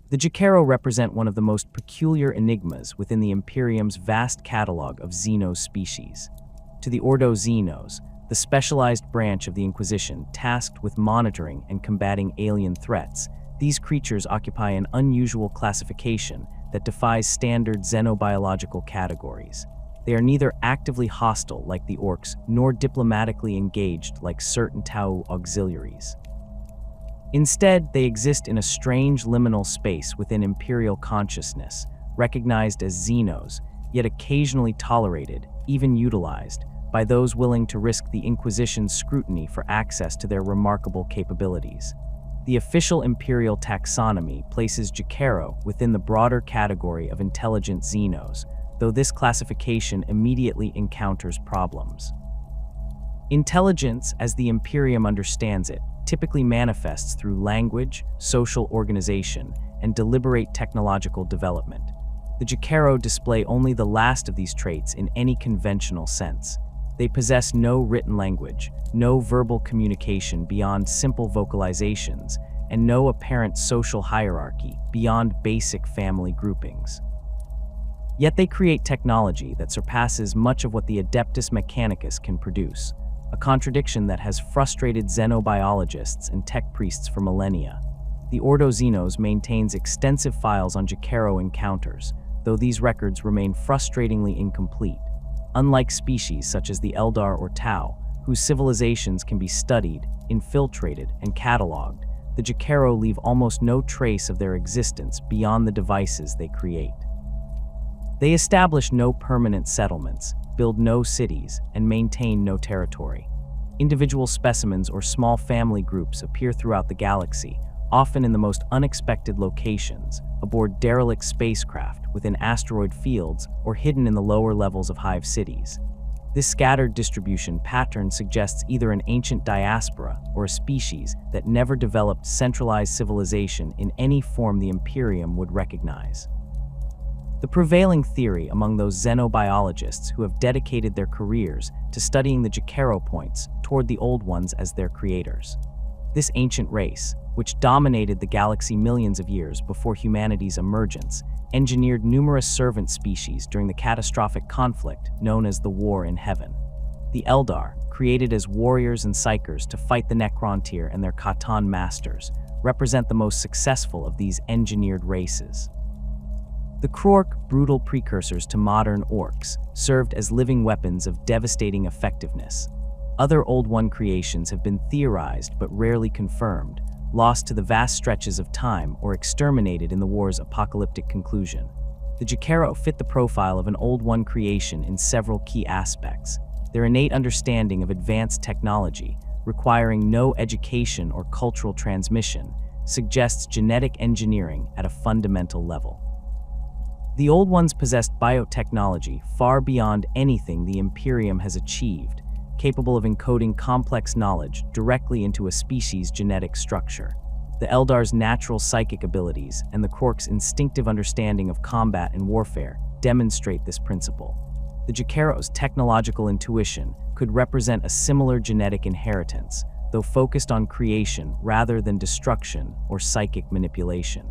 The Jokaero represent one of the most peculiar enigmas within the Imperium's vast catalog of xenos species. To the Ordo Xenos, the specialized branch of the Inquisition tasked with monitoring and combating alien threats, these creatures occupy an unusual classification that defies standard xenobiological categories. They are neither actively hostile like the orcs, nor diplomatically engaged like certain Tau auxiliaries. Instead, they exist in a strange liminal space within Imperial consciousness, recognized as xenos, yet occasionally tolerated, even utilized, by those willing to risk the Inquisition's scrutiny for access to their remarkable capabilities. The official Imperial taxonomy places Jokaero within the broader category of intelligent xenos, though this classification immediately encounters problems. Intelligence, as the Imperium understands it, typically manifests through language, social organization, and deliberate technological development. The Jokaero display only the last of these traits in any conventional sense. They possess no written language, no verbal communication beyond simple vocalizations, and no apparent social hierarchy beyond basic family groupings. Yet they create technology that surpasses much of what the Adeptus Mechanicus can produce, a contradiction that has frustrated xenobiologists and tech priests for millennia. The Ordo Xenos maintains extensive files on Jokaero encounters, though these records remain frustratingly incomplete. Unlike species such as the Eldar or Tau, whose civilizations can be studied, infiltrated, and cataloged, the Jokaero leave almost no trace of their existence beyond the devices they create. They establish no permanent settlements, build no cities, and maintain no territory. Individual specimens or small family groups appear throughout the galaxy, often in the most unexpected locations, aboard derelict spacecraft, within asteroid fields, or hidden in the lower levels of hive cities. This scattered distribution pattern suggests either an ancient diaspora or a species that never developed centralized civilization in any form the Imperium would recognize. The prevailing theory among those xenobiologists who have dedicated their careers to studying the Jokaero points toward the Old Ones as their creators. This ancient race, which dominated the galaxy millions of years before humanity's emergence, engineered numerous servant species during the catastrophic conflict known as the War in Heaven. The Eldar, created as warriors and psychers to fight the Necrontyr and their Khatan masters, represent the most successful of these engineered races. The Krork, brutal precursors to modern orcs, served as living weapons of devastating effectiveness. Other Old One creations have been theorized but rarely confirmed, lost to the vast stretches of time or exterminated in the war's apocalyptic conclusion. The Jokaero fit the profile of an Old One creation in several key aspects. Their innate understanding of advanced technology, requiring no education or cultural transmission, suggests genetic engineering at a fundamental level. The Old Ones possessed biotechnology far beyond anything the Imperium has achieved, capable of encoding complex knowledge directly into a species' genetic structure. The Eldar's natural psychic abilities and the Krork's instinctive understanding of combat and warfare demonstrate this principle. The Jokaero's technological intuition could represent a similar genetic inheritance, though focused on creation rather than destruction or psychic manipulation.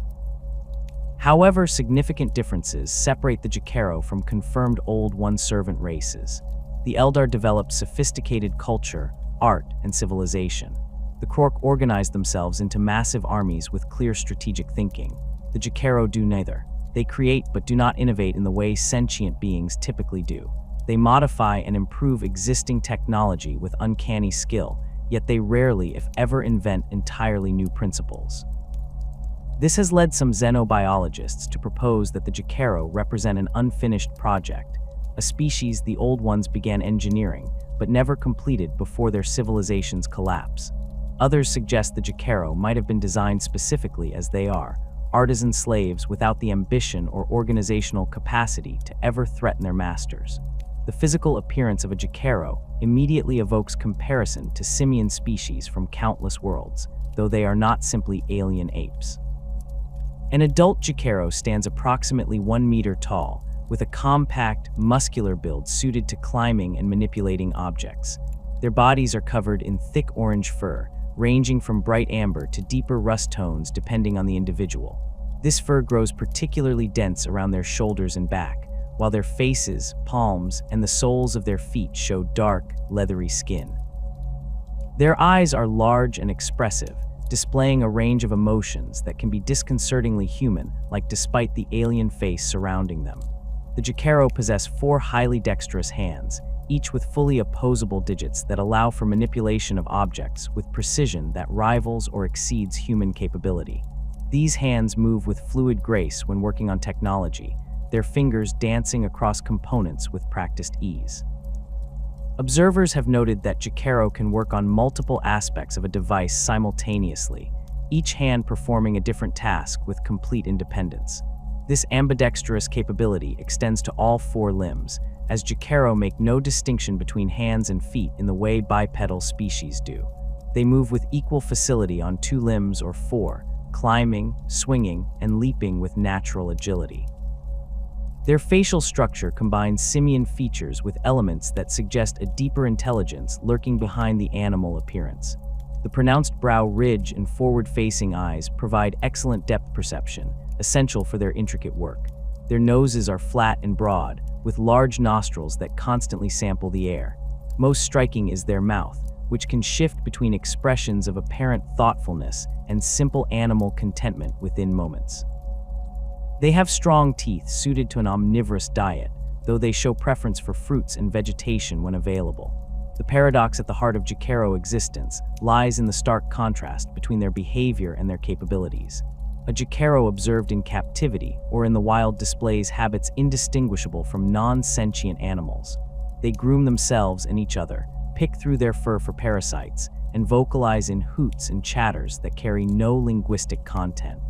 However, significant differences separate the Jokaero from confirmed Old One servant races. The Eldar developed sophisticated culture, art, and civilization. The Krork organized themselves into massive armies with clear strategic thinking. The Jokaero do neither. They create but do not innovate in the way sentient beings typically do. They modify and improve existing technology with uncanny skill, yet they rarely, if ever, invent entirely new principles. This has led some xenobiologists to propose that the Jokaero represent an unfinished project, a species the Old Ones began engineering, but never completed before their civilization's collapse. Others suggest the Jokaero might have been designed specifically as they are, artisan slaves without the ambition or organizational capacity to ever threaten their masters. The physical appearance of a Jokaero immediately evokes comparison to simian species from countless worlds, though they are not simply alien apes. An adult Jokaero stands approximately 1 meter tall, with a compact, muscular build suited to climbing and manipulating objects. Their bodies are covered in thick orange fur, ranging from bright amber to deeper rust tones depending on the individual. This fur grows particularly dense around their shoulders and back, while their faces, palms, and the soles of their feet show dark, leathery skin. Their eyes are large and expressive, displaying a range of emotions that can be disconcertingly human, like despite the alien face surrounding them. The Jokaero possess 4 highly dexterous hands, each with fully opposable digits that allow for manipulation of objects with precision that rivals or exceeds human capability. These hands move with fluid grace when working on technology, their fingers dancing across components with practiced ease. Observers have noted that Jokaero can work on multiple aspects of a device simultaneously, each hand performing a different task with complete independence. This ambidextrous capability extends to all 4 limbs, as Jokaero make no distinction between hands and feet in the way bipedal species do. They move with equal facility on 2 limbs or 4, climbing, swinging, and leaping with natural agility. Their facial structure combines simian features with elements that suggest a deeper intelligence lurking behind the animal appearance. The pronounced brow ridge and forward-facing eyes provide excellent depth perception, essential for their intricate work. Their noses are flat and broad, with large nostrils that constantly sample the air. Most striking is their mouth, which can shift between expressions of apparent thoughtfulness and simple animal contentment within moments. They have strong teeth suited to an omnivorous diet, though they show preference for fruits and vegetation when available. The paradox at the heart of Jokaero existence lies in the stark contrast between their behavior and their capabilities. A Jokaero observed in captivity or in the wild displays habits indistinguishable from non-sentient animals. They groom themselves and each other, pick through their fur for parasites, and vocalize in hoots and chatters that carry no linguistic content.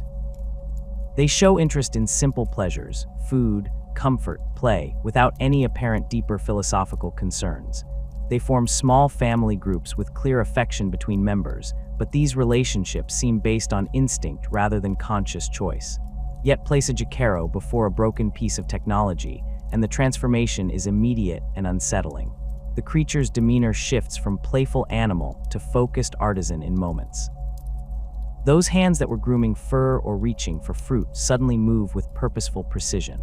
They show interest in simple pleasures, food, comfort, play, without any apparent deeper philosophical concerns. They form small family groups with clear affection between members, but these relationships seem based on instinct rather than conscious choice. Yet place a Jokaero before a broken piece of technology, and the transformation is immediate and unsettling. The creature's demeanor shifts from playful animal to focused artisan in moments. Those hands that were grooming fur or reaching for fruit suddenly move with purposeful precision.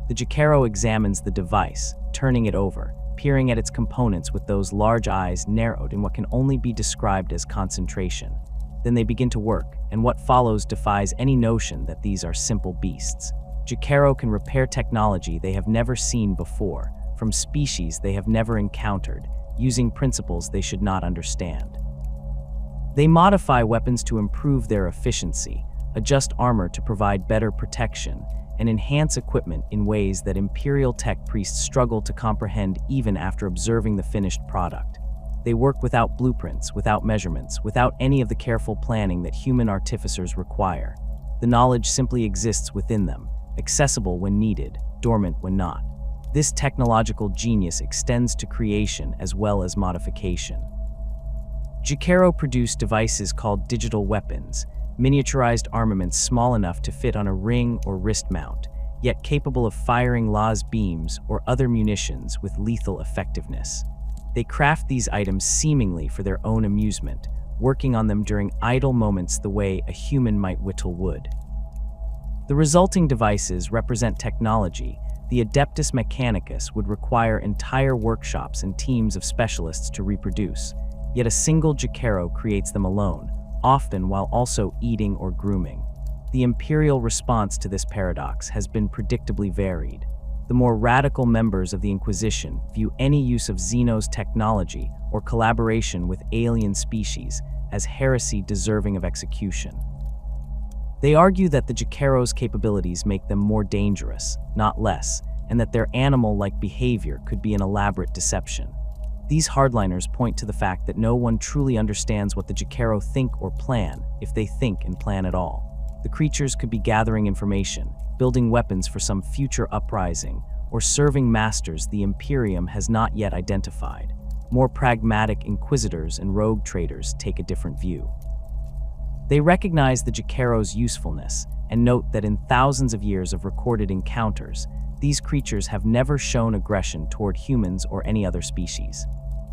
The Jokaero examines the device, turning it over, peering at its components with those large eyes narrowed in what can only be described as concentration. Then they begin to work, and what follows defies any notion that these are simple beasts. Jokaero can repair technology they have never seen before, from species they have never encountered, using principles they should not understand. They modify weapons to improve their efficiency, adjust armor to provide better protection, and enhance equipment in ways that Imperial tech priests struggle to comprehend even after observing the finished product. They work without blueprints, without measurements, without any of the careful planning that human artificers require. The knowledge simply exists within them, accessible when needed, dormant when not. This technological genius extends to creation as well as modification. Jokaero produced devices called digital weapons, miniaturized armaments small enough to fit on a ring or wrist mount, yet capable of firing laser beams or other munitions with lethal effectiveness. They craft these items seemingly for their own amusement, working on them during idle moments the way a human might whittle wood. The resulting devices represent technology the Adeptus Mechanicus would require entire workshops and teams of specialists to reproduce, yet a single Jokaero creates them alone, often while also eating or grooming. The Imperial response to this paradox has been predictably varied. The more radical members of the Inquisition view any use of xenos technology or collaboration with alien species as heresy deserving of execution. They argue that the Jokaero's capabilities make them more dangerous, not less, and that their animal-like behavior could be an elaborate deception. These hardliners point to the fact that no one truly understands what the Jokaero think or plan, if they think and plan at all. The creatures could be gathering information, building weapons for some future uprising, or serving masters the Imperium has not yet identified. More pragmatic inquisitors and rogue traders take a different view. They recognize the Jokaero's usefulness and note that in thousands of years of recorded encounters, these creatures have never shown aggression toward humans or any other species.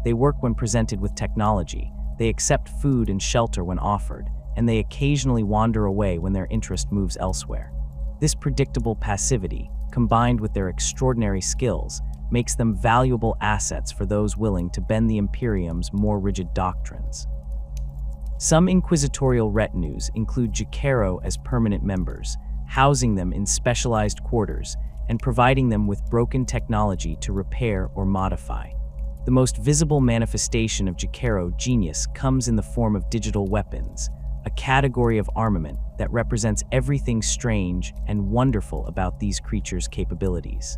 They work when presented with technology, they accept food and shelter when offered, and they occasionally wander away when their interest moves elsewhere. This predictable passivity, combined with their extraordinary skills, makes them valuable assets for those willing to bend the Imperium's more rigid doctrines. Some inquisitorial retinues include Jokaero as permanent members, housing them in specialized quarters and providing them with broken technology to repair or modify. The most visible manifestation of Jokaero genius comes in the form of digital weapons, a category of armament that represents everything strange and wonderful about these creatures' capabilities.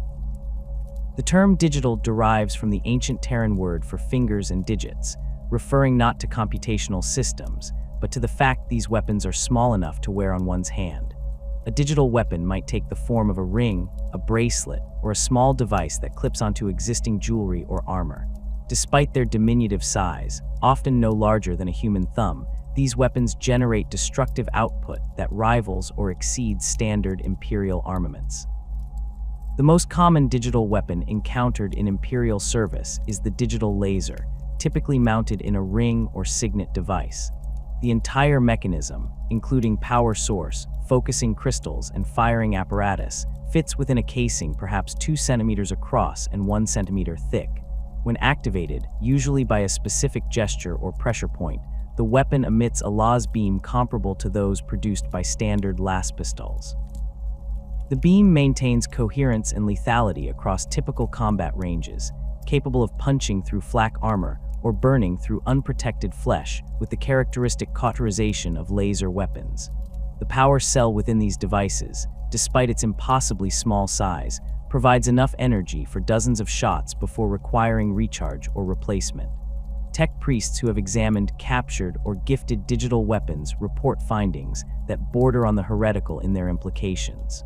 The term digital derives from the ancient Terran word for fingers and digits, referring not to computational systems, but to the fact these weapons are small enough to wear on one's hand. A digital weapon might take the form of a ring, a bracelet, or a small device that clips onto existing jewelry or armor. Despite their diminutive size, often no larger than a human thumb, these weapons generate destructive output that rivals or exceeds standard Imperial armaments. The most common digital weapon encountered in Imperial service is the digital laser, typically mounted in a ring or signet device. The entire mechanism, including power source, focusing crystals, and firing apparatus, fits within a casing perhaps 2 centimeters across and 1 centimeter thick. When activated, usually by a specific gesture or pressure point, the weapon emits a laser beam comparable to those produced by standard las pistols. The beam maintains coherence and lethality across typical combat ranges, capable of punching through flak armor or burning through unprotected flesh with the characteristic cauterization of laser weapons. The power cell within these devices, despite its impossibly small size, provides enough energy for dozens of shots before requiring recharge or replacement. Tech priests who have examined captured or gifted digital weapons report findings that border on the heretical in their implications.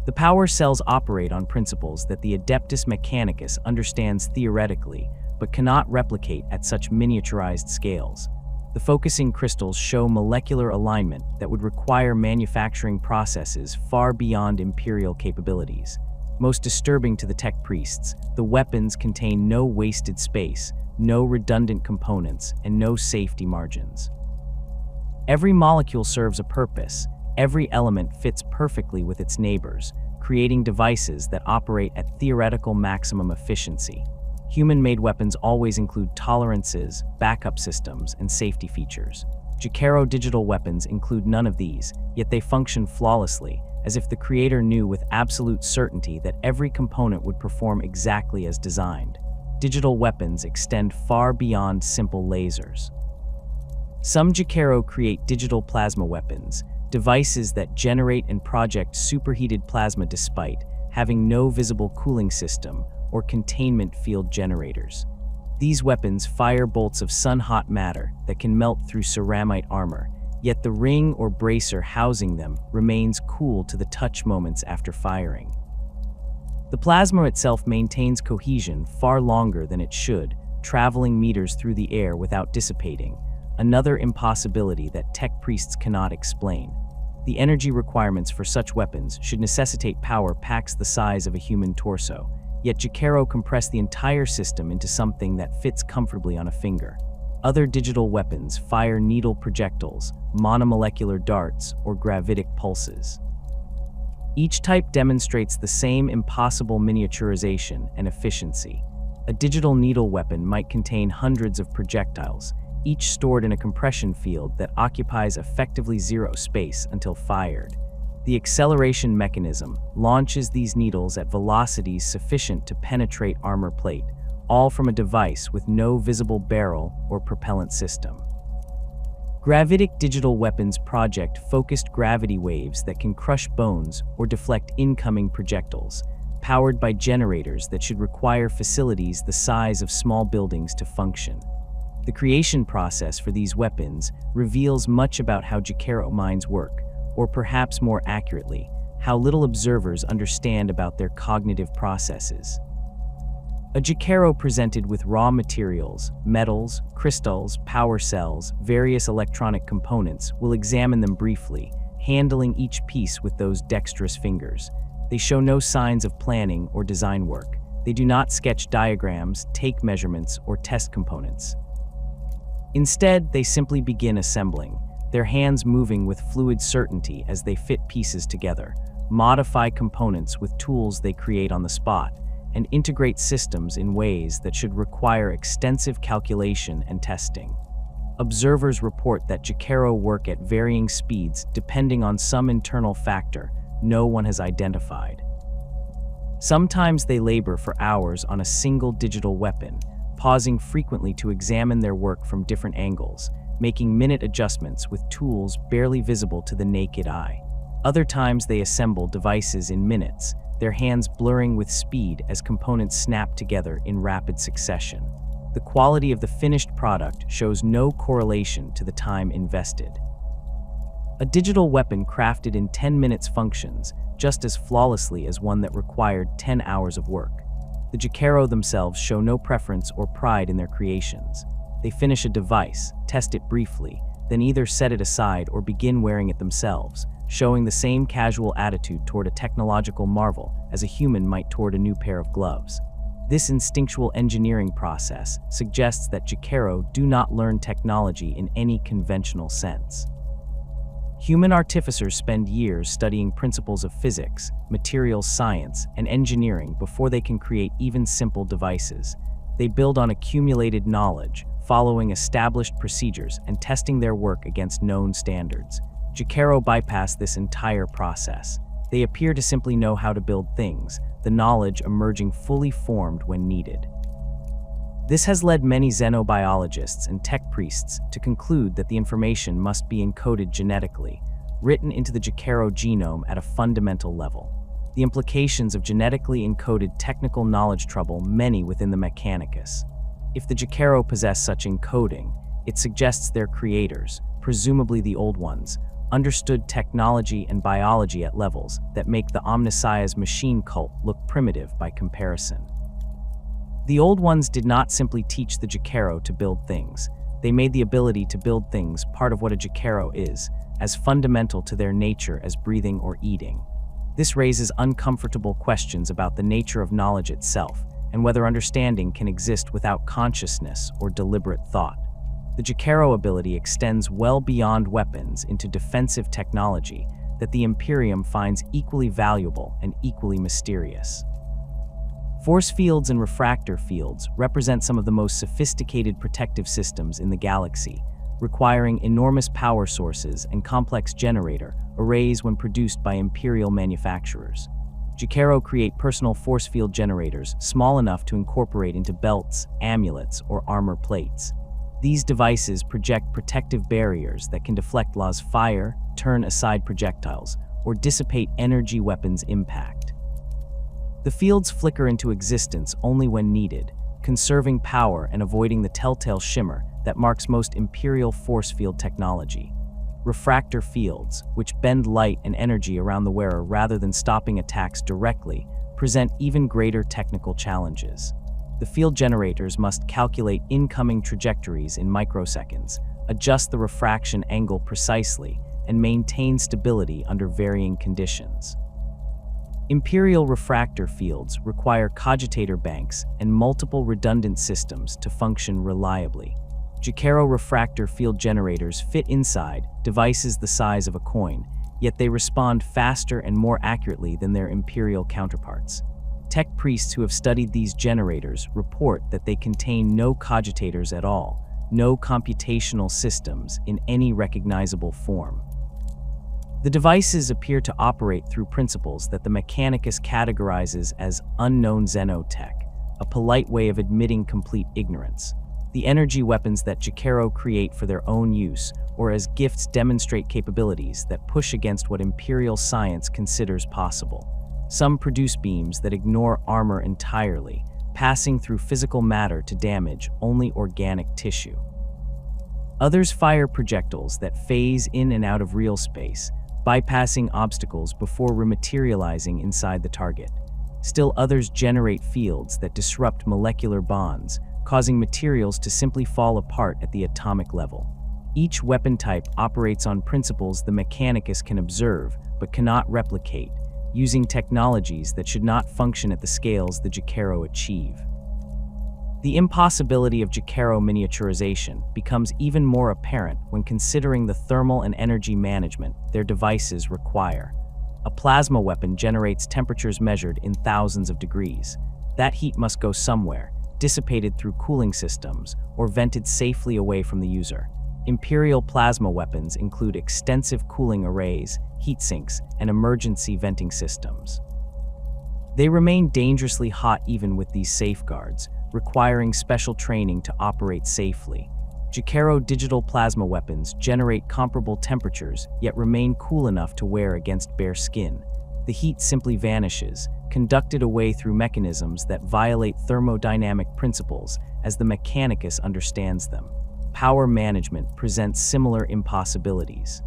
The power cells operate on principles that the Adeptus Mechanicus understands theoretically, but cannot replicate at such miniaturized scales. The focusing crystals show molecular alignment that would require manufacturing processes far beyond Imperial capabilities. Most disturbing to the tech priests, the weapons contain no wasted space, no redundant components, and no safety margins. Every molecule serves a purpose. Every element fits perfectly with its neighbors, creating devices that operate at theoretical maximum efficiency. Human-made weapons always include tolerances, backup systems, and safety features. Jokaero digital weapons include none of these, yet they function flawlessly, as if the creator knew with absolute certainty that every component would perform exactly as designed. Digital weapons extend far beyond simple lasers. Some Jokaero create digital plasma weapons, devices that generate and project superheated plasma despite having no visible cooling system or containment field generators. These weapons fire bolts of sun-hot matter that can melt through ceramite armor, yet the ring or bracer housing them remains cool to the touch moments after firing. The plasma itself maintains cohesion far longer than it should, traveling meters through the air without dissipating, another impossibility that tech priests cannot explain. The energy requirements for such weapons should necessitate power packs the size of a human torso, yet Jokaero compressed the entire system into something that fits comfortably on a finger. Other digital weapons fire needle projectiles, monomolecular darts, or gravitic pulses. Each type demonstrates the same impossible miniaturization and efficiency. A digital needle weapon might contain hundreds of projectiles, each stored in a compression field that occupies effectively zero space until fired. The acceleration mechanism launches these needles at velocities sufficient to penetrate armor plate, all from a device with no visible barrel or propellant system. Gravitic digital weapons project focused gravity waves that can crush bones or deflect incoming projectiles, powered by generators that should require facilities the size of small buildings to function. The creation process for these weapons reveals much about how Jokaero minds work, or perhaps more accurately, how little observers understand about their cognitive processes. A Jokaero presented with raw materials, metals, crystals, power cells, various electronic components will examine them briefly, handling each piece with those dexterous fingers. They show no signs of planning or design work. They do not sketch diagrams, take measurements, or test components. Instead, they simply begin assembling. their hands moving with fluid certainty as they fit pieces together, modify components with tools they create on the spot, and integrate systems in ways that should require extensive calculation and testing. Observers report that Jokaero work at varying speeds depending on some internal factor no one has identified. Sometimes they labor for hours on a single digital weapon, pausing frequently to examine their work from different angles, making minute adjustments with tools barely visible to the naked eye. Other times they assemble devices in minutes, their hands blurring with speed as components snap together in rapid succession. The quality of the finished product shows no correlation to the time invested. A digital weapon crafted in 10 minutes functions just as flawlessly as one that required 10 hours of work. The Jokaero themselves show no preference or pride in their creations. They finish a device, test it briefly, then either set it aside or begin wearing it themselves, showing the same casual attitude toward a technological marvel as a human might toward a new pair of gloves. This instinctual engineering process suggests that Jokaero do not learn technology in any conventional sense. Human artificers spend years studying principles of physics, materials science, and engineering before they can create even simple devices. They build on accumulated knowledge, following established procedures and testing their work against known standards. Jokaero bypass this entire process. They appear to simply know how to build things, the knowledge emerging fully formed when needed. This has led many xenobiologists and tech priests to conclude that the information must be encoded genetically, written into the Jokaero genome at a fundamental level. The implications of genetically encoded technical knowledge trouble many within the Mechanicus. If the Jokaero possess such encoding, it suggests their creators, presumably the Old Ones, understood technology and biology at levels that make the Omnissiah's machine cult look primitive by comparison. The Old Ones did not simply teach the Jokaero to build things. They made the ability to build things part of what a Jokaero is, as fundamental to their nature as breathing or eating. This raises uncomfortable questions about the nature of knowledge itself, and whether understanding can exist without consciousness or deliberate thought. The Jokaero ability extends well beyond weapons into defensive technology that the Imperium finds equally valuable and equally mysterious. Force fields and refractor fields represent some of the most sophisticated protective systems in the galaxy, requiring enormous power sources and complex generator arrays when produced by Imperial manufacturers. Jokaero create personal force field generators small enough to incorporate into belts, amulets, or armor plates. These devices project protective barriers that can deflect Law's fire, turn aside projectiles, or dissipate energy weapons' impact. The fields flicker into existence only when needed, conserving power and avoiding the telltale shimmer that marks most Imperial force field technology. Refractor fields, which bend light and energy around the wearer rather than stopping attacks directly, present even greater technical challenges. The field generators must calculate incoming trajectories in microseconds, adjust the refraction angle precisely, and maintain stability under varying conditions. Imperial refractor fields require cogitator banks and multiple redundant systems to function reliably. Jokaero refractor field generators fit inside devices the size of a coin, yet they respond faster and more accurately than their Imperial counterparts. Tech priests who have studied these generators report that they contain no cogitators at all, no computational systems in any recognizable form. The devices appear to operate through principles that the Mechanicus categorizes as unknown xenotech, a polite way of admitting complete ignorance. The energy weapons that Jokaero create for their own use or as gifts demonstrate capabilities that push against what Imperial science considers possible. Some produce beams that ignore armor entirely, passing through physical matter to damage only organic tissue. Others fire projectiles that phase in and out of real space, bypassing obstacles before rematerializing inside the target. Still others generate fields that disrupt molecular bonds, causing materials to simply fall apart at the atomic level. Each weapon type operates on principles the Mechanicus can observe but cannot replicate, using technologies that should not function at the scales the Jokaero achieve. The impossibility of Jokaero miniaturization becomes even more apparent when considering the thermal and energy management their devices require. A plasma weapon generates temperatures measured in thousands of degrees. That heat must go somewhere, dissipated through cooling systems or vented safely away from the user. Imperial plasma weapons include extensive cooling arrays, heat sinks, and emergency venting systems. They remain dangerously hot even with these safeguards, requiring special training to operate safely. Jokaero digital plasma weapons generate comparable temperatures, yet remain cool enough to wear against bare skin. The heat simply vanishes, conducted away through mechanisms that violate thermodynamic principles as the Mechanicus understands them. Power management presents similar impossibilities.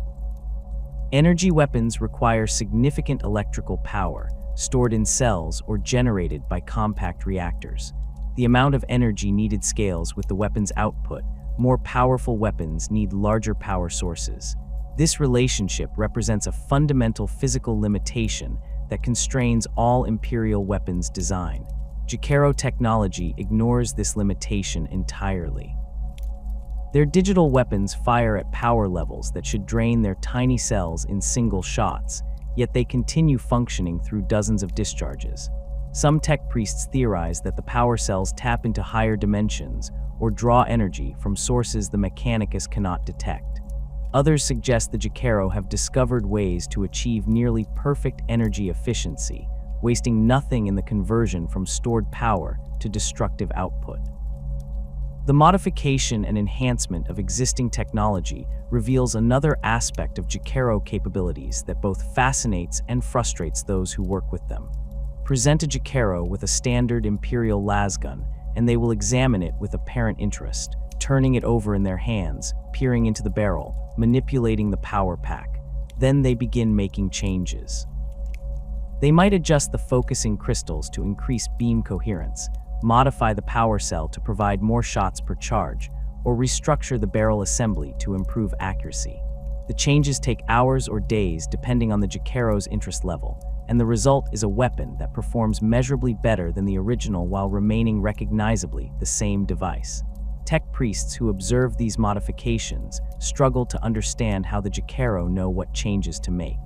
Energy weapons require significant electrical power, stored in cells or generated by compact reactors. The amount of energy needed scales with the weapon's output. More powerful weapons need larger power sources. This relationship represents a fundamental physical limitation that constrains all Imperial weapons design. Jokaero technology ignores this limitation entirely. Their digital weapons fire at power levels that should drain their tiny cells in single shots, yet they continue functioning through dozens of discharges. Some tech priests theorize that the power cells tap into higher dimensions or draw energy from sources the Mechanicus cannot detect. Others suggest the Jokaero have discovered ways to achieve nearly perfect energy efficiency, wasting nothing in the conversion from stored power to destructive output. The modification and enhancement of existing technology reveals another aspect of Jokaero capabilities that both fascinates and frustrates those who work with them. Present a Jokaero with a standard Imperial lasgun, and they will examine it with apparent interest, turning it over in their hands, peering into the barrel, manipulating the power pack. Then they begin making changes. They might adjust the focusing crystals to increase beam coherence, modify the power cell to provide more shots per charge, or restructure the barrel assembly to improve accuracy. The changes take hours or days depending on the Jokaero's interest level, and the result is a weapon that performs measurably better than the original while remaining recognizably the same device. Tech priests who observe these modifications struggle to understand how the Jokaero know what changes to make.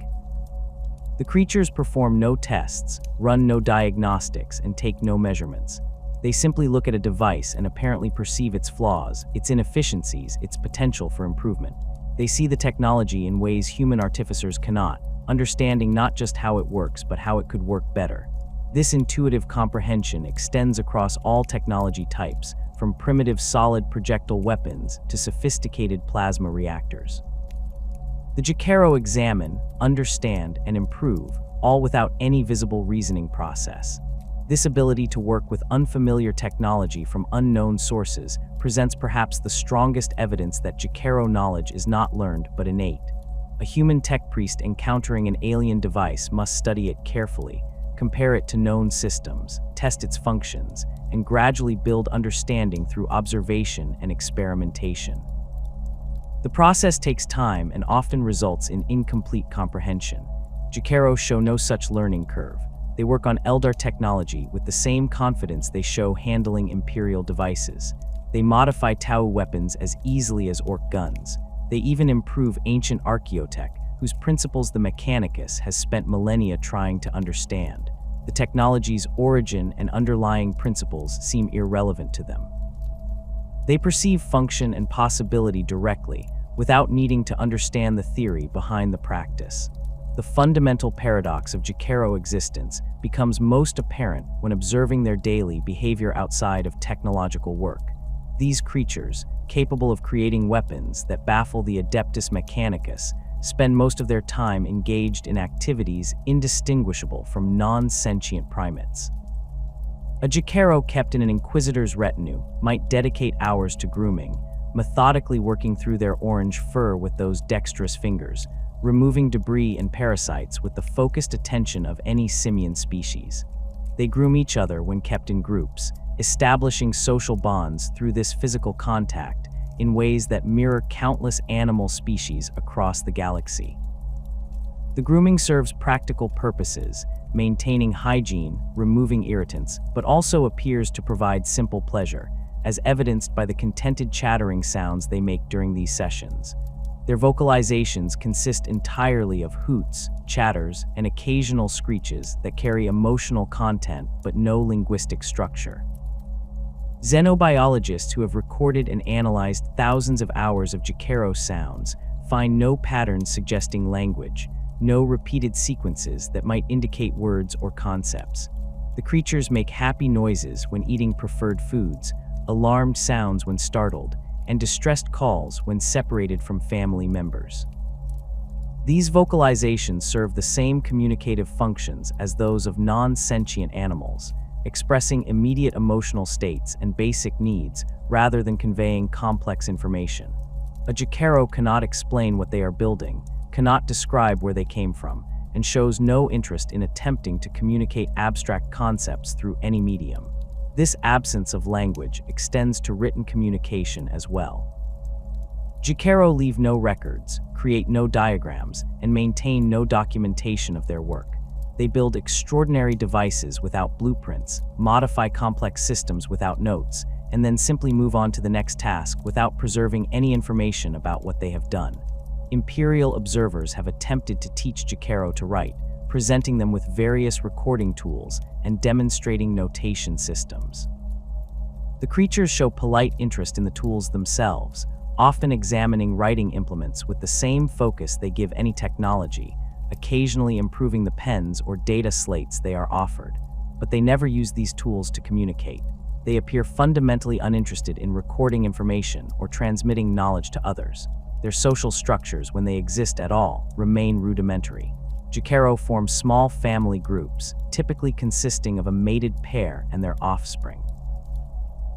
The creatures perform no tests, run no diagnostics, and take no measurements. They simply look at a device and apparently perceive its flaws, its inefficiencies, its potential for improvement. They see the technology in ways human artificers cannot, understanding not just how it works, but how it could work better. This intuitive comprehension extends across all technology types, from primitive solid projectile weapons to sophisticated plasma reactors. The Jokaero examine, understand, and improve, all without any visible reasoning process. This ability to work with unfamiliar technology from unknown sources presents perhaps the strongest evidence that Jokaero knowledge is not learned but innate. A human tech priest encountering an alien device must study it carefully, compare it to known systems, test its functions, and gradually build understanding through observation and experimentation. The process takes time and often results in incomplete comprehension. Jokaero show no such learning curve. They work on Eldar technology with the same confidence they show handling Imperial devices. They modify Tau weapons as easily as Orc guns. They even improve ancient archaeotech, whose principles the Mechanicus has spent millennia trying to understand. The technology's origin and underlying principles seem irrelevant to them. They perceive function and possibility directly, without needing to understand the theory behind the practice. The fundamental paradox of Jokaero existence becomes most apparent when observing their daily behavior outside of technological work. These creatures, capable of creating weapons that baffle the Adeptus Mechanicus, spend most of their time engaged in activities indistinguishable from non-sentient primates. A Jokaero kept in an inquisitor's retinue might dedicate hours to grooming, methodically working through their orange fur with those dexterous fingers, removing debris and parasites with the focused attention of any simian species. They groom each other when kept in groups, establishing social bonds through this physical contact in ways that mirror countless animal species across the galaxy. The grooming serves practical purposes, maintaining hygiene, removing irritants, but also appears to provide simple pleasure, as evidenced by the contented chattering sounds they make during these sessions. Their vocalizations consist entirely of hoots, chatters, and occasional screeches that carry emotional content but no linguistic structure. Xenobiologists who have recorded and analyzed thousands of hours of Jokaero sounds find no patterns suggesting language, no repeated sequences that might indicate words or concepts. The creatures make happy noises when eating preferred foods, alarmed sounds when startled, and distressed calls when separated from family members. These vocalizations serve the same communicative functions as those of non-sentient animals, expressing immediate emotional states and basic needs rather than conveying complex information. A Jokaero cannot explain what they are building, cannot describe where they came from, and shows no interest in attempting to communicate abstract concepts through any medium. This absence of language extends to written communication as well. Jokaero leave no records, create no diagrams, and maintain no documentation of their work. They build extraordinary devices without blueprints, modify complex systems without notes, and then simply move on to the next task without preserving any information about what they have done. Imperial observers have attempted to teach Jokaero to write, presenting them with various recording tools and demonstrating notation systems. The creatures show polite interest in the tools themselves, often examining writing implements with the same focus they give any technology, occasionally improving the pens or data slates they are offered. But they never use these tools to communicate. They appear fundamentally uninterested in recording information or transmitting knowledge to others. Their social structures, when they exist at all, remain rudimentary. Jokaero form small family groups, typically consisting of a mated pair and their offspring.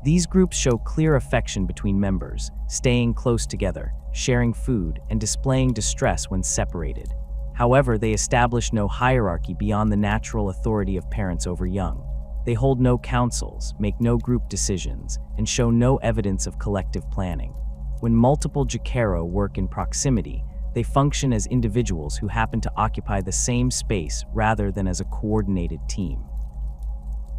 These groups show clear affection between members, staying close together, sharing food, and displaying distress when separated. However, they establish no hierarchy beyond the natural authority of parents over young. They hold no councils, make no group decisions, and show no evidence of collective planning. When multiple Jokaero work in proximity, they function as individuals who happen to occupy the same space rather than as a coordinated team.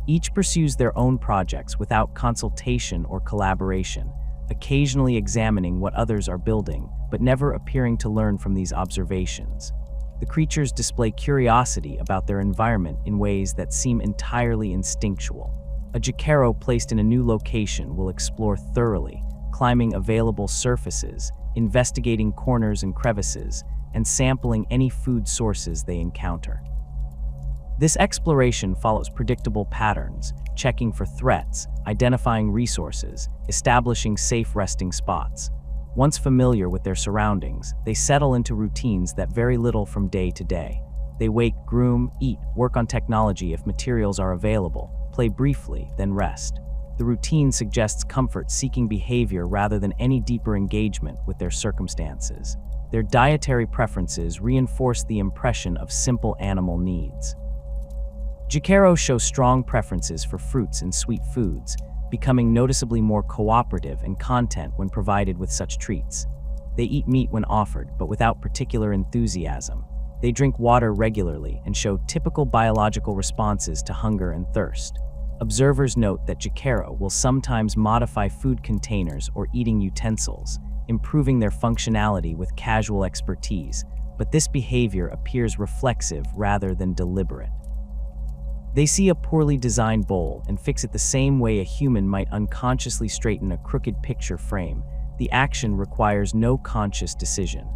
Each pursues their own projects without consultation or collaboration, occasionally examining what others are building, but never appearing to learn from these observations. The creatures display curiosity about their environment in ways that seem entirely instinctual. A Jokaero placed in a new location will explore thoroughly, climbing available surfaces, investigating corners and crevices, and sampling any food sources they encounter. This exploration follows predictable patterns, checking for threats, identifying resources, establishing safe resting spots. Once familiar with their surroundings, they settle into routines that vary little from day to day. They wake, groom, eat, work on technology if materials are available, play briefly, then rest. The routine suggests comfort-seeking behavior rather than any deeper engagement with their circumstances. Their dietary preferences reinforce the impression of simple animal needs. Jokaero show strong preferences for fruits and sweet foods, becoming noticeably more cooperative and content when provided with such treats. They eat meat when offered, but without particular enthusiasm. They drink water regularly and show typical biological responses to hunger and thirst. Observers note that Jokaero will sometimes modify food containers or eating utensils, improving their functionality with casual expertise, but this behavior appears reflexive rather than deliberate. They see a poorly designed bowl and fix it the same way a human might unconsciously straighten a crooked picture frame. The action requires no conscious decision,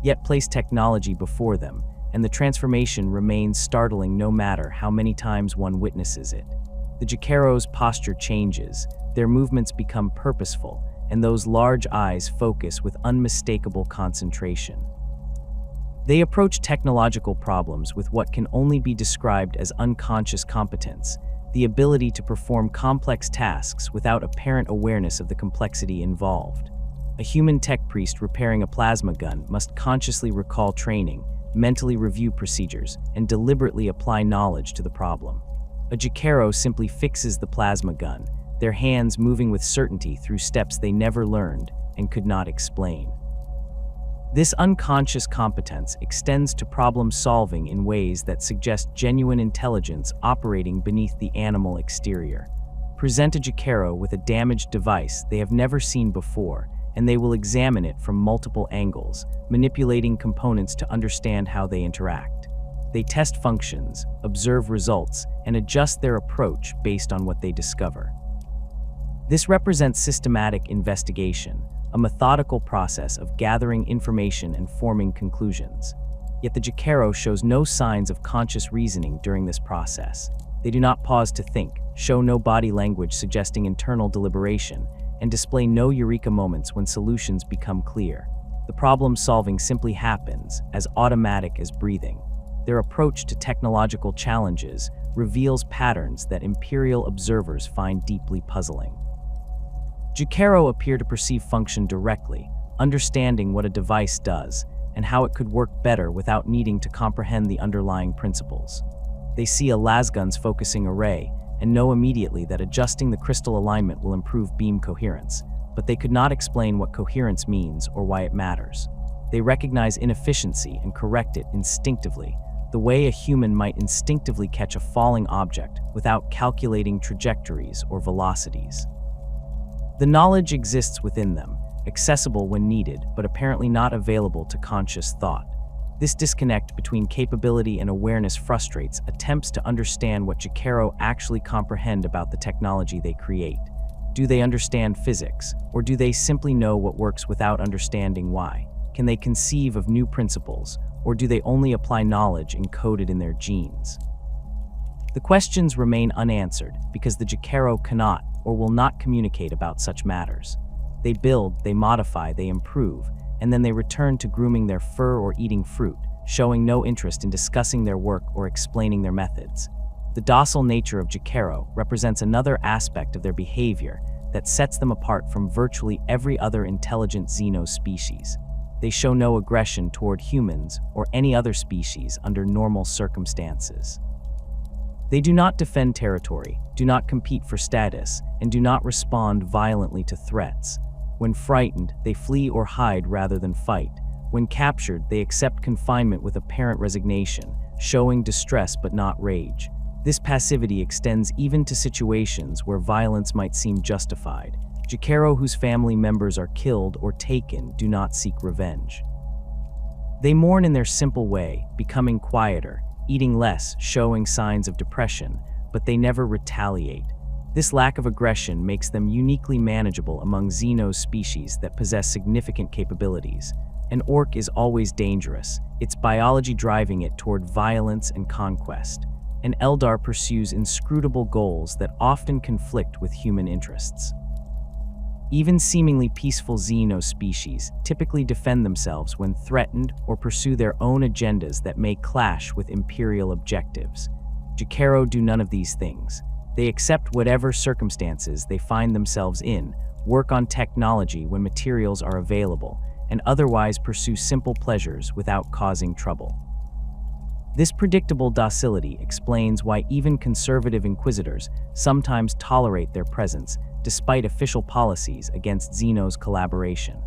yet place technology before them, and the transformation remains startling no matter how many times one witnesses it. The Jokaero's posture changes, their movements become purposeful, and those large eyes focus with unmistakable concentration. They approach technological problems with what can only be described as unconscious competence, the ability to perform complex tasks without apparent awareness of the complexity involved. A human tech priest repairing a plasma gun must consciously recall training, mentally review procedures, and deliberately apply knowledge to the problem. A Jokaero simply fixes the plasma gun, their hands moving with certainty through steps they never learned and could not explain. This unconscious competence extends to problem solving in ways that suggest genuine intelligence operating beneath the animal exterior. Present a Jokaero with a damaged device they have never seen before, and they will examine it from multiple angles, manipulating components to understand how they interact. They test functions, observe results, and adjust their approach based on what they discover. This represents systematic investigation, a methodical process of gathering information and forming conclusions. Yet the Jokaero shows no signs of conscious reasoning during this process. They do not pause to think, show no body language suggesting internal deliberation, and display no eureka moments when solutions become clear. The problem-solving simply happens, as automatic as breathing. Their approach to technological challenges reveals patterns that Imperial observers find deeply puzzling. Jokaero appear to perceive function directly, understanding what a device does and how it could work better without needing to comprehend the underlying principles. They see a lasgun's focusing array and know immediately that adjusting the crystal alignment will improve beam coherence, but they could not explain what coherence means or why it matters. They recognize inefficiency and correct it instinctively, the way a human might instinctively catch a falling object without calculating trajectories or velocities. The knowledge exists within them, accessible when needed, but apparently not available to conscious thought. This disconnect between capability and awareness frustrates attempts to understand what Jokaero actually comprehend about the technology they create. Do they understand physics, or do they simply know what works without understanding why? Can they conceive of new principles, or do they only apply knowledge encoded in their genes? The questions remain unanswered because the Jokaero cannot or will not communicate about such matters. They build, they modify, they improve, and then they return to grooming their fur or eating fruit, showing no interest in discussing their work or explaining their methods. The docile nature of Jokaero represents another aspect of their behavior that sets them apart from virtually every other intelligent xenos species. They show no aggression toward humans or any other species under normal circumstances. They do not defend territory, do not compete for status, and do not respond violently to threats. When frightened, they flee or hide rather than fight. When captured, they accept confinement with apparent resignation, showing distress but not rage. This passivity extends even to situations where violence might seem justified. Jokaero whose family members are killed or taken do not seek revenge. They mourn in their simple way, becoming quieter, eating less, showing signs of depression, but they never retaliate. This lack of aggression makes them uniquely manageable among xenos species that possess significant capabilities. An orc is always dangerous, its biology driving it toward violence and conquest. An eldar pursues inscrutable goals that often conflict with human interests. Even seemingly peaceful xeno species typically defend themselves when threatened or pursue their own agendas that may clash with imperial objectives. Jokaero do none of these things. They accept whatever circumstances they find themselves in, work on technology when materials are available, and otherwise pursue simple pleasures without causing trouble. This predictable docility explains why even conservative inquisitors sometimes tolerate their presence, despite official policies against xenos collaboration.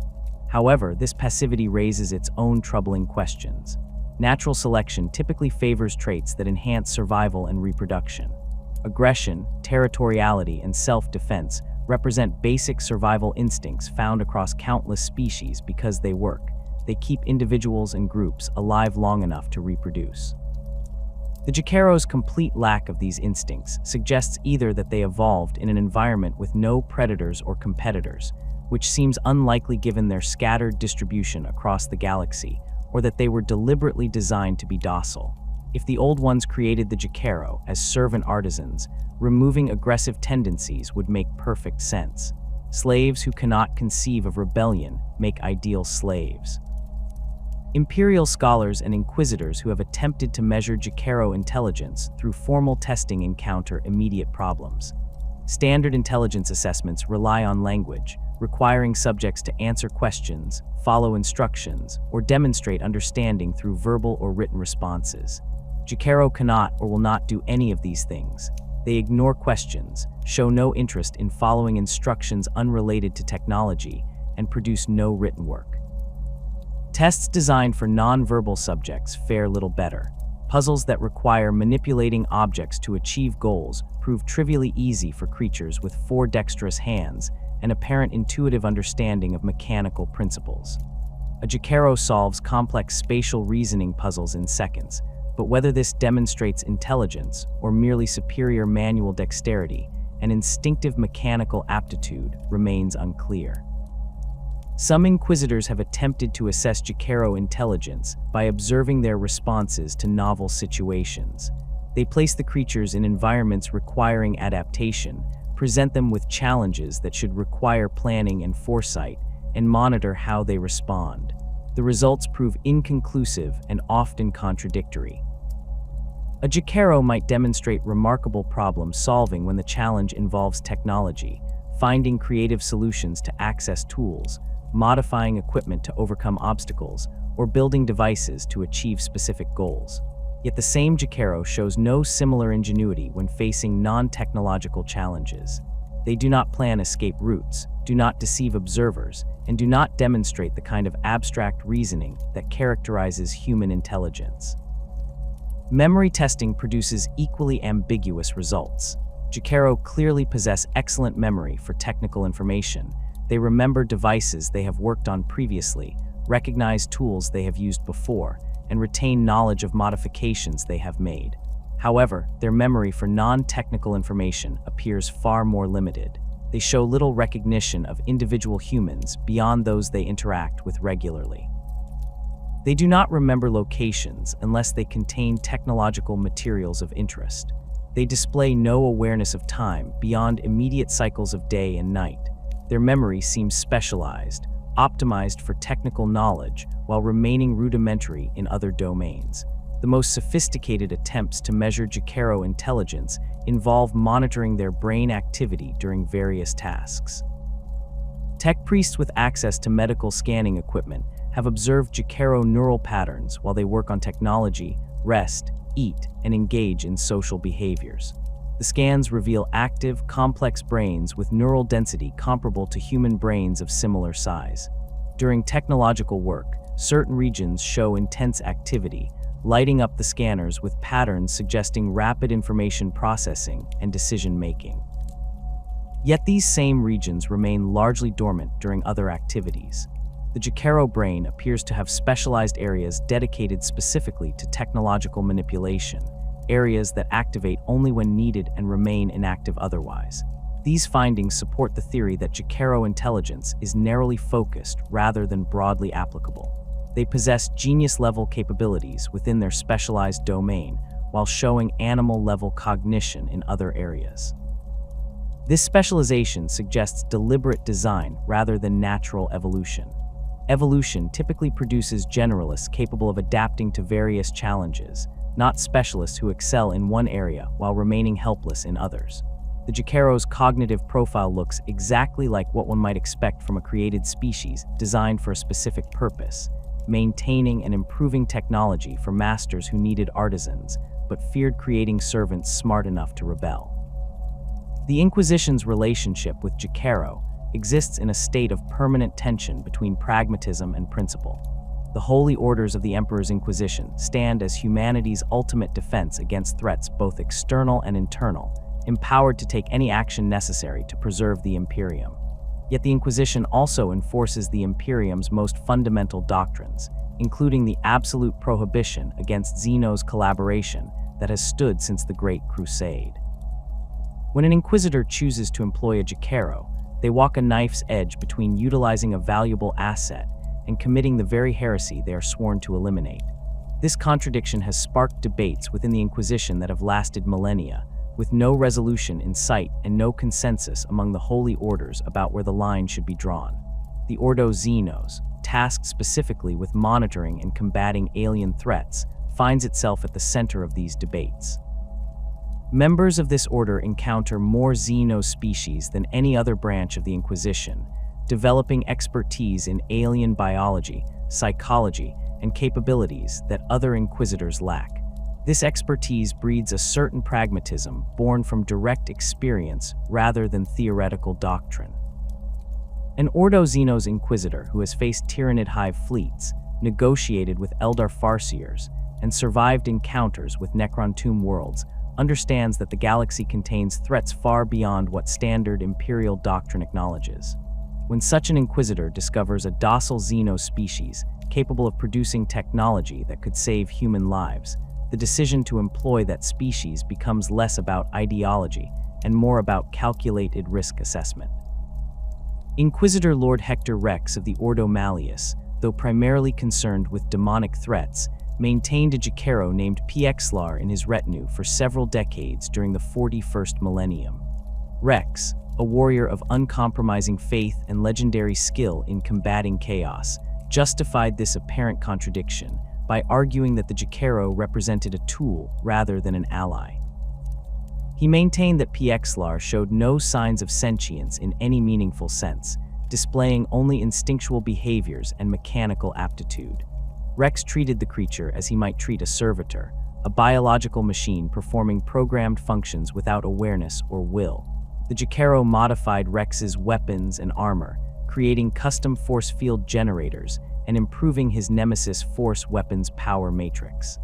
However, this passivity raises its own troubling questions. Natural selection typically favors traits that enhance survival and reproduction. Aggression, territoriality, and self-defense represent basic survival instincts found across countless species because they work. They keep individuals and groups alive long enough to reproduce. The Jokaero's complete lack of these instincts suggests either that they evolved in an environment with no predators or competitors, which seems unlikely given their scattered distribution across the galaxy, or that they were deliberately designed to be docile. If the Old Ones created the Jokaero as servant artisans, removing aggressive tendencies would make perfect sense. Slaves who cannot conceive of rebellion make ideal slaves. Imperial scholars and inquisitors who have attempted to measure Jokaero intelligence through formal testing encounter immediate problems. Standard intelligence assessments rely on language, requiring subjects to answer questions, follow instructions, or demonstrate understanding through verbal or written responses. Jokaero cannot or will not do any of these things. They ignore questions, show no interest in following instructions unrelated to technology, and produce no written work. Tests designed for non-verbal subjects fare little better. Puzzles that require manipulating objects to achieve goals prove trivially easy for creatures with 4 dexterous hands and apparent intuitive understanding of mechanical principles. A Jokaero solves complex spatial reasoning puzzles in seconds, but whether this demonstrates intelligence or merely superior manual dexterity and instinctive mechanical aptitude remains unclear. Some inquisitors have attempted to assess Jokaero intelligence by observing their responses to novel situations. They place the creatures in environments requiring adaptation, present them with challenges that should require planning and foresight, and monitor how they respond. The results prove inconclusive and often contradictory. A Jokaero might demonstrate remarkable problem solving when the challenge involves technology, finding creative solutions to access tools, modifying equipment to overcome obstacles, or building devices to achieve specific goals. Yet the same Jokaero shows no similar ingenuity when facing non-technological challenges. They do not plan escape routes, do not deceive observers, and do not demonstrate the kind of abstract reasoning that characterizes human intelligence. Memory testing produces equally ambiguous results. Jokaero clearly possess excellent memory for technical information. They remember devices they have worked on previously, recognize tools they have used before, and retain knowledge of modifications they have made. However, their memory for non-technical information appears far more limited. They show little recognition of individual humans beyond those they interact with regularly. They do not remember locations unless they contain technological materials of interest. They display no awareness of time beyond immediate cycles of day and night. Their memory seems specialized, optimized for technical knowledge while remaining rudimentary in other domains. The most sophisticated attempts to measure Jokaero intelligence involve monitoring their brain activity during various tasks. Tech priests with access to medical scanning equipment have observed Jokaero neural patterns while they work on technology, rest, eat, and engage in social behaviors. The scans reveal active, complex brains with neural density comparable to human brains of similar size. During technological work, certain regions show intense activity, lighting up the scanners with patterns suggesting rapid information processing and decision-making. Yet these same regions remain largely dormant during other activities. The Jokaero brain appears to have specialized areas dedicated specifically to technological manipulation, areas that activate only when needed and remain inactive otherwise. These findings support the theory that Jokaero intelligence is narrowly focused rather than broadly applicable. They possess genius-level capabilities within their specialized domain, while showing animal-level cognition in other areas. This specialization suggests deliberate design rather than natural evolution. Evolution typically produces generalists capable of adapting to various challenges, not specialists who excel in one area while remaining helpless in others. The Jokaero's cognitive profile looks exactly like what one might expect from a created species designed for a specific purpose, maintaining and improving technology for masters who needed artisans, but feared creating servants smart enough to rebel. The Inquisition's relationship with Jokaero exists in a state of permanent tension between pragmatism and principle. The holy orders of the Emperor's Inquisition stand as humanity's ultimate defense against threats both external and internal, empowered to take any action necessary to preserve the Imperium. Yet the Inquisition also enforces the Imperium's most fundamental doctrines, including the absolute prohibition against xenos collaboration that has stood since the Great Crusade. When an Inquisitor chooses to employ a Jokaero, they walk a knife's edge between utilizing a valuable asset and committing the very heresy they are sworn to eliminate. This contradiction has sparked debates within the Inquisition that have lasted millennia, with no resolution in sight and no consensus among the holy orders about where the line should be drawn. The Ordo Xenos, tasked specifically with monitoring and combating alien threats, finds itself at the center of these debates. Members of this order encounter more xeno species than any other branch of the Inquisition, developing expertise in alien biology, psychology, and capabilities that other Inquisitors lack. This expertise breeds a certain pragmatism born from direct experience rather than theoretical doctrine. An Ordo Xenos Inquisitor who has faced Tyranid Hive fleets, negotiated with Eldar Farseers, and survived encounters with Necron tomb worlds, understands that the galaxy contains threats far beyond what standard Imperial doctrine acknowledges. When such an Inquisitor discovers a docile xenos species capable of producing technology that could save human lives, the decision to employ that species becomes less about ideology and more about calculated risk assessment. Inquisitor Lord Hector Rex of the Ordo Malleus, though primarily concerned with demonic threats, maintained a Jokaero named Pxlar in his retinue for several decades during the 41st millennium. Rex, a warrior of uncompromising faith and legendary skill in combating chaos, justified this apparent contradiction by arguing that the Jokaero represented a tool rather than an ally. He maintained that Pxlar showed no signs of sentience in any meaningful sense, displaying only instinctual behaviors and mechanical aptitude. Rex treated the creature as he might treat a servitor, a biological machine performing programmed functions without awareness or will. The Jokaero modified Rex's weapons and armor, creating custom force field generators and improving his nemesis force weapons power matrix.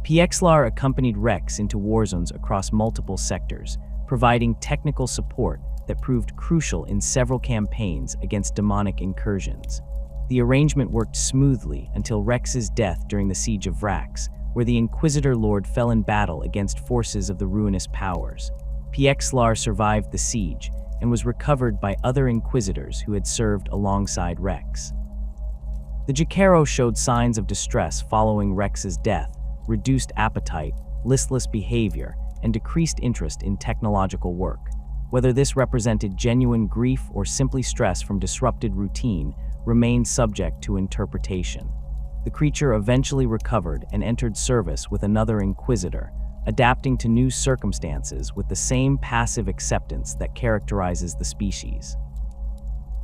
Pxlar accompanied Rex into war zones across multiple sectors, providing technical support that proved crucial in several campaigns against demonic incursions. The arrangement worked smoothly until Rex's death during the Siege of Vrax, where the Inquisitor Lord fell in battle against forces of the Ruinous Powers. Pxlar survived the siege and was recovered by other Inquisitors who had served alongside Rex. The Jokaero showed signs of distress following Rex's death, reduced appetite, listless behavior, and decreased interest in technological work. Whether this represented genuine grief or simply stress from disrupted routine remained subject to interpretation. The creature eventually recovered and entered service with another Inquisitor, adapting to new circumstances with the same passive acceptance that characterizes the species.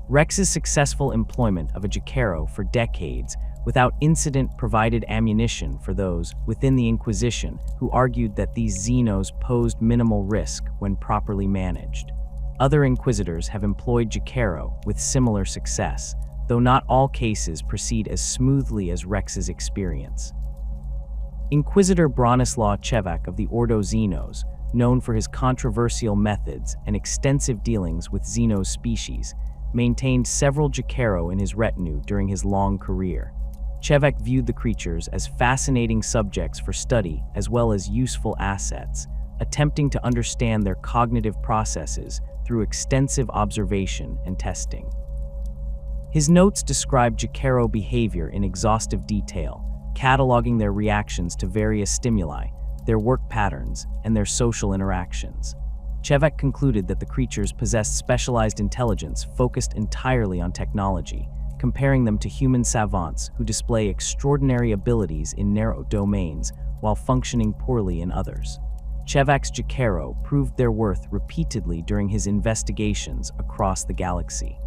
Rex's successful employment of a Jokaero for decades without incident provided ammunition for those within the Inquisition who argued that these xenos posed minimal risk when properly managed. Other Inquisitors have employed Jokaero with similar success, though not all cases proceed as smoothly as Rex's experience. Inquisitor Bronislaw Chevak of the Ordo Xenos, known for his controversial methods and extensive dealings with xenos species, maintained several Jokaero in his retinue during his long career. Chevak viewed the creatures as fascinating subjects for study as well as useful assets, attempting to understand their cognitive processes through extensive observation and testing. His notes describe Jokaero behavior in exhaustive detail, cataloging their reactions to various stimuli, their work patterns, and their social interactions. Chevak concluded that the creatures possessed specialized intelligence focused entirely on technology, comparing them to human savants who display extraordinary abilities in narrow domains while functioning poorly in others. Chevak's Jokaero proved their worth repeatedly during his investigations across the galaxy.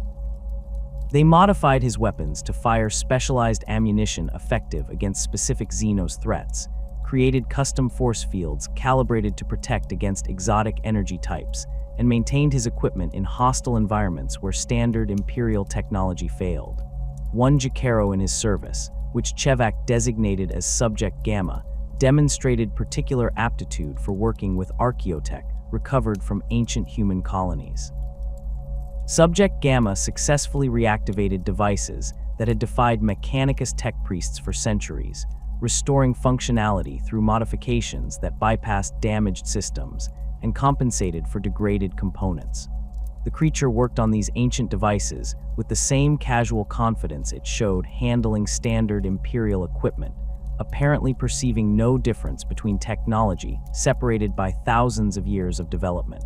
They modified his weapons to fire specialized ammunition effective against specific xenos threats, created custom force fields calibrated to protect against exotic energy types, and maintained his equipment in hostile environments where standard Imperial technology failed. One Jokaero in his service, which Chevak designated as Subject Gamma, demonstrated particular aptitude for working with archaeotech recovered from ancient human colonies. Subject Gamma successfully reactivated devices that had defied Mechanicus tech priests for centuries, restoring functionality through modifications that bypassed damaged systems and compensated for degraded components. The creature worked on these ancient devices with the same casual confidence it showed handling standard Imperial equipment, apparently perceiving no difference between technology separated by thousands of years of development.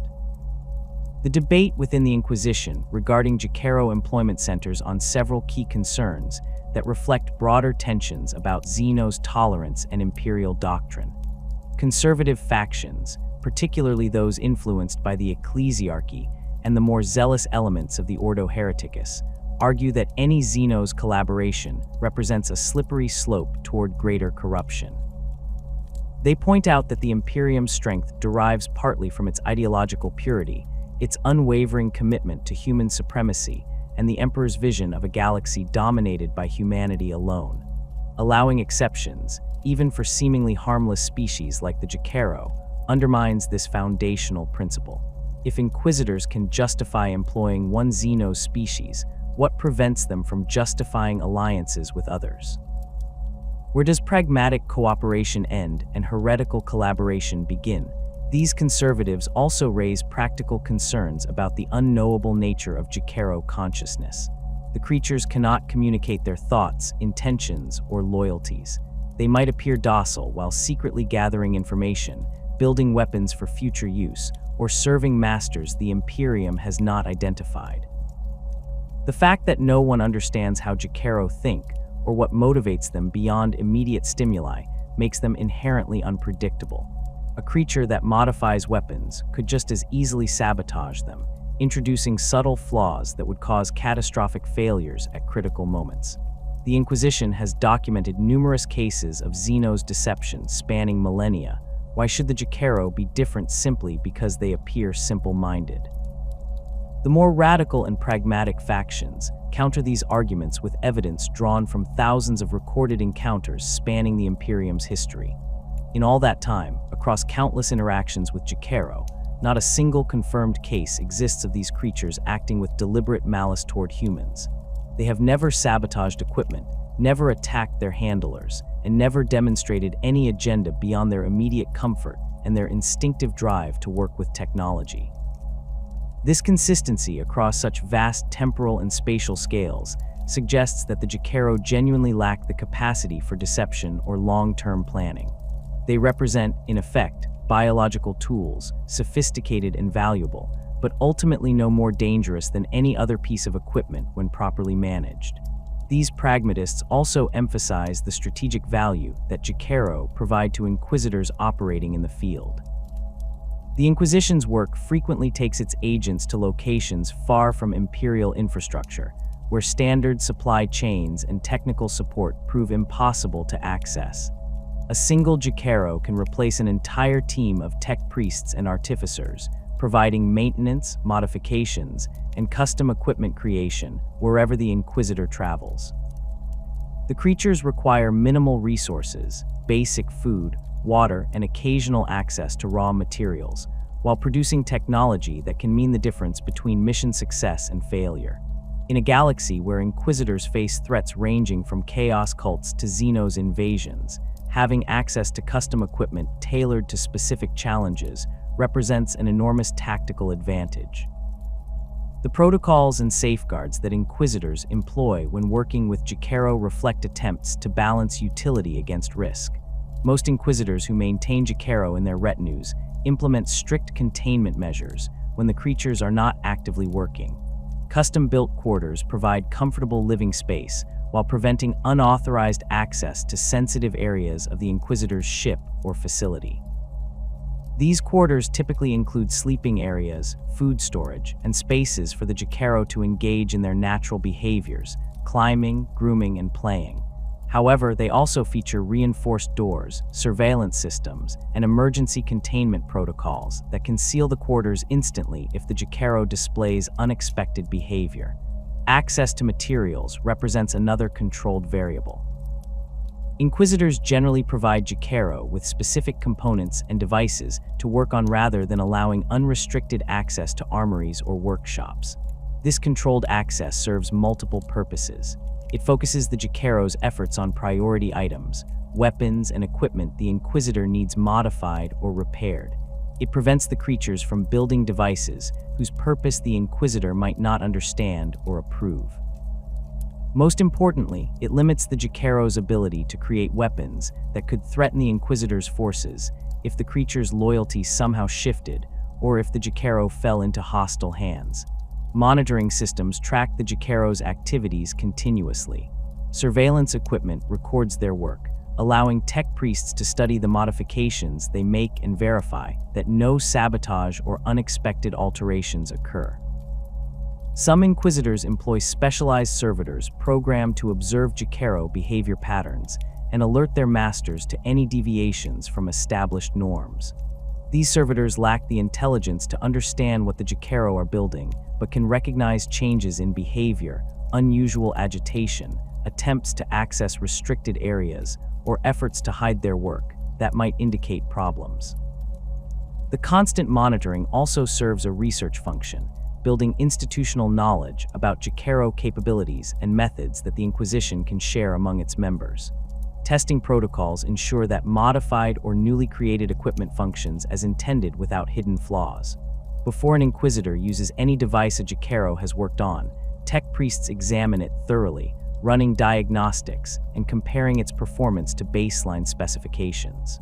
The debate within the Inquisition regarding Jokaero employment centers on several key concerns that reflect broader tensions about xenos tolerance and Imperial doctrine. Conservative factions, particularly those influenced by the ecclesiarchy and the more zealous elements of the Ordo Hereticus, argue that any xenos collaboration represents a slippery slope toward greater corruption. They point out that the Imperium's strength derives partly from its ideological purity, its unwavering commitment to human supremacy, and the Emperor's vision of a galaxy dominated by humanity alone. Allowing exceptions, even for seemingly harmless species like the Jokaero, undermines this foundational principle. If Inquisitors can justify employing one xenos species, what prevents them from justifying alliances with others? Where does pragmatic cooperation end and heretical collaboration begin? These conservatives also raise practical concerns about the unknowable nature of Jokaero consciousness. The creatures cannot communicate their thoughts, intentions, or loyalties. They might appear docile while secretly gathering information, building weapons for future use, or serving masters the Imperium has not identified. The fact that no one understands how Jokaero think, or what motivates them beyond immediate stimuli, makes them inherently unpredictable. A creature that modifies weapons could just as easily sabotage them, introducing subtle flaws that would cause catastrophic failures at critical moments. The Inquisition has documented numerous cases of xenos deception spanning millennia. Why should the Jokaero be different simply because they appear simple-minded? The more radical and pragmatic factions counter these arguments with evidence drawn from thousands of recorded encounters spanning the Imperium's history. In all that time, across countless interactions with Jokaero, not a single confirmed case exists of these creatures acting with deliberate malice toward humans. They have never sabotaged equipment, never attacked their handlers, and never demonstrated any agenda beyond their immediate comfort and their instinctive drive to work with technology. This consistency across such vast temporal and spatial scales suggests that the Jokaero genuinely lack the capacity for deception or long-term planning. They represent, in effect, biological tools, sophisticated and valuable, but ultimately no more dangerous than any other piece of equipment when properly managed. These pragmatists also emphasize the strategic value that Jokaero provide to Inquisitors operating in the field. The Inquisition's work frequently takes its agents to locations far from Imperial infrastructure, where standard supply chains and technical support prove impossible to access. A single Jokaero can replace an entire team of tech priests and artificers, providing maintenance, modifications, and custom equipment creation wherever the Inquisitor travels. The creatures require minimal resources, basic food, water, and occasional access to raw materials, while producing technology that can mean the difference between mission success and failure. In a galaxy where Inquisitors face threats ranging from chaos cults to xenos invasions, having access to custom equipment tailored to specific challenges represents an enormous tactical advantage. The protocols and safeguards that Inquisitors employ when working with Jokaero reflect attempts to balance utility against risk. Most Inquisitors who maintain Jokaero in their retinues implement strict containment measures when the creatures are not actively working. Custom-built quarters provide comfortable living space while preventing unauthorized access to sensitive areas of the Inquisitor's ship or facility. These quarters typically include sleeping areas, food storage, and spaces for the Jokaero to engage in their natural behaviors, climbing, grooming, and playing. However, they also feature reinforced doors, surveillance systems, and emergency containment protocols that can seal the quarters instantly if the Jokaero displays unexpected behavior. Access to materials represents another controlled variable. Inquisitors generally provide Jokaero with specific components and devices to work on rather than allowing unrestricted access to armories or workshops. This controlled access serves multiple purposes. It focuses the Jokaero's efforts on priority items, weapons, and equipment the Inquisitor needs modified or repaired. It prevents the creatures from building devices whose purpose the Inquisitor might not understand or approve. Most importantly, it limits the Jokaero's ability to create weapons that could threaten the Inquisitor's forces if the creature's loyalty somehow shifted or if the Jokaero fell into hostile hands. Monitoring systems track the Jokaero's activities continuously. Surveillance equipment records their work, allowing tech priests to study the modifications they make and verify that no sabotage or unexpected alterations occur. Some Inquisitors employ specialized servitors programmed to observe Jokaero behavior patterns and alert their masters to any deviations from established norms. These servitors lack the intelligence to understand what the Jokaero are building, but can recognize changes in behavior, unusual agitation, attempts to access restricted areas, or efforts to hide their work that might indicate problems. The constant monitoring also serves a research function, building institutional knowledge about Jokaero capabilities and methods that the Inquisition can share among its members. Testing protocols ensure that modified or newly created equipment functions as intended without hidden flaws. Before an Inquisitor uses any device a Jokaero has worked on, tech priests examine it thoroughly, running diagnostics and comparing its performance to baseline specifications.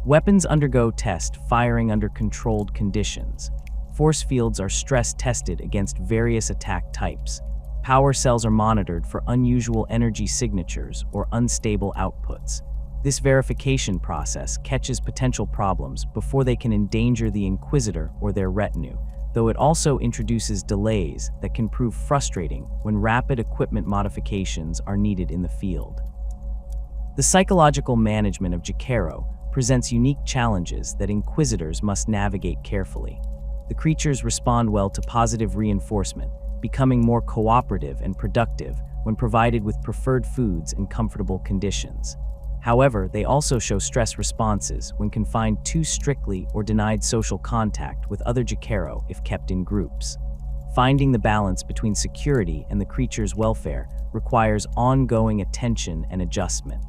Weapons undergo test firing under controlled conditions. Force fields are stress-tested against various attack types. Power cells are monitored for unusual energy signatures or unstable outputs. This verification process catches potential problems before they can endanger the Inquisitor or their retinue, though it also introduces delays that can prove frustrating when rapid equipment modifications are needed in the field. The psychological management of Jokaero presents unique challenges that Inquisitors must navigate carefully. The creatures respond well to positive reinforcement, becoming more cooperative and productive when provided with preferred foods and comfortable conditions. However, they also show stress responses when confined too strictly or denied social contact with other Jokaero if kept in groups. Finding the balance between security and the creature's welfare requires ongoing attention and adjustment.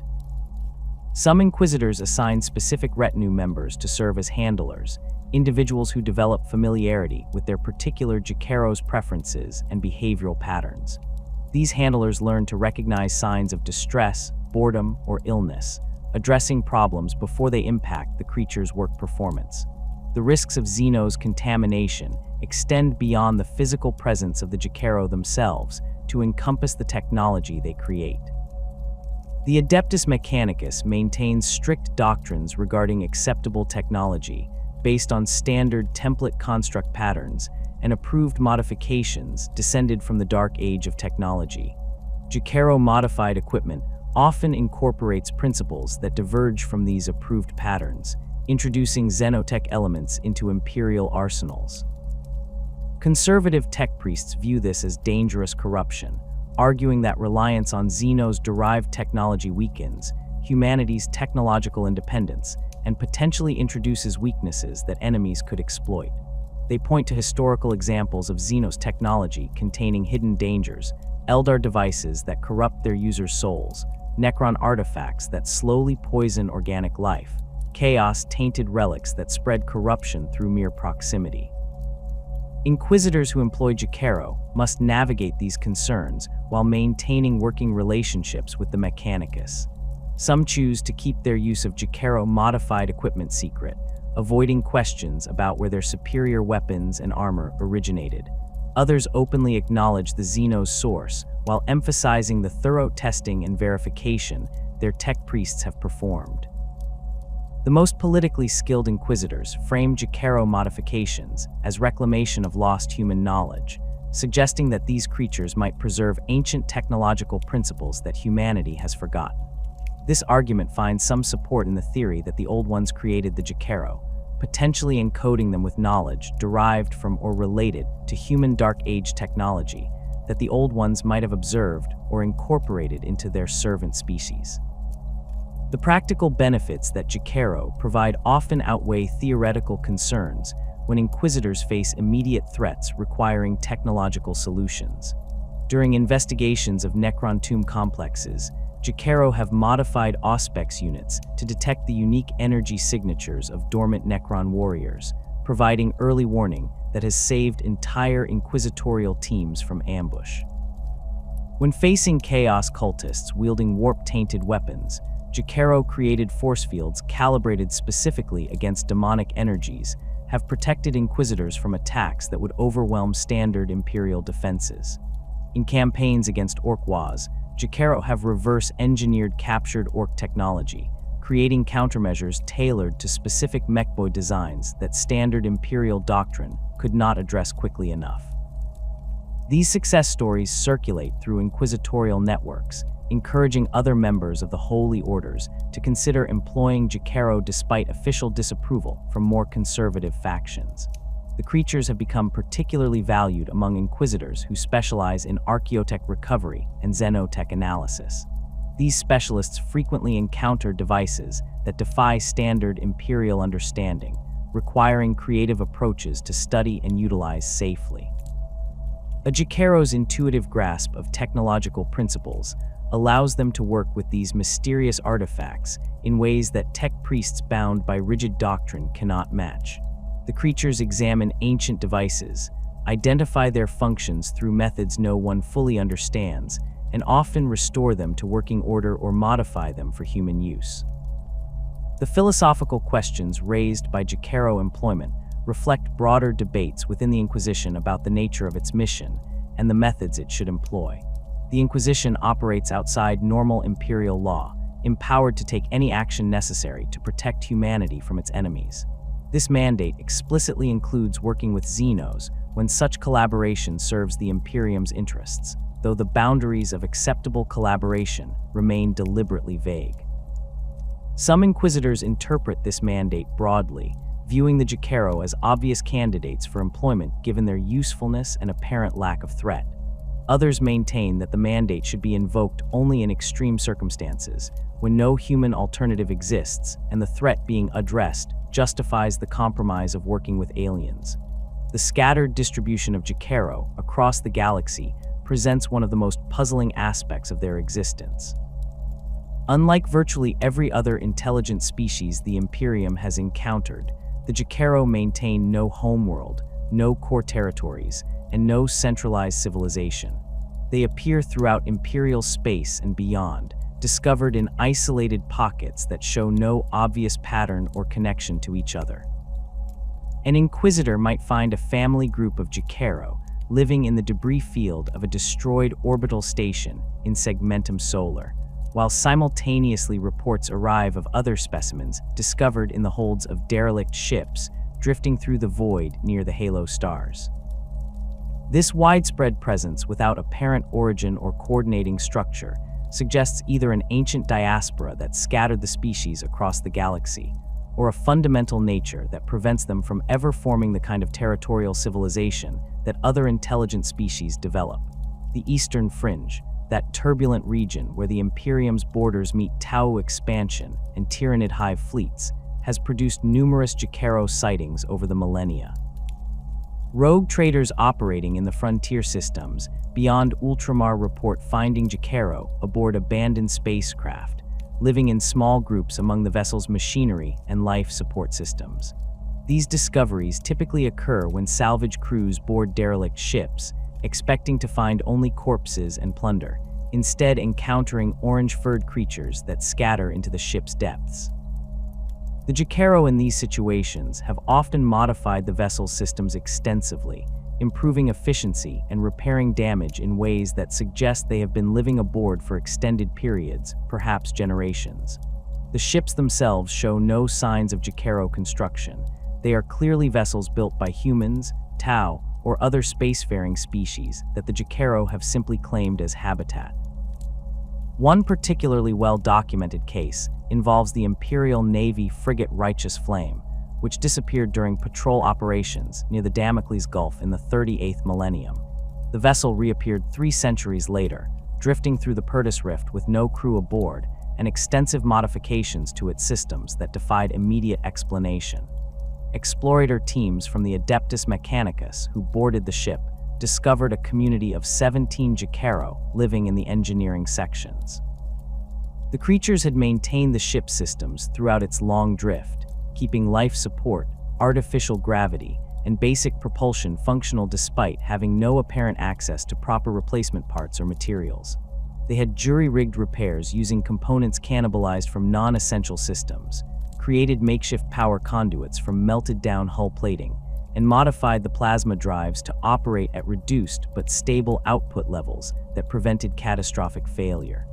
Some Inquisitors assign specific retinue members to serve as handlers, individuals who develop familiarity with their particular Jokaero's preferences and behavioral patterns. These handlers learn to recognize signs of distress, boredom, or illness, addressing problems before they impact the creature's work performance. The risks of xenos contamination extend beyond the physical presence of the Jokaero themselves to encompass the technology they create. The Adeptus Mechanicus maintains strict doctrines regarding acceptable technology based on standard template construct patterns and approved modifications descended from the dark age of technology. Jokaero-modified equipment often incorporates principles that diverge from these approved patterns, introducing xenotech elements into imperial arsenals. Conservative tech priests view this as dangerous corruption, arguing that reliance on xenos-derived technology weakens humanity's technological independence and potentially introduces weaknesses that enemies could exploit. They point to historical examples of xenos technology containing hidden dangers, Eldar devices that corrupt their users' souls, Necron artifacts that slowly poison organic life, chaos-tainted relics that spread corruption through mere proximity. Inquisitors who employ Jokaero must navigate these concerns while maintaining working relationships with the Mechanicus. Some choose to keep their use of Jokaero-modified equipment secret, avoiding questions about where their superior weapons and armor originated. Others openly acknowledge the xenos source while emphasizing the thorough testing and verification their tech priests have performed. The most politically skilled Inquisitors frame Jokaero modifications as reclamation of lost human knowledge, suggesting that these creatures might preserve ancient technological principles that humanity has forgotten. This argument finds some support in the theory that the Old Ones created the Jokaero, potentially encoding them with knowledge derived from or related to human Dark Age technology that the Old Ones might have observed or incorporated into their servant species. The practical benefits that Jokaero provide often outweigh theoretical concerns when Inquisitors face immediate threats requiring technological solutions. During investigations of Necron tomb complexes, Jokaero have modified Auspex units to detect the unique energy signatures of dormant Necron warriors, providing early warning that has saved entire inquisitorial teams from ambush. When facing chaos cultists wielding warp-tainted weapons, Jokaero-created force fields calibrated specifically against demonic energies have protected Inquisitors from attacks that would overwhelm standard Imperial defenses. In campaigns against Orc-Waz, Jokaero have reverse-engineered captured Orc technology, creating countermeasures tailored to specific mechboy designs that standard Imperial doctrine could not address quickly enough. These success stories circulate through inquisitorial networks, encouraging other members of the Holy Orders to consider employing Jokaero despite official disapproval from more conservative factions. The creatures have become particularly valued among inquisitors who specialize in archaeotech recovery and xenotech analysis. These specialists frequently encounter devices that defy standard imperial understanding, requiring creative approaches to study and utilize safely. A Jokaero's intuitive grasp of technological principles allows them to work with these mysterious artifacts in ways that tech priests bound by rigid doctrine cannot match. The creatures examine ancient devices, identify their functions through methods no one fully understands, and often restore them to working order or modify them for human use. The philosophical questions raised by Jokaero employment reflect broader debates within the Inquisition about the nature of its mission and the methods it should employ. The Inquisition operates outside normal imperial law, empowered to take any action necessary to protect humanity from its enemies. This mandate explicitly includes working with xenos when such collaboration serves the Imperium's interests, though the boundaries of acceptable collaboration remain deliberately vague. Some inquisitors interpret this mandate broadly, viewing the Jokaero as obvious candidates for employment given their usefulness and apparent lack of threat. Others maintain that the mandate should be invoked only in extreme circumstances, when no human alternative exists and the threat being addressed justifies the compromise of working with aliens. The scattered distribution of Jokaero across the galaxy presents one of the most puzzling aspects of their existence. Unlike virtually every other intelligent species the Imperium has encountered, the Jokaero maintain no homeworld, no core territories, and no centralized civilization. They appear throughout imperial space and beyond, discovered in isolated pockets that show no obvious pattern or connection to each other. An inquisitor might find a family group of Jokaero living in the debris field of a destroyed orbital station in Segmentum Solar, while simultaneously reports arrive of other specimens discovered in the holds of derelict ships drifting through the void near the halo stars. This widespread presence without apparent origin or coordinating structure suggests either an ancient diaspora that scattered the species across the galaxy, or a fundamental nature that prevents them from ever forming the kind of territorial civilization that other intelligent species develop. The Eastern Fringe, that turbulent region where the Imperium's borders meet Tau expansion and Tyranid hive fleets, has produced numerous Jokaero sightings over the millennia. Rogue traders operating in the frontier systems beyond Ultramar report finding Jokaero aboard abandoned spacecraft, living in small groups among the vessel's machinery and life support systems. These discoveries typically occur when salvage crews board derelict ships, expecting to find only corpses and plunder, instead encountering orange-furred creatures that scatter into the ship's depths. The Jokaero in these situations have often modified the vessel's systems extensively, improving efficiency and repairing damage in ways that suggest they have been living aboard for extended periods, perhaps generations. The ships themselves show no signs of Jokaero construction. They are clearly vessels built by humans, Tau, or other spacefaring species that the Jokaero have simply claimed as habitat. One particularly well-documented case involves the Imperial Navy frigate Righteous Flame, which disappeared during patrol operations near the Damocles Gulf in the 38th millennium. The vessel reappeared 3 centuries later, drifting through the Purtis Rift with no crew aboard and extensive modifications to its systems that defied immediate explanation. Explorator teams from the Adeptus Mechanicus who boarded the ship discovered a community of 17 Jokaero living in the engineering sections. The creatures had maintained the ship's systems throughout its long drift, keeping life support, artificial gravity, and basic propulsion functional despite having no apparent access to proper replacement parts or materials. They had jury-rigged repairs using components cannibalized from non-essential systems, created makeshift power conduits from melted-down hull plating, and modified the plasma drives to operate at reduced but stable output levels that prevented catastrophic failure.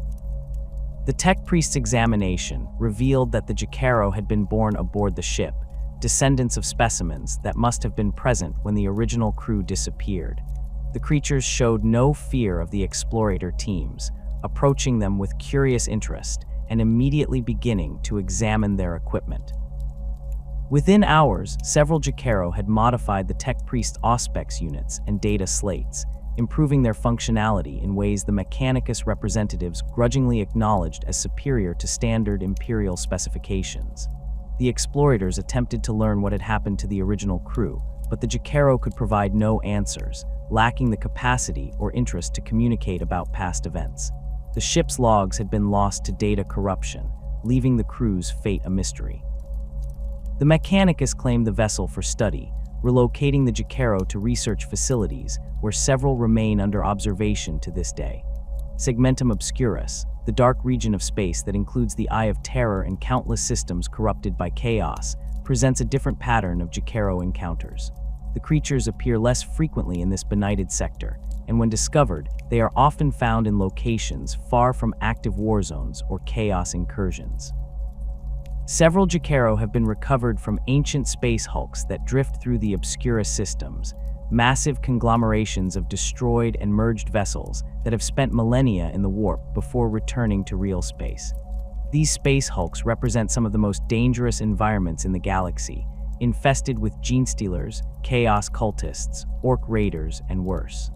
The tech priest's examination revealed that the Jokaero had been born aboard the ship, descendants of specimens that must have been present when the original crew disappeared. The creatures showed no fear of the explorator teams, approaching them with curious interest and immediately beginning to examine their equipment. Within hours, several Jokaero had modified the Tech Priest Auspex units and data slates, improving their functionality in ways the Mechanicus representatives grudgingly acknowledged as superior to standard Imperial specifications. The explorators attempted to learn what had happened to the original crew, but the Jokaero could provide no answers, lacking the capacity or interest to communicate about past events. The ship's logs had been lost to data corruption, leaving the crew's fate a mystery. The Mechanicus claimed the vessel for study, relocating the Jokaero to research facilities where several remain under observation to this day. Segmentum Obscurus, the dark region of space that includes the Eye of Terror and countless systems corrupted by chaos, presents a different pattern of Jokaero encounters. The creatures appear less frequently in this benighted sector, and when discovered, they are often found in locations far from active war zones or chaos incursions. Several Jokaero have been recovered from ancient space hulks that drift through the Obscurus systems, massive conglomerations of destroyed and merged vessels that have spent millennia in the warp before returning to real space. These space hulks represent some of the most dangerous environments in the galaxy, infested with gene-stealers, chaos cultists, orc raiders, and worse.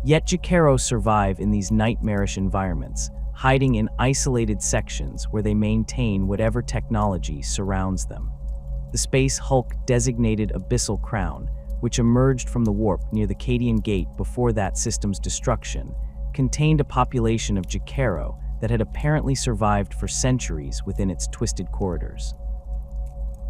Yet Jokaero survive in these nightmarish environments, hiding in isolated sections where they maintain whatever technology surrounds them. The space hulk designated Abyssal Crown, which emerged from the warp near the Cadian Gate before that system's destruction, contained a population of Jokaero that had apparently survived for centuries within its twisted corridors.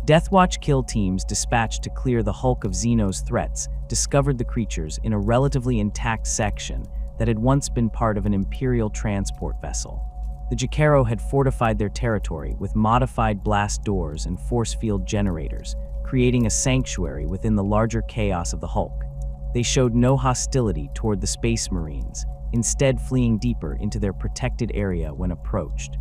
Deathwatch kill teams dispatched to clear the hulk of xenos threats discovered the creatures in a relatively intact section that had once been part of an Imperial transport vessel. The Jokaero had fortified their territory with modified blast doors and force field generators, creating a sanctuary within the larger chaos of the hulk. They showed no hostility toward the Space Marines, instead fleeing deeper into their protected area when approached.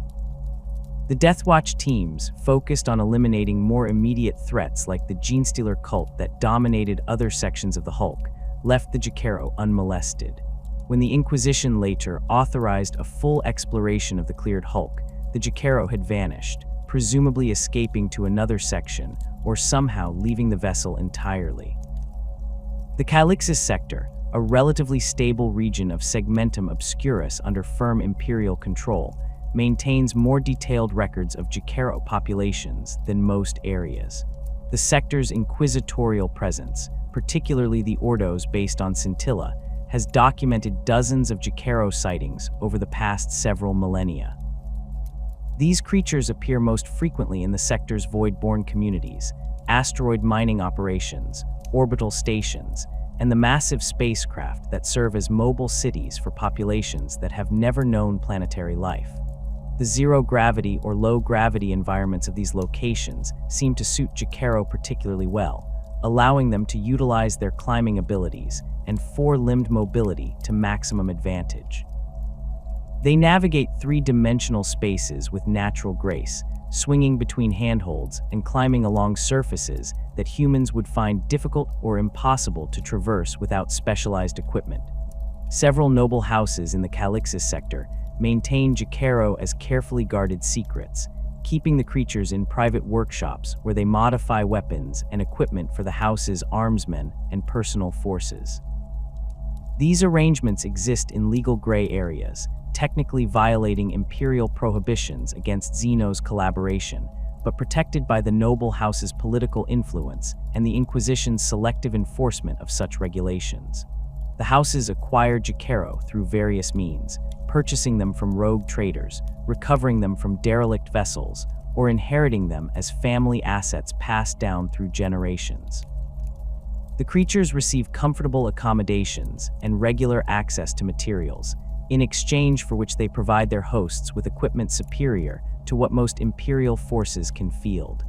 The Deathwatch teams focused on eliminating more immediate threats like the Genestealer cult that dominated other sections of the hulk, left the Jokaero unmolested. When the Inquisition later authorized a full exploration of the cleared hulk, the Jokaero had vanished, presumably escaping to another section or somehow leaving the vessel entirely. The Calixis sector, a relatively stable region of Segmentum Obscurus under firm Imperial control, maintains more detailed records of Jokaero populations than most areas. The sector's inquisitorial presence, particularly the Ordos based on Scintilla, has documented dozens of Jokaero sightings over the past several millennia. These creatures appear most frequently in the sector's void-born communities, asteroid mining operations, orbital stations, and the massive spacecraft that serve as mobile cities for populations that have never known planetary life. The zero-gravity or low-gravity environments of these locations seem to suit Jokaero particularly well, allowing them to utilize their climbing abilities and four-limbed mobility to maximum advantage. They navigate three-dimensional spaces with natural grace, swinging between handholds and climbing along surfaces that humans would find difficult or impossible to traverse without specialized equipment. Several noble houses in the Calixis sector maintain Jokaero as carefully guarded secrets, keeping the creatures in private workshops where they modify weapons and equipment for the house's armsmen and personal forces. These arrangements exist in legal gray areas, technically violating Imperial prohibitions against xenos collaboration, but protected by the noble house's political influence and the Inquisition's selective enforcement of such regulations. The houses acquired Jokaero through various means, purchasing them from rogue traders, recovering them from derelict vessels, or inheriting them as family assets passed down through generations. The creatures receive comfortable accommodations and regular access to materials, in exchange for which they provide their hosts with equipment superior to what most Imperial forces can field.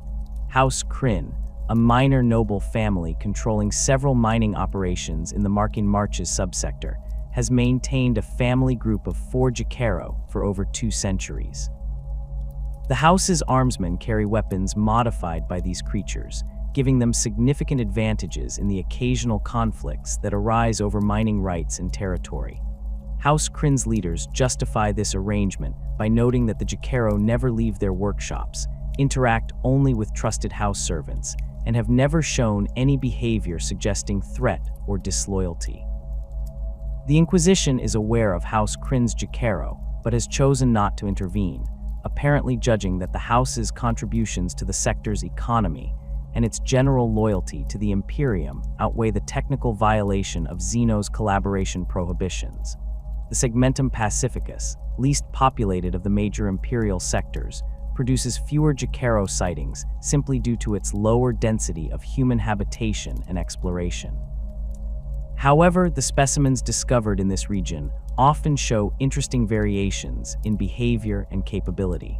House Kryn, a minor noble family controlling several mining operations in the Marking Marches subsector, has maintained a family group of 4 Jokaero for over 2 centuries. The house's armsmen carry weapons modified by these creatures, giving them significant advantages in the occasional conflicts that arise over mining rights and territory. House Kryn's leaders justify this arrangement by noting that the Jokaero never leave their workshops, interact only with trusted house servants, and have never shown any behavior suggesting threat or disloyalty. The Inquisition is aware of House Kryn's Jokaero, but has chosen not to intervene, apparently judging that the house's contributions to the sector's economy and its general loyalty to the Imperium outweigh the technical violation of xenos collaboration prohibitions. The Segmentum Pacificus, least populated of the major Imperial sectors, produces fewer Jokaero sightings simply due to its lower density of human habitation and exploration. However, the specimens discovered in this region often show interesting variations in behavior and capability.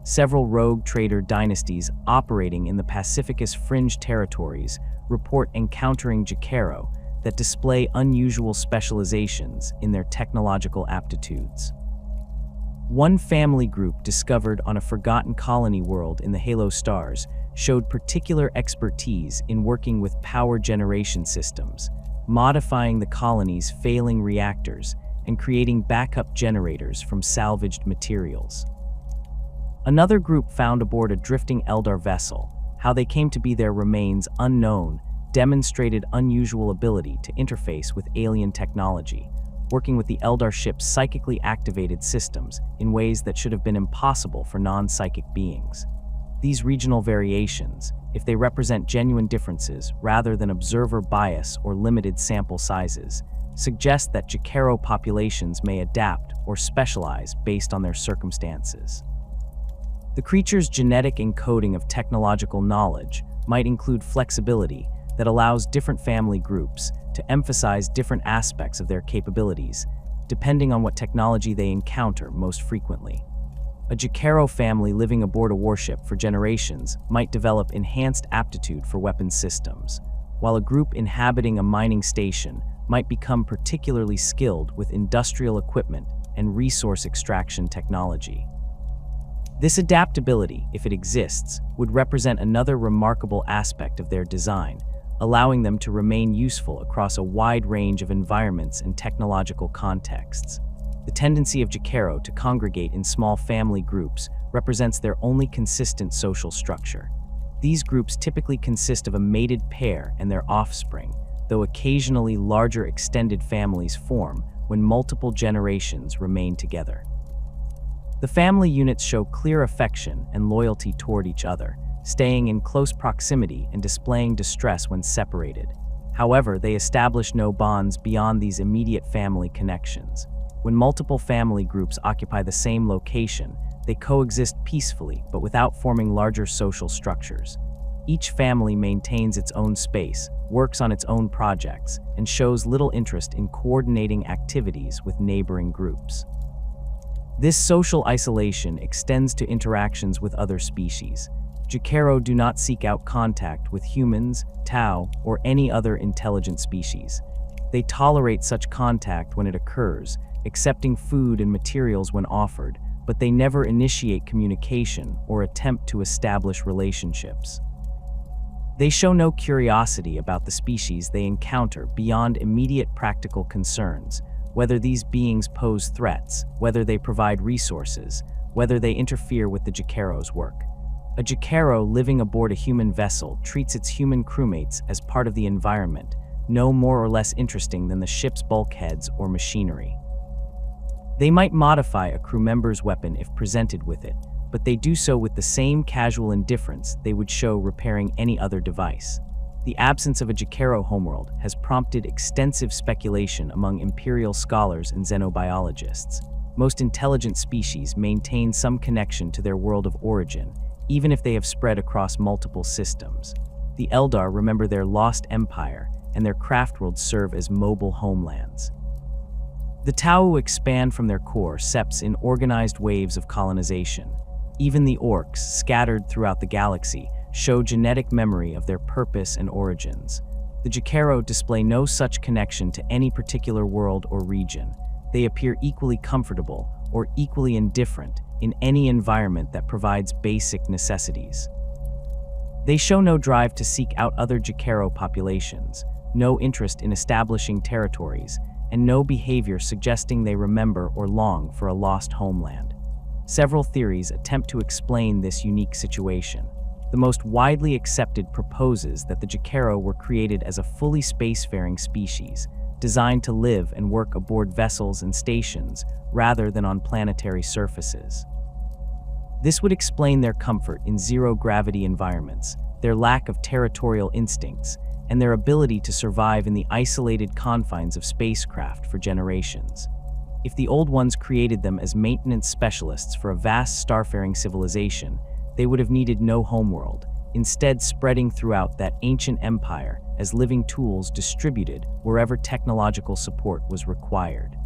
Several rogue trader dynasties operating in the Pacificus fringe territories report encountering Jokaero that display unusual specializations in their technological aptitudes. One family group discovered on a forgotten colony world in the Halo stars showed particular expertise in working with power generation systems, modifying the colony's failing reactors and creating backup generators from salvaged materials. Another group found aboard a drifting Eldar vessel. How they came to be there remains unknown, demonstrated unusual ability to interface with alien technology, working with the Eldar ship's psychically activated systems in ways that should have been impossible for non-psychic beings. These regional variations, if they represent genuine differences rather than observer bias or limited sample sizes, suggest that Jokaero populations may adapt or specialize based on their circumstances. The creature's genetic encoding of technological knowledge might include flexibility that allows different family groups to emphasize different aspects of their capabilities, depending on what technology they encounter most frequently. A Jokaero family living aboard a warship for generations might develop enhanced aptitude for weapons systems, while a group inhabiting a mining station might become particularly skilled with industrial equipment and resource extraction technology. This adaptability, if it exists, would represent another remarkable aspect of their design, allowing them to remain useful across a wide range of environments and technological contexts. The tendency of Jokaero to congregate in small family groups represents their only consistent social structure. These groups typically consist of a mated pair and their offspring, though occasionally larger extended families form when multiple generations remain together. The family units show clear affection and loyalty toward each other, staying in close proximity and displaying distress when separated. However, they establish no bonds beyond these immediate family connections. When multiple family groups occupy the same location, they coexist peacefully but without forming larger social structures. Each family maintains its own space, works on its own projects, and shows little interest in coordinating activities with neighboring groups. This social isolation extends to interactions with other species. Jokaero do not seek out contact with humans, Tau, or any other intelligent species. They tolerate such contact when it occurs, accepting food and materials when offered, but they never initiate communication or attempt to establish relationships. They show no curiosity about the species they encounter beyond immediate practical concerns, whether these beings pose threats, whether they provide resources, whether they interfere with the Jokaero's work. A Jokaero living aboard a human vessel treats its human crewmates as part of the environment, no more or less interesting than the ship's bulkheads or machinery. They might modify a crew member's weapon if presented with it, but they do so with the same casual indifference they would show repairing any other device. The absence of a Jokaero homeworld has prompted extensive speculation among Imperial scholars and xenobiologists. Most intelligent species maintain some connection to their world of origin, even if they have spread across multiple systems. The Eldar remember their lost empire, and their craftworlds serve as mobile homelands. The Tau expand from their core seps in organized waves of colonization. Even the orcs, scattered throughout the galaxy, show genetic memory of their purpose and origins. The Jokaero display no such connection to any particular world or region. They appear equally comfortable or equally indifferent in any environment that provides basic necessities. They show no drive to seek out other Jokaero populations, no interest in establishing territories, and no behavior suggesting they remember or long for a lost homeland. Several theories attempt to explain this unique situation. The most widely accepted proposes that the Jokaero were created as a fully spacefaring species, designed to live and work aboard vessels and stations rather than on planetary surfaces. This would explain their comfort in zero-gravity environments, their lack of territorial instincts, and their ability to survive in the isolated confines of spacecraft for generations. If the Old Ones created them as maintenance specialists for a vast starfaring civilization, they would have needed no homeworld, instead spreading throughout that ancient empire as living tools distributed wherever technological support was required.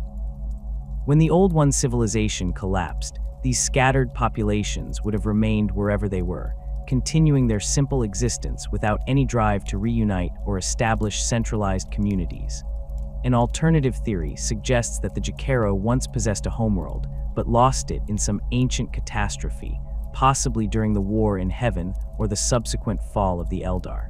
When the Old One civilization collapsed, these scattered populations would have remained wherever they were, continuing their simple existence without any drive to reunite or establish centralized communities. An alternative theory suggests that the Jokaero once possessed a homeworld, but lost it in some ancient catastrophe, possibly during the War in Heaven or the subsequent fall of the Eldar.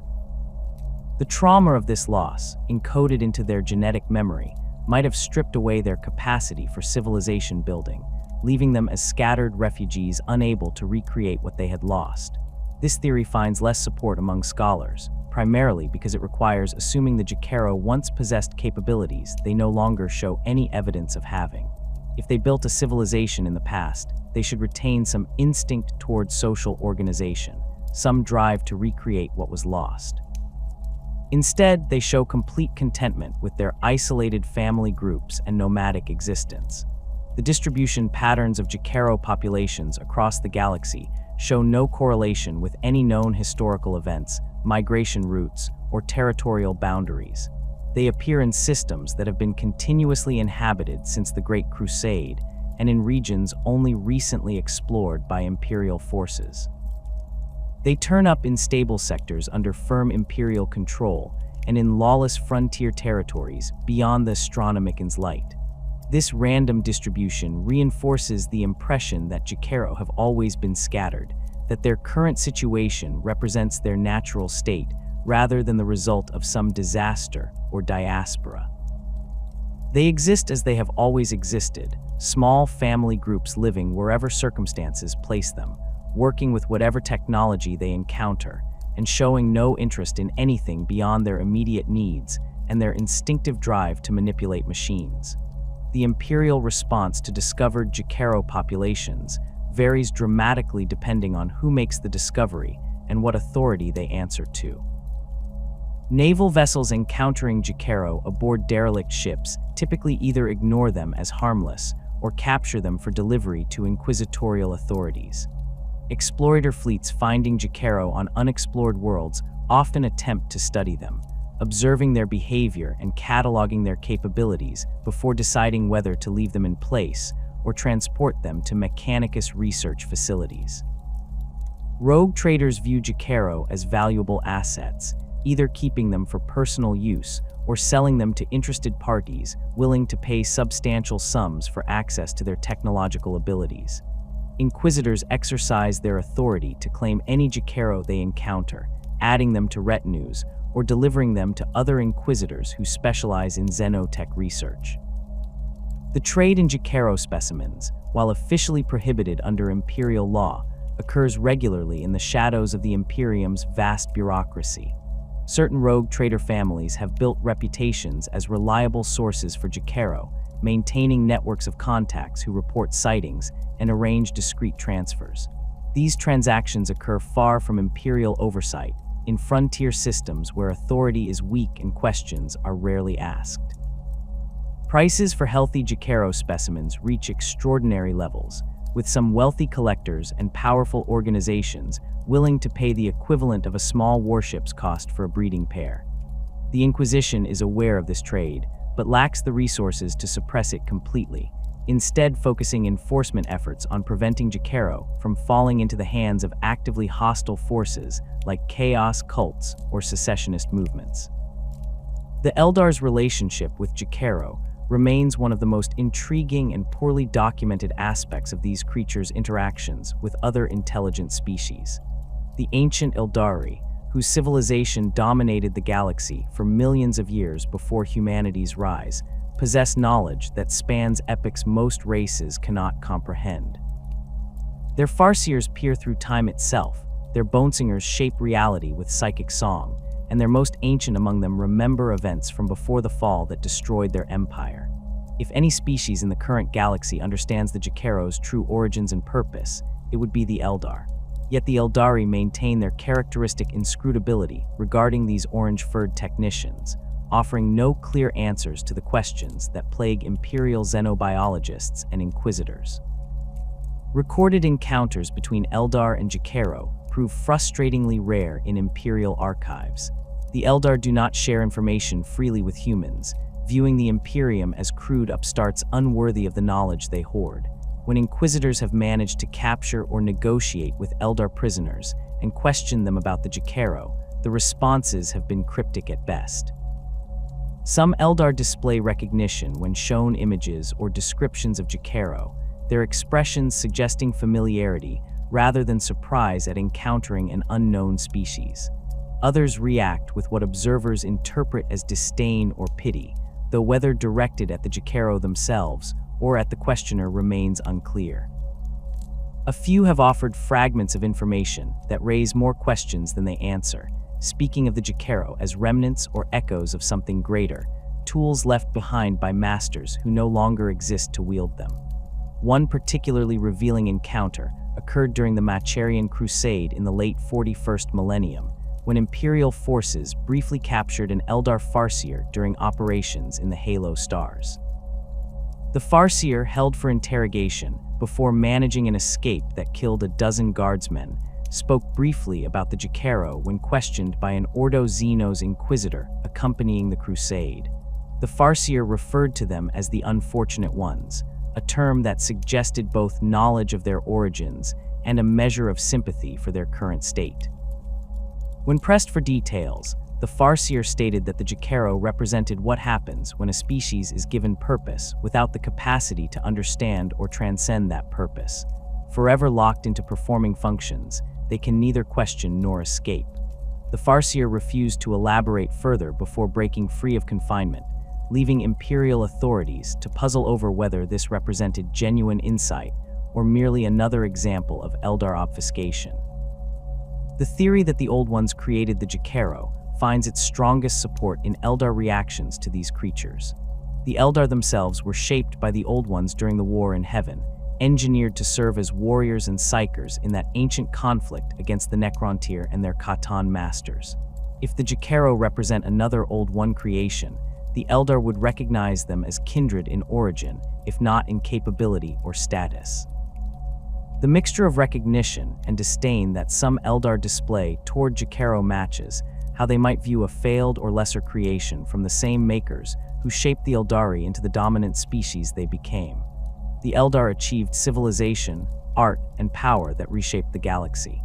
The trauma of this loss, encoded into their genetic memory, might have stripped away their capacity for civilization building, leaving them as scattered refugees unable to recreate what they had lost. This theory finds less support among scholars, primarily because it requires assuming the Jokaero once possessed capabilities they no longer show any evidence of having. If they built a civilization in the past, they should retain some instinct towards social organization, some drive to recreate what was lost. Instead, they show complete contentment with their isolated family groups and nomadic existence. The distribution patterns of Jokaero populations across the galaxy show no correlation with any known historical events, migration routes, or territorial boundaries. They appear in systems that have been continuously inhabited since the Great Crusade, and in regions only recently explored by Imperial forces. They turn up in stable sectors under firm Imperial control and in lawless frontier territories beyond the Astronomican's light. This random distribution reinforces the impression that Jokaero have always been scattered, that their current situation represents their natural state rather than the result of some disaster or diaspora. They exist as they have always existed, small family groups living wherever circumstances place them, working with whatever technology they encounter, and showing no interest in anything beyond their immediate needs and their instinctive drive to manipulate machines. The Imperial response to discovered Jokaero populations varies dramatically depending on who makes the discovery and what authority they answer to. Naval vessels encountering Jokaero aboard derelict ships typically either ignore them as harmless or capture them for delivery to inquisitorial authorities. Explorator fleets finding Jokaero on unexplored worlds often attempt to study them, observing their behavior and cataloging their capabilities before deciding whether to leave them in place or transport them to Mechanicus research facilities. Rogue traders view Jokaero as valuable assets, either keeping them for personal use or selling them to interested parties willing to pay substantial sums for access to their technological abilities. Inquisitors exercise their authority to claim any Jokaero they encounter, adding them to retinues or delivering them to other inquisitors who specialize in xenotech research. The trade in Jokaero specimens, while officially prohibited under Imperial law, occurs regularly in the shadows of the Imperium's vast bureaucracy. Certain rogue trader families have built reputations as reliable sources for Jokaero, maintaining networks of contacts who report sightings and arrange discreet transfers. These transactions occur far from Imperial oversight, in frontier systems where authority is weak and questions are rarely asked. Prices for healthy Jokaero specimens reach extraordinary levels, with some wealthy collectors and powerful organizations willing to pay the equivalent of a small warship's cost for a breeding pair. The Inquisition is aware of this trade, but lacks the resources to suppress it completely, instead focusing enforcement efforts on preventing Jokaero from falling into the hands of actively hostile forces like chaos cults or secessionist movements. The Eldar's relationship with Jokaero remains one of the most intriguing and poorly documented aspects of these creatures' interactions with other intelligent species. The ancient Eldari, whose civilization dominated the galaxy for millions of years before humanity's rise, possess knowledge that spans epochs most races cannot comprehend. Their farseers peer through time itself, their bonesingers shape reality with psychic song, and their most ancient among them remember events from before the fall that destroyed their empire. If any species in the current galaxy understands the Jokaero's true origins and purpose, it would be the Eldar. Yet the Eldari maintain their characteristic inscrutability regarding these orange-furred technicians, offering no clear answers to the questions that plague Imperial xenobiologists and inquisitors. Recorded encounters between Eldar and Jokaero prove frustratingly rare in Imperial archives. The Eldar do not share information freely with humans, viewing the Imperium as crude upstarts unworthy of the knowledge they hoard. When inquisitors have managed to capture or negotiate with Eldar prisoners and question them about the Jokaero, the responses have been cryptic at best. Some Eldar display recognition when shown images or descriptions of Jokaero, their expressions suggesting familiarity rather than surprise at encountering an unknown species. Others react with what observers interpret as disdain or pity, though whether directed at the Jokaero themselves or at the questioner remains unclear. A few have offered fragments of information that raise more questions than they answer, speaking of the Jokaero as remnants or echoes of something greater, tools left behind by masters who no longer exist to wield them. One particularly revealing encounter occurred during the Macharian Crusade in the late 41st millennium, when Imperial forces briefly captured an Eldar farseer during operations in the Halo stars. The farseer held for interrogation before managing an escape that killed a dozen guardsmen, spoke briefly about the Jokaero when questioned by an Ordo Xenos inquisitor accompanying the crusade. The farseer referred to them as the unfortunate ones, a term that suggested both knowledge of their origins and a measure of sympathy for their current state. When pressed for details, the farseer stated that the Jokaero represented what happens when a species is given purpose without the capacity to understand or transcend that purpose. Forever locked into performing functions, they can neither question nor escape. The farseer refused to elaborate further before breaking free of confinement, leaving Imperial authorities to puzzle over whether this represented genuine insight or merely another example of Eldar obfuscation. The theory that the Old Ones created the Jokaero finds its strongest support in Eldar reactions to these creatures. The Eldar themselves were shaped by the Old Ones during the War in Heaven, engineered to serve as warriors and psychers in that ancient conflict against the Necrontyr and their Khatan masters. If the Jokaero represent another Old One creation, the Eldar would recognize them as kindred in origin, if not in capability or status. The mixture of recognition and disdain that some Eldar display toward Jokaero matches how they might view a failed or lesser creation from the same makers who shaped the Eldari into the dominant species they became. The Eldar achieved civilization, art, and power that reshaped the galaxy.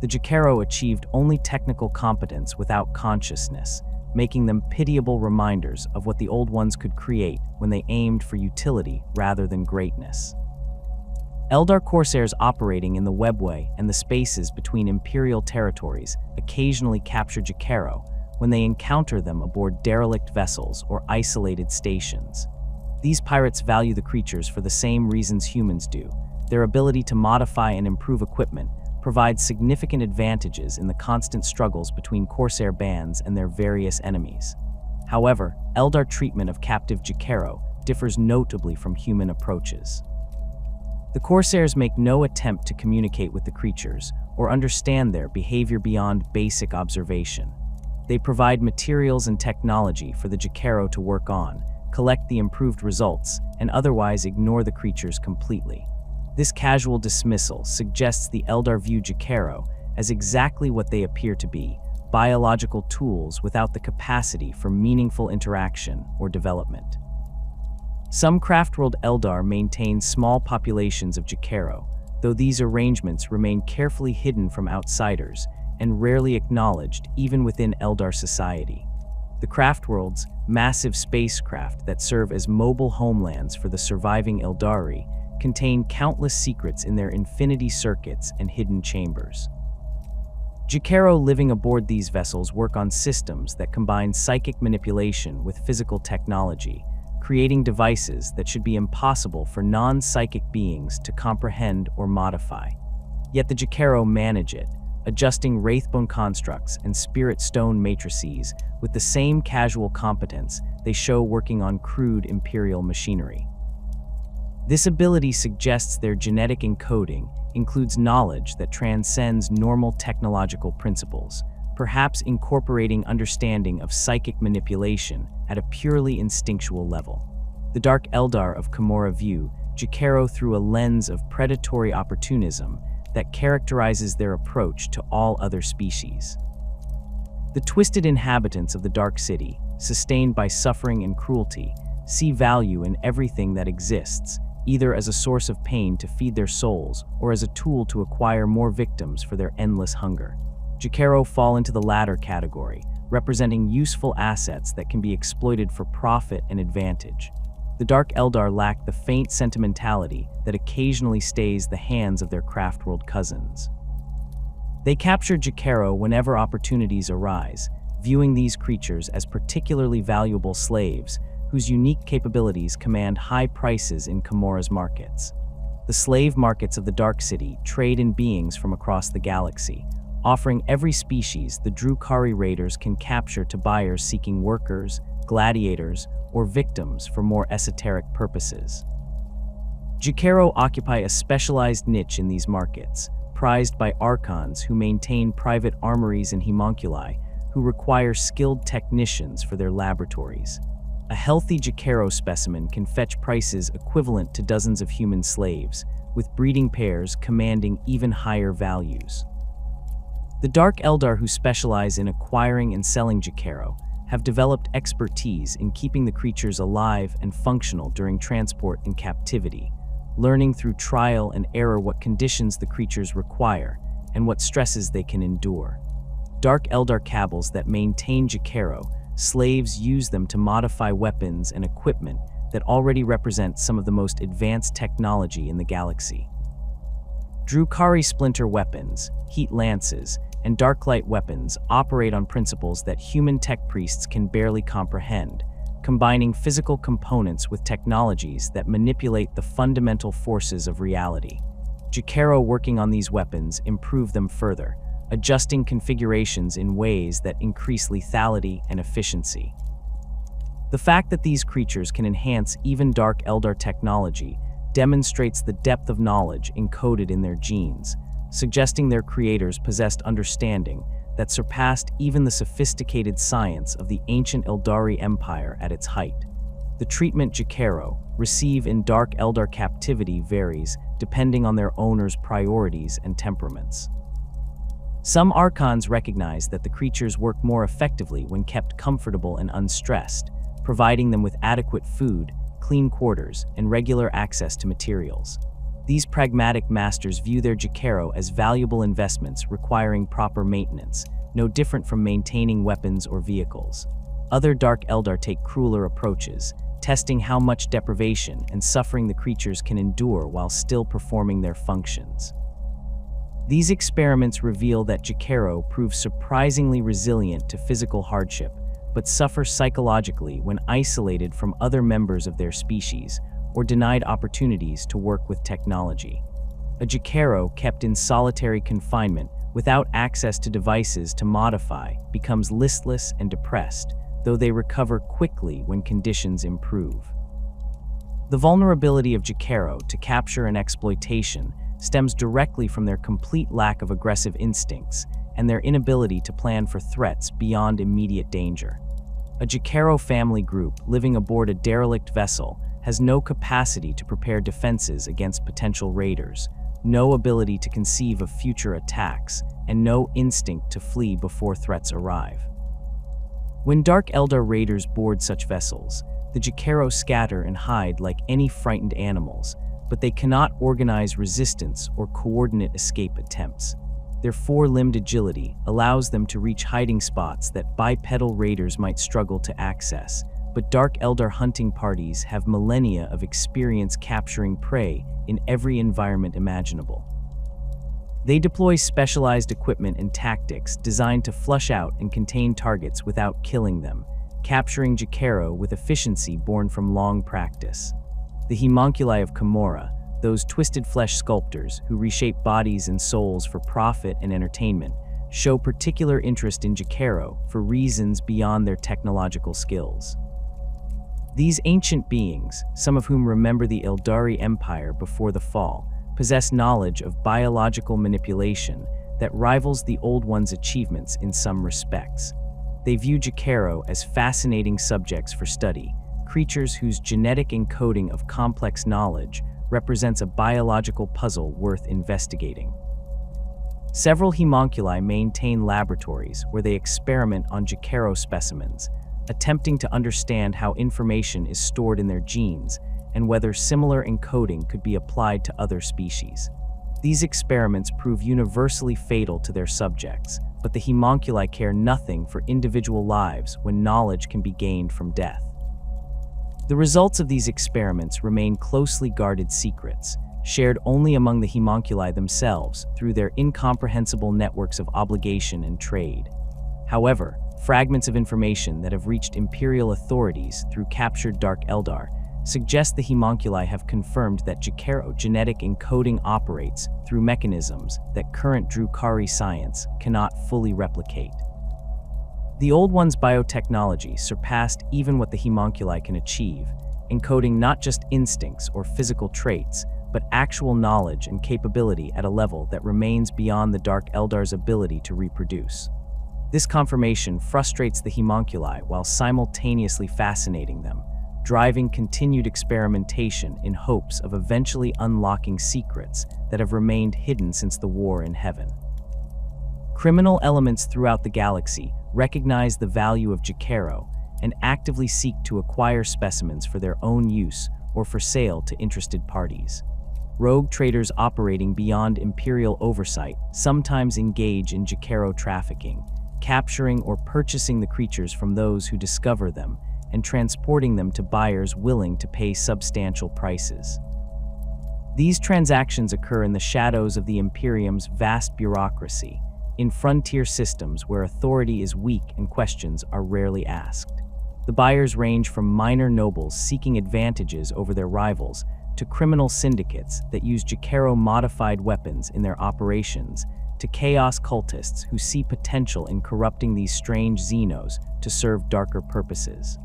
The Jokaero achieved only technical competence without consciousness, making them pitiable reminders of what the Old Ones could create when they aimed for utility rather than greatness. Eldar corsairs operating in the webway and the spaces between Imperial territories occasionally capture Jokaero when they encounter them aboard derelict vessels or isolated stations. These pirates value the creatures for the same reasons humans do. Their ability to modify and improve equipment provides significant advantages in the constant struggles between corsair bands and their various enemies. However, Eldar treatment of captive Jokaero differs notably from human approaches. The corsairs make no attempt to communicate with the creatures or understand their behavior beyond basic observation. They provide materials and technology for the Jokaero to work on, collect the improved results, and otherwise ignore the creatures completely. This casual dismissal suggests the Eldar view Jokaero as exactly what they appear to be, biological tools without the capacity for meaningful interaction or development. Some Craftworld Eldar maintain small populations of Jokaero, though these arrangements remain carefully hidden from outsiders and rarely acknowledged even within Eldar society. The Craftworlds, massive spacecraft that serve as mobile homelands for the surviving Eldari, contain countless secrets in their infinity circuits and hidden chambers. Jokaero living aboard these vessels work on systems that combine psychic manipulation with physical technology, creating devices that should be impossible for non-psychic beings to comprehend or modify. Yet the Jokaero manage it, adjusting wraithbone constructs and spirit stone matrices with the same casual competence they show working on crude imperial machinery. This ability suggests their genetic encoding includes knowledge that transcends normal technological principles, perhaps incorporating understanding of psychic manipulation at a purely instinctual level. The Dark Eldar of Camorra view Jokaero through a lens of predatory opportunism that characterizes their approach to all other species. The twisted inhabitants of the Dark City, sustained by suffering and cruelty, see value in everything that exists, either as a source of pain to feed their souls or as a tool to acquire more victims for their endless hunger. Jokaero fall into the latter category, representing useful assets that can be exploited for profit and advantage. The Dark Eldar lack the faint sentimentality that occasionally stays the hands of their craftworld cousins. They capture Jokaero whenever opportunities arise, viewing these creatures as particularly valuable slaves whose unique capabilities command high prices in Camorra's markets. The slave markets of the Dark City trade in beings from across the galaxy, offering every species the Drukhari raiders can capture to buyers seeking workers, gladiators, or victims for more esoteric purposes. Jokaero occupy a specialized niche in these markets, prized by archons who maintain private armories and homunculi, who require skilled technicians for their laboratories. A healthy Jokaero specimen can fetch prices equivalent to dozens of human slaves, with breeding pairs commanding even higher values. The Dark Eldar who specialize in acquiring and selling Jokaero have developed expertise in keeping the creatures alive and functional during transport and captivity, learning through trial and error what conditions the creatures require and what stresses they can endure. Dark Eldar cabals that maintain Jokaero, slaves use them to modify weapons and equipment that already represent some of the most advanced technology in the galaxy. Drukhari splinter weapons, heat lances, and darklight weapons operate on principles that human tech priests can barely comprehend, combining physical components with technologies that manipulate the fundamental forces of reality. Jokaero working on these weapons improve them further, adjusting configurations in ways that increase lethality and efficiency. The fact that these creatures can enhance even Dark Eldar technology demonstrates the depth of knowledge encoded in their genes, suggesting their creators possessed understanding that surpassed even the sophisticated science of the ancient Eldari Empire at its height. The treatment Jokaero receive in Dark Eldar captivity varies depending on their owner's priorities and temperaments. Some archons recognize that the creatures work more effectively when kept comfortable and unstressed, providing them with adequate food, clean quarters, and regular access to materials. These pragmatic masters view their Jokaero as valuable investments requiring proper maintenance, no different from maintaining weapons or vehicles. Other Dark Eldar take crueler approaches, testing how much deprivation and suffering the creatures can endure while still performing their functions. These experiments reveal that Jokaero prove surprisingly resilient to physical hardship, but suffer psychologically when isolated from other members of their species or denied opportunities to work with technology. A Jokaero kept in solitary confinement without access to devices to modify becomes listless and depressed, though they recover quickly when conditions improve. The vulnerability of Jokaero to capture and exploitation stems directly from their complete lack of aggressive instincts and their inability to plan for threats beyond immediate danger. A Jokaero family group living aboard a derelict vessel has no capacity to prepare defenses against potential raiders, no ability to conceive of future attacks, and no instinct to flee before threats arrive. When Dark Eldar raiders board such vessels, the Jokaero scatter and hide like any frightened animals, but they cannot organize resistance or coordinate escape attempts. Their four-limbed agility allows them to reach hiding spots that bipedal raiders might struggle to access, but Dark Eldar hunting parties have millennia of experience capturing prey in every environment imaginable. They deploy specialized equipment and tactics designed to flush out and contain targets without killing them, capturing Jokaero with efficiency born from long practice. The homunculi of Camorra, those twisted flesh sculptors who reshape bodies and souls for profit and entertainment, show particular interest in Jokaero for reasons beyond their technological skills. These ancient beings, some of whom remember the Eldari Empire before the fall, possess knowledge of biological manipulation that rivals the Old One's achievements in some respects. They view Jokaero as fascinating subjects for study, creatures whose genetic encoding of complex knowledge represents a biological puzzle worth investigating. Several homunculi maintain laboratories where they experiment on Jokaero specimens, attempting to understand how information is stored in their genes and whether similar encoding could be applied to other species. These experiments prove universally fatal to their subjects, but the homunculi care nothing for individual lives when knowledge can be gained from death. The results of these experiments remain closely guarded secrets, shared only among the homunculi themselves through their incomprehensible networks of obligation and trade. However, fragments of information that have reached Imperial authorities through captured Dark Eldar suggest the homunculi have confirmed that Jokaero genetic encoding operates through mechanisms that current Drukhari science cannot fully replicate. The Old One's biotechnology surpassed even what the homunculi can achieve, encoding not just instincts or physical traits, but actual knowledge and capability at a level that remains beyond the Dark Eldar's ability to reproduce. This confirmation frustrates the homunculi while simultaneously fascinating them, driving continued experimentation in hopes of eventually unlocking secrets that have remained hidden since the war in heaven. Criminal elements throughout the galaxy recognize the value of Jokaero and actively seek to acquire specimens for their own use or for sale to interested parties. Rogue traders operating beyond Imperial oversight sometimes engage in Jokaero trafficking, capturing or purchasing the creatures from those who discover them and transporting them to buyers willing to pay substantial prices. These transactions occur in the shadows of the Imperium's vast bureaucracy, in frontier systems where authority is weak and questions are rarely asked. The buyers range from minor nobles seeking advantages over their rivals to criminal syndicates that use Jokaero-modified weapons in their operations, to chaos cultists who see potential in corrupting these strange xenos to serve darker purposes.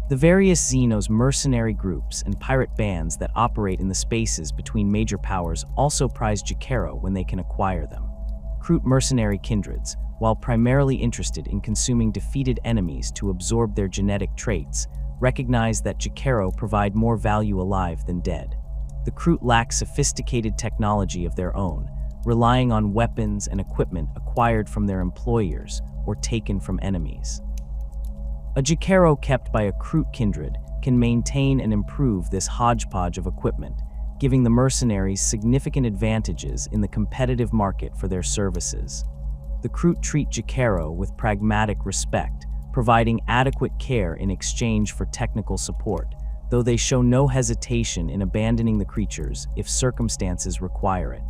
The various xenos mercenary groups and pirate bands that operate in the spaces between major powers also prize Jokaero when they can acquire them. Recruit mercenary kindreds, while primarily interested in consuming defeated enemies to absorb their genetic traits, recognize that Jokaero provide more value alive than dead. The Kroot lack sophisticated technology of their own, relying on weapons and equipment acquired from their employers or taken from enemies. A Jokaero kept by a Kroot kindred can maintain and improve this hodgepodge of equipment, giving the mercenaries significant advantages in the competitive market for their services. The Kroot treat Jokaero with pragmatic respect, providing adequate care in exchange for technical support, though they show no hesitation in abandoning the creatures if circumstances require it.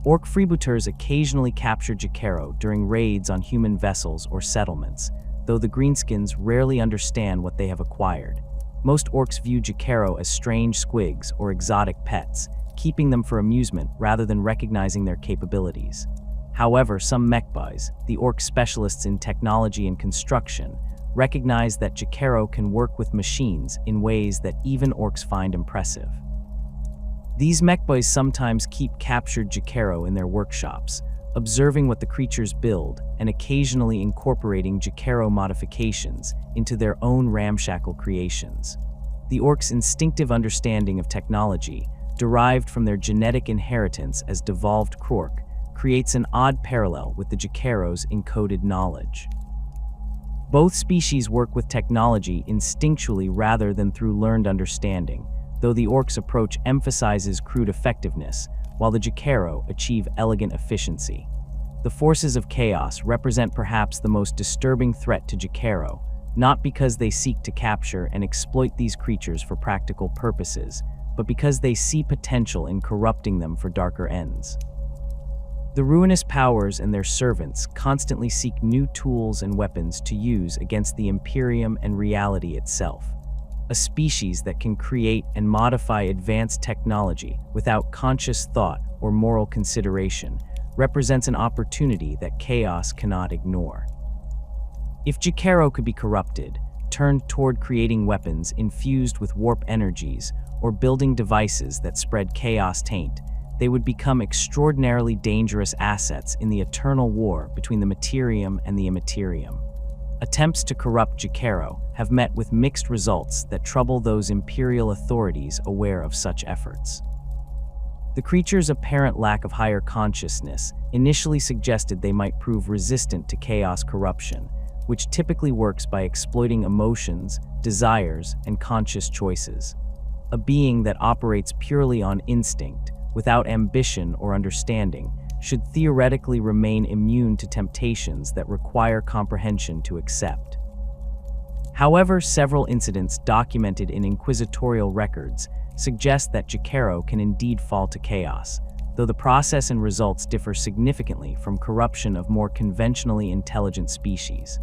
Orc freebooters occasionally capture Jokaero during raids on human vessels or settlements, though the greenskins rarely understand what they have acquired. Most orcs view Jokaero as strange squigs or exotic pets, keeping them for amusement rather than recognizing their capabilities. However, some mechbys, the orc specialists in technology and construction, recognize that Jokaero can work with machines in ways that even orcs find impressive. These mechbys sometimes keep captured Jokaero in their workshops, observing what the creatures build and occasionally incorporating Jokaero modifications into their own ramshackle creations. The orcs' instinctive understanding of technology, derived from their genetic inheritance as devolved Krork, creates an odd parallel with the Jokaero's encoded knowledge. Both species work with technology instinctually rather than through learned understanding, though the orcs' approach emphasizes crude effectiveness, while the Jokaero achieve elegant efficiency. The forces of chaos represent perhaps the most disturbing threat to Jokaero, not because they seek to capture and exploit these creatures for practical purposes, but because they see potential in corrupting them for darker ends. The ruinous powers and their servants constantly seek new tools and weapons to use against the Imperium and reality itself. a species that can create and modify advanced technology without conscious thought or moral consideration, represents an opportunity that chaos cannot ignore. If Jokaero could be corrupted, turned toward creating weapons infused with warp energies, or building devices that spread chaos taint, they would become extraordinarily dangerous assets in the eternal war between the materium and the immaterium. Attempts to corrupt Jokaero have met with mixed results that trouble those imperial authorities aware of such efforts. The creature's apparent lack of higher consciousness initially suggested they might prove resistant to chaos corruption, which typically works by exploiting emotions, desires, and conscious choices. A being that operates purely on instinct, without ambition or understanding, should theoretically remain immune to temptations that require comprehension to accept. However, several incidents documented in inquisitorial records suggest that Jokaero can indeed fall to chaos, though the process and results differ significantly from corruption of more conventionally intelligent species.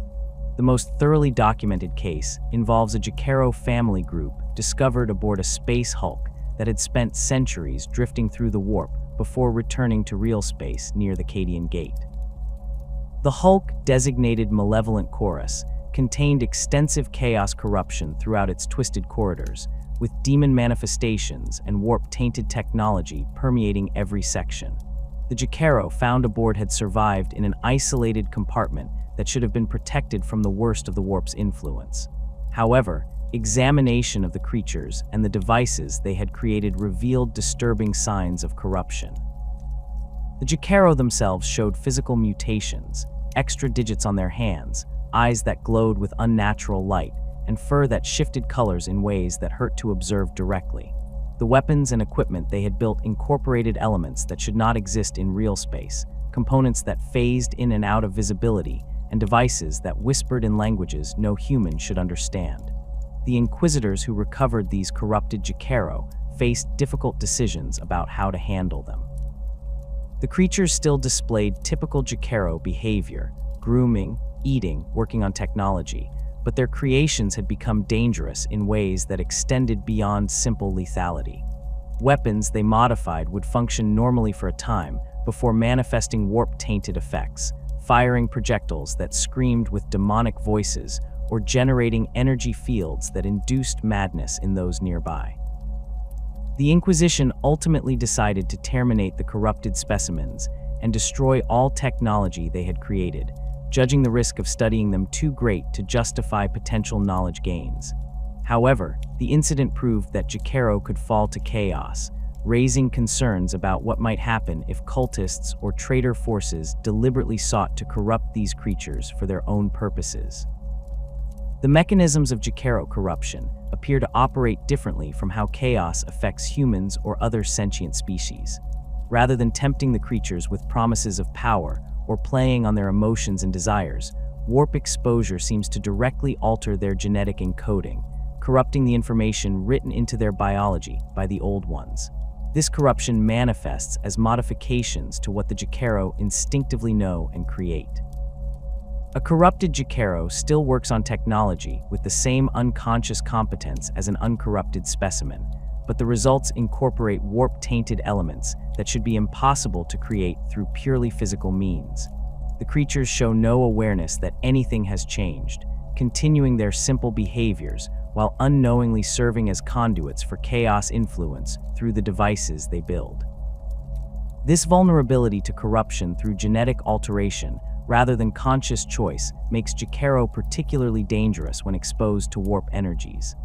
The most thoroughly documented case involves a Jokaero family group discovered aboard a space hulk that had spent centuries drifting through the warp before returning to real space near the Cadian Gate. The hulk, designated Malevolent Chorus, contained extensive chaos corruption throughout its twisted corridors, with demon manifestations and warp-tainted technology permeating every section. The Jokaero found aboard had survived in an isolated compartment that should have been protected from the worst of the warp's influence. However, examination of the creatures and the devices they had created revealed disturbing signs of corruption. The Jokaero themselves showed physical mutations, extra digits on their hands, eyes that glowed with unnatural light, and fur that shifted colors in ways that hurt to observe directly. The weapons and equipment they had built incorporated elements that should not exist in real space, components that phased in and out of visibility, and devices that whispered in languages no human should understand. The Inquisitors who recovered these corrupted Jokaero faced difficult decisions about how to handle them. The creatures still displayed typical Jokaero behavior: grooming, eating, working on technology, but their creations had become dangerous in ways that extended beyond simple lethality. Weapons they modified would function normally for a time before manifesting warp-tainted effects, firing projectiles that screamed with demonic voices or generating energy fields that induced madness in those nearby. The Inquisition ultimately decided to terminate the corrupted specimens and destroy all technology they had created, judging the risk of studying them too great to justify potential knowledge gains. However, the incident proved that Jokaero could fall to chaos, raising concerns about what might happen if cultists or traitor forces deliberately sought to corrupt these creatures for their own purposes. The mechanisms of Jokaero corruption appear to operate differently from how chaos affects humans or other sentient species. Rather than tempting the creatures with promises of power or playing on their emotions and desires, warp exposure seems to directly alter their genetic encoding, corrupting the information written into their biology by the Old Ones. This corruption manifests as modifications to what the Jokaero instinctively know and create. A corrupted Jokaero still works on technology with the same unconscious competence as an uncorrupted specimen, but the results incorporate warp-tainted elements that should be impossible to create through purely physical means. The creatures show no awareness that anything has changed, continuing their simple behaviors while unknowingly serving as conduits for chaos influence through the devices they build. This vulnerability to corruption through genetic alteration rather than conscious choice makes Jokaero particularly dangerous when exposed to warp energies.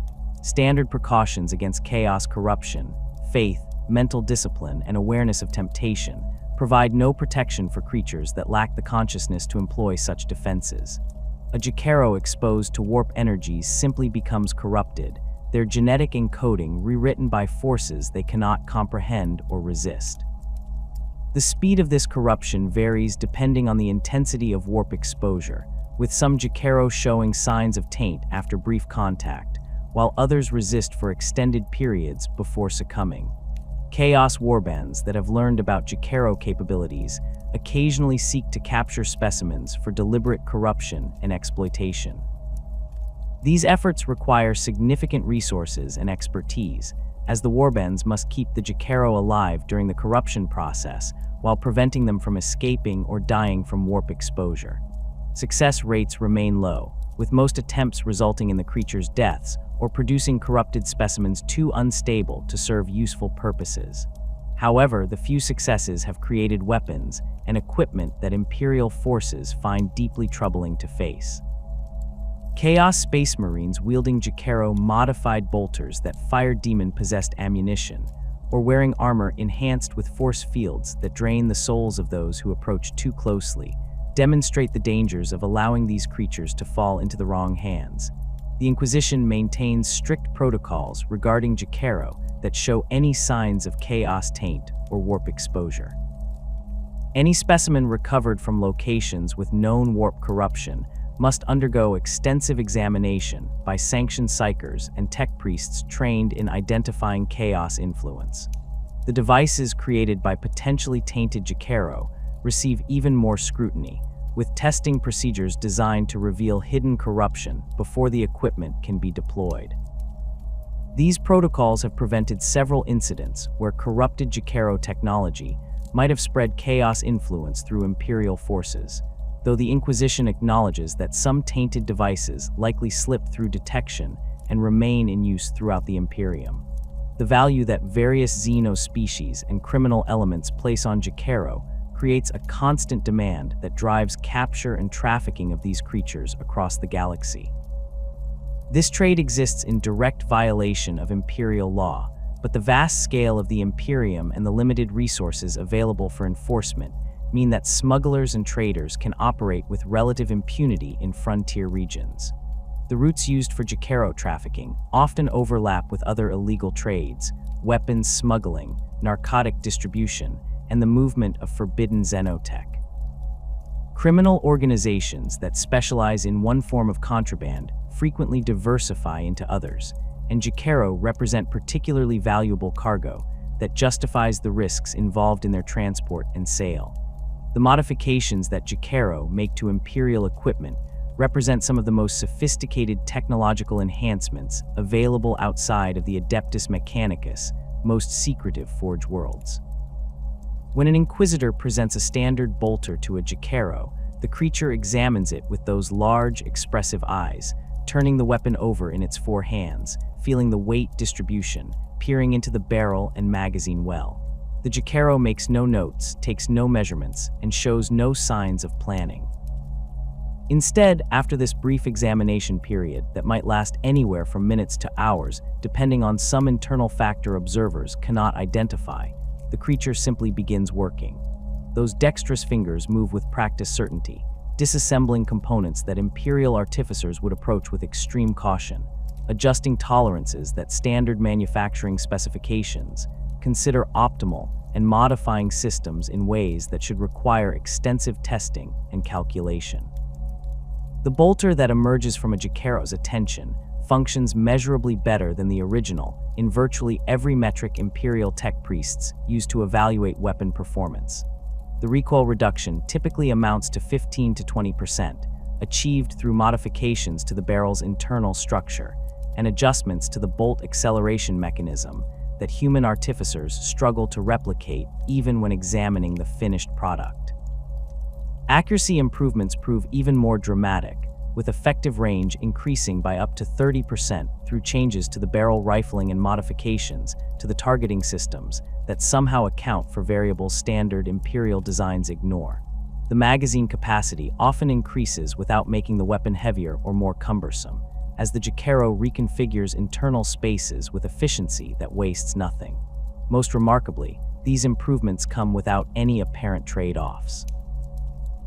Standard precautions against chaos corruption, faith, mental discipline, and awareness of temptation provide no protection for creatures that lack the consciousness to employ such defenses. A Jokaero exposed to warp energies simply becomes corrupted, their genetic encoding rewritten by forces they cannot comprehend or resist. The speed of this corruption varies depending on the intensity of warp exposure, with some Jokaero showing signs of taint after brief contact, while others resist for extended periods before succumbing. Chaos warbands that have learned about Jokaero capabilities occasionally seek to capture specimens for deliberate corruption and exploitation. These efforts require significant resources and expertise, as the warbands must keep the Jokaero alive during the corruption process while preventing them from escaping or dying from warp exposure. Success rates remain low, with most attempts resulting in the creature's deaths or producing corrupted specimens too unstable to serve useful purposes. However, the few successes have created weapons and equipment that Imperial forces find deeply troubling to face. Chaos Space Marines wielding Jokaero modified bolters that fire demon-possessed ammunition, or wearing armor enhanced with force fields that drain the souls of those who approach too closely, demonstrate the dangers of allowing these creatures to fall into the wrong hands. The Inquisition maintains strict protocols regarding Jokaero that show any signs of chaos taint or warp exposure. Any specimen recovered from locations with known warp corruption must undergo extensive examination by sanctioned psychers and tech priests trained in identifying chaos influence. The devices created by potentially tainted Jokaero receive even more scrutiny, with testing procedures designed to reveal hidden corruption before the equipment can be deployed. These protocols have prevented several incidents where corrupted Jokaero technology might have spread chaos influence through Imperial forces, though the Inquisition acknowledges that some tainted devices likely slip through detection and remain in use throughout the Imperium. The value that various xenos species and criminal elements place on Jokaero creates a constant demand that drives capture and trafficking of these creatures across the galaxy. This trade exists in direct violation of Imperial law, but the vast scale of the Imperium and the limited resources available for enforcement mean that smugglers and traders can operate with relative impunity in frontier regions. The routes used for Jokaero trafficking often overlap with other illegal trades, weapons smuggling, narcotic distribution, and the movement of forbidden xenotech. Criminal organizations that specialize in one form of contraband frequently diversify into others, and Jokaero represent particularly valuable cargo that justifies the risks involved in their transport and sale. The modifications that Jokaero make to Imperial equipment represent some of the most sophisticated technological enhancements available outside of the Adeptus Mechanicus, most secretive Forge worlds. When an Inquisitor presents a standard bolter to a Jokaero, the creature examines it with those large, expressive eyes, turning the weapon over in its four hands, feeling the weight distribution, peering into the barrel and magazine well. The Jokaero makes no notes, takes no measurements, and shows no signs of planning. Instead, after this brief examination period that might last anywhere from minutes to hours, depending on some internal factor observers cannot identify, the creature simply begins working. Those dexterous fingers move with practiced certainty, disassembling components that Imperial artificers would approach with extreme caution, adjusting tolerances that standard manufacturing specifications consider optimal, and modifying systems in ways that should require extensive testing and calculation. The bolter that emerges from a Jokaero's attention functions measurably better than the original in virtually every metric Imperial tech priests use to evaluate weapon performance. The recoil reduction typically amounts to 15 to 20%, achieved through modifications to the barrel's internal structure and adjustments to the bolt acceleration mechanism that human artificers struggle to replicate even when examining the finished product. Accuracy improvements prove even more dramatic, with effective range increasing by up to 30% through changes to the barrel rifling and modifications to the targeting systems that somehow account for variables standard Imperial designs ignore. The magazine capacity often increases without making the weapon heavier or more cumbersome, as the Jokaero reconfigures internal spaces with efficiency that wastes nothing. Most remarkably, these improvements come without any apparent trade-offs.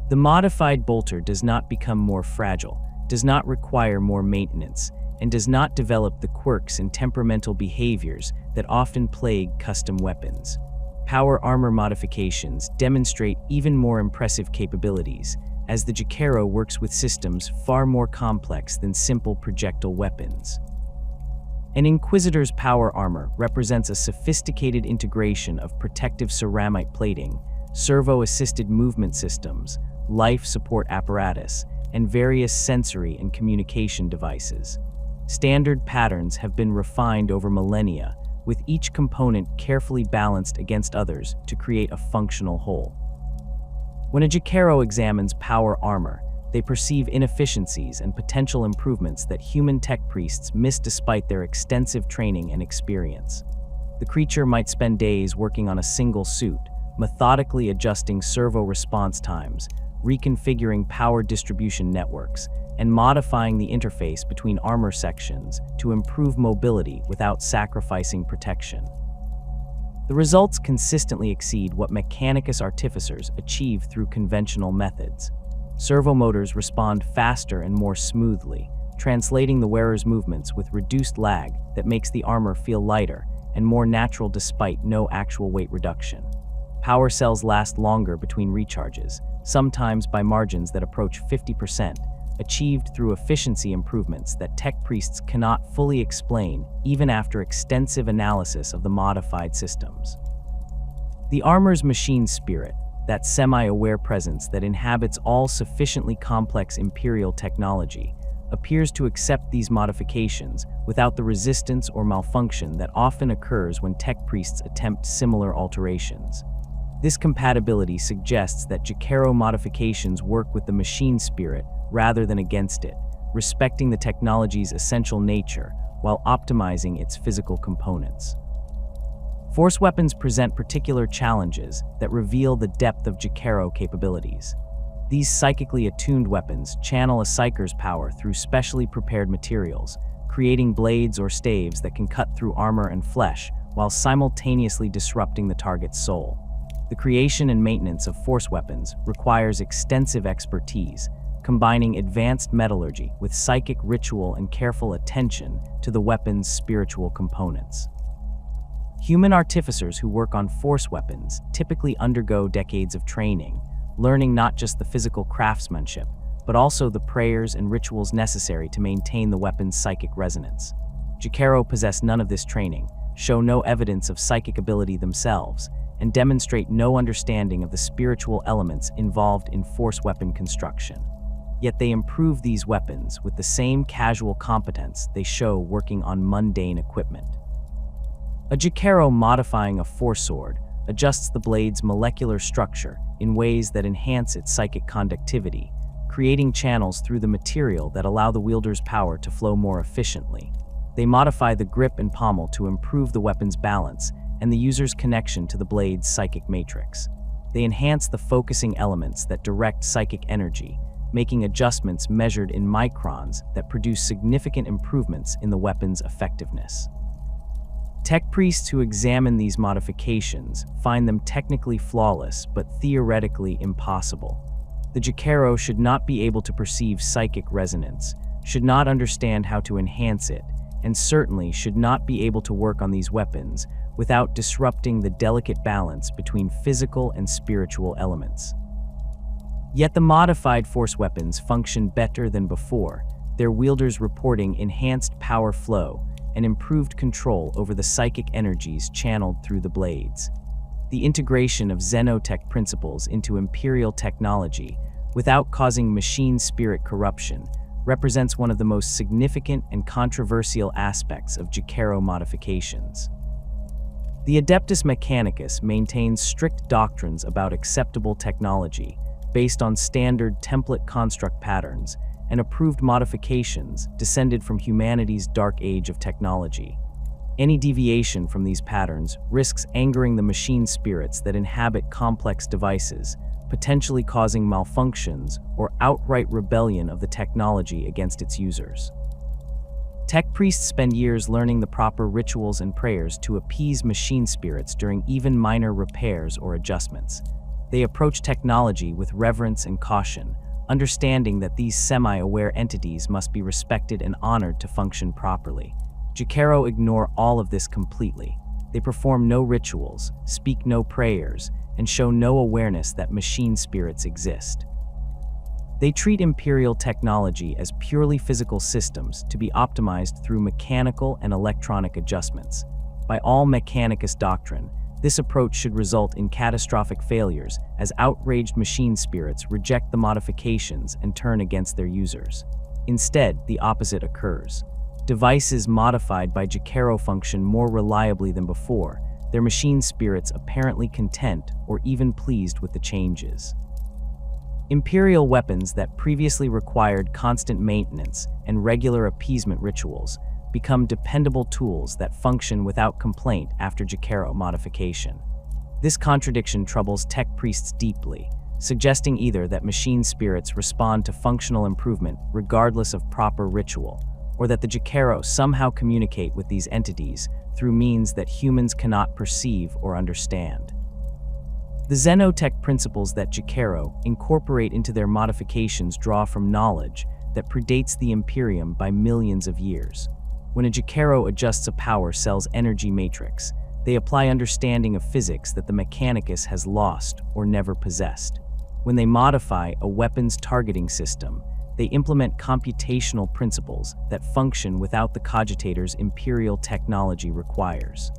The modified bolter does not become more fragile, does not require more maintenance, and does not develop the quirks and temperamental behaviors that often plague custom weapons. Power armor modifications demonstrate even more impressive capabilities, as the Jokaero works with systems far more complex than simple projectile weapons. An Inquisitor's power armor represents a sophisticated integration of protective ceramite plating, servo-assisted movement systems, life support apparatus, and various sensory and communication devices. Standard patterns have been refined over millennia, with each component carefully balanced against others to create a functional whole. When a Jokaero examines power armor, they perceive inefficiencies and potential improvements that human tech priests miss despite their extensive training and experience. The creature might spend days working on a single suit, methodically adjusting servo response times, reconfiguring power distribution networks, and modifying the interface between armor sections to improve mobility without sacrificing protection. The results consistently exceed what Mechanicus artificers achieve through conventional methods. Servo motors respond faster and more smoothly, translating the wearer's movements with reduced lag that makes the armor feel lighter and more natural despite no actual weight reduction. Power cells last longer between recharges, sometimes by margins that approach 50%, achieved through efficiency improvements that tech priests cannot fully explain even after extensive analysis of the modified systems. The armor's machine spirit, that semi-aware presence that inhabits all sufficiently complex imperial technology, appears to accept these modifications without the resistance or malfunction that often occurs when tech priests attempt similar alterations. This compatibility suggests that Jokaero modifications work with the machine spirit rather than against it, respecting the technology's essential nature while optimizing its physical components. Force weapons present particular challenges that reveal the depth of Jokaero capabilities. These psychically attuned weapons channel a psyker's power through specially prepared materials, creating blades or staves that can cut through armor and flesh while simultaneously disrupting the target's soul. The creation and maintenance of force weapons requires extensive expertise, combining advanced metallurgy with psychic ritual and careful attention to the weapon's spiritual components. Human artificers who work on force weapons typically undergo decades of training, learning not just the physical craftsmanship, but also the prayers and rituals necessary to maintain the weapon's psychic resonance. Jokaero possess none of this training, show no evidence of psychic ability themselves, and demonstrate no understanding of the spiritual elements involved in force weapon construction. Yet they improve these weapons with the same casual competence they show working on mundane equipment. A Jokaero modifying a force sword adjusts the blade's molecular structure in ways that enhance its psychic conductivity, creating channels through the material that allow the wielder's power to flow more efficiently. They modify the grip and pommel to improve the weapon's balance and the user's connection to the blade's psychic matrix. They enhance the focusing elements that direct psychic energy, making adjustments measured in microns that produce significant improvements in the weapon's effectiveness. Tech priests who examine these modifications find them technically flawless but theoretically impossible. The Jokaero should not be able to perceive psychic resonance, should not understand how to enhance it, and certainly should not be able to work on these weapons without disrupting the delicate balance between physical and spiritual elements. Yet the modified force weapons function better than before, their wielders reporting enhanced power flow and improved control over the psychic energies channeled through the blades. The integration of xenotech principles into imperial technology without causing machine spirit corruption represents one of the most significant and controversial aspects of Jokaero modifications. The Adeptus Mechanicus maintains strict doctrines about acceptable technology based on standard template construct patterns and approved modifications descended from humanity's dark age of technology. Any deviation from these patterns risks angering the machine spirits that inhabit complex devices, potentially causing malfunctions or outright rebellion of the technology against its users. Tech priests spend years learning the proper rituals and prayers to appease machine spirits during even minor repairs or adjustments. They approach technology with reverence and caution, understanding that these semi-aware entities must be respected and honored to function properly. Jokaero ignore all of this completely. They perform no rituals, speak no prayers, and show no awareness that machine spirits exist. They treat imperial technology as purely physical systems to be optimized through mechanical and electronic adjustments. By all Mechanicus doctrine, This approach should result in catastrophic failures, as outraged machine spirits reject the modifications and turn against their users. Instead, the opposite occurs. Devices modified by Jokaero function more reliably than before, their machine spirits apparently content or even pleased with the changes. Imperial weapons that previously required constant maintenance and regular appeasement rituals become dependable tools that function without complaint after Jokaero modification. This contradiction troubles tech priests deeply, suggesting either that machine spirits respond to functional improvement regardless of proper ritual, or that the Jokaero somehow communicate with these entities through means that humans cannot perceive or understand. The xenotech principles that Jokaero incorporate into their modifications draw from knowledge that predates the Imperium by millions of years. When a Jokaero adjusts a power cell's energy matrix, they apply understanding of physics that the Mechanicus has lost or never possessed. When they modify a weapon's targeting system, they implement computational principles that function without the cogitator's imperial technology requires.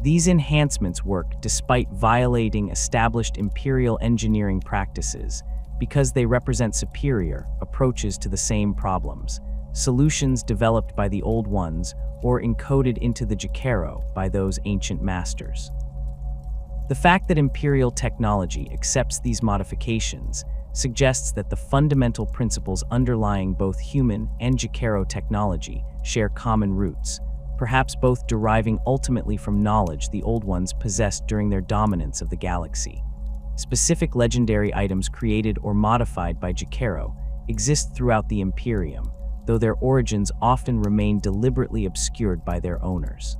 These enhancements work despite violating established imperial engineering practices because they represent superior approaches to the same problems, solutions developed by the old ones or encoded into the Jokaero by those ancient masters. The fact that imperial technology accepts these modifications suggests that the fundamental principles underlying both human and Jokaero technology share common roots, perhaps both deriving ultimately from knowledge the old ones possessed during their dominance of the galaxy. Specific legendary items created or modified by Jokaero exist throughout the Imperium, though their origins often remain deliberately obscured by their owners.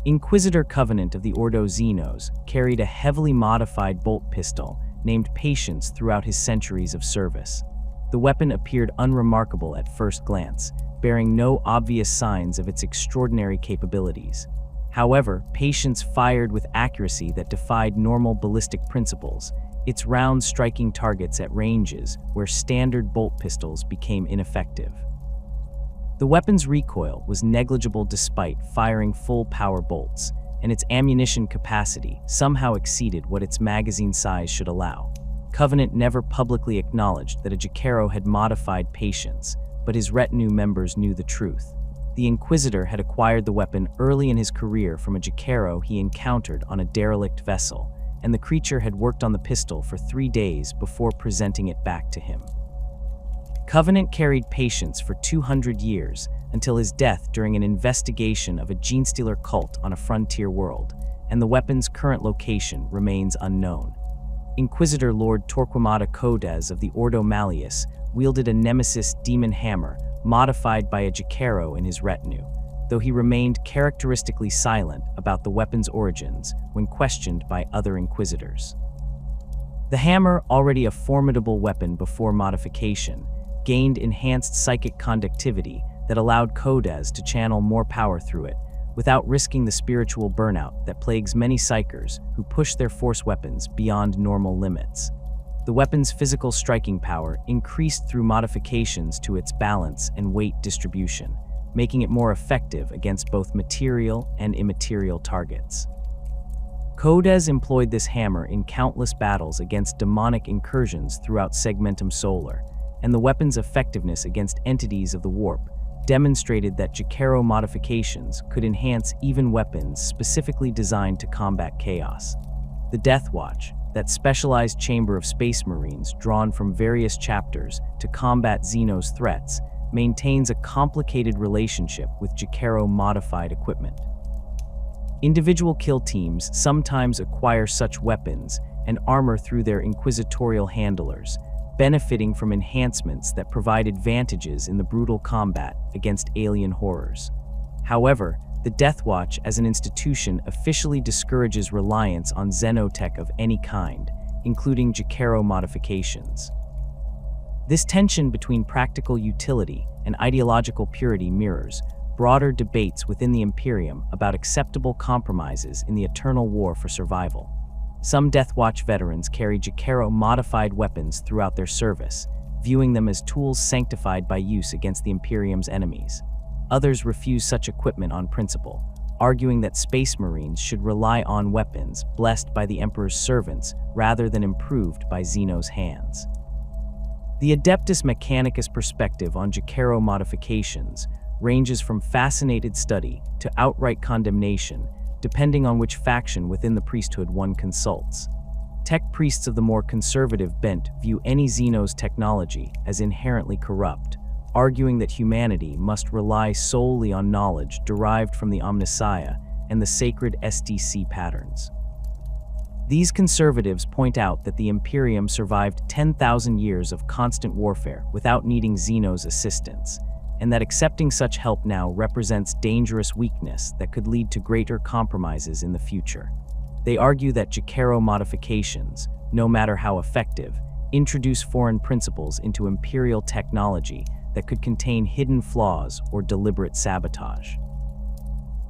Inquisitor Covenant of the Ordo Xenos carried a heavily modified bolt pistol named Patience throughout his centuries of service. The weapon appeared unremarkable at first glance, bearing no obvious signs of its extraordinary capabilities. However, Patience fired with accuracy that defied normal ballistic principles, its rounds striking targets at ranges where standard bolt pistols became ineffective. The weapon's recoil was negligible despite firing full-power bolts, and its ammunition capacity somehow exceeded what its magazine size should allow. Covenant never publicly acknowledged that a Jokaero had modified Patience, but his retinue members knew the truth. The Inquisitor had acquired the weapon early in his career from a Jokaero he encountered on a derelict vessel, and the creature had worked on the pistol for 3 days before presenting it back to him. Covenant carried Patience for 200 years until his death during an investigation of a genestealer cult on a frontier world, and the weapon's current location remains unknown. Inquisitor Lord Torquemada Codes of the Ordo Malleus wielded a nemesis demon hammer modified by a Jokaero in his retinue, though he remained characteristically silent about the weapon's origins when questioned by other Inquisitors. The hammer, already a formidable weapon before modification, gained enhanced psychic conductivity that allowed Codes to channel more power through it, without risking the spiritual burnout that plagues many psychers who push their force weapons beyond normal limits. The weapon's physical striking power increased through modifications to its balance and weight distribution, making it more effective against both material and immaterial targets. Codes employed this hammer in countless battles against demonic incursions throughout Segmentum Solar, and the weapon's effectiveness against entities of the warp demonstrated that Jokaero modifications could enhance even weapons specifically designed to combat chaos. The Death Watch, that specialized chamber of space marines drawn from various chapters to combat xenos threats, maintains a complicated relationship with Jokaero modified equipment. Individual kill teams sometimes acquire such weapons and armor through their inquisitorial handlers, benefiting from enhancements that provide advantages in the brutal combat against alien horrors. However, the Death Watch as an institution officially discourages reliance on xenotech of any kind, including Jokaero modifications. This tension between practical utility and ideological purity mirrors broader debates within the Imperium about acceptable compromises in the eternal war for survival. Some Death Watch veterans carry Jokaero modified weapons throughout their service, viewing them as tools sanctified by use against the Imperium's enemies. Others refuse such equipment on principle, arguing that space marines should rely on weapons blessed by the Emperor's servants rather than improved by xenos' hands. The Adeptus Mechanicus perspective on Jokaero modifications ranges from fascinated study to outright condemnation, depending on which faction within the priesthood one consults. Tech priests of the more conservative bent view any xenos technology as inherently corrupt, arguing that humanity must rely solely on knowledge derived from the Omnissiah and the sacred SDC patterns. These conservatives point out that the Imperium survived 10,000 years of constant warfare without needing xenos' assistance, and that accepting such help now represents dangerous weakness that could lead to greater compromises in the future. They argue that Jokaero modifications, no matter how effective, introduce foreign principles into Imperial technology that could contain hidden flaws or deliberate sabotage.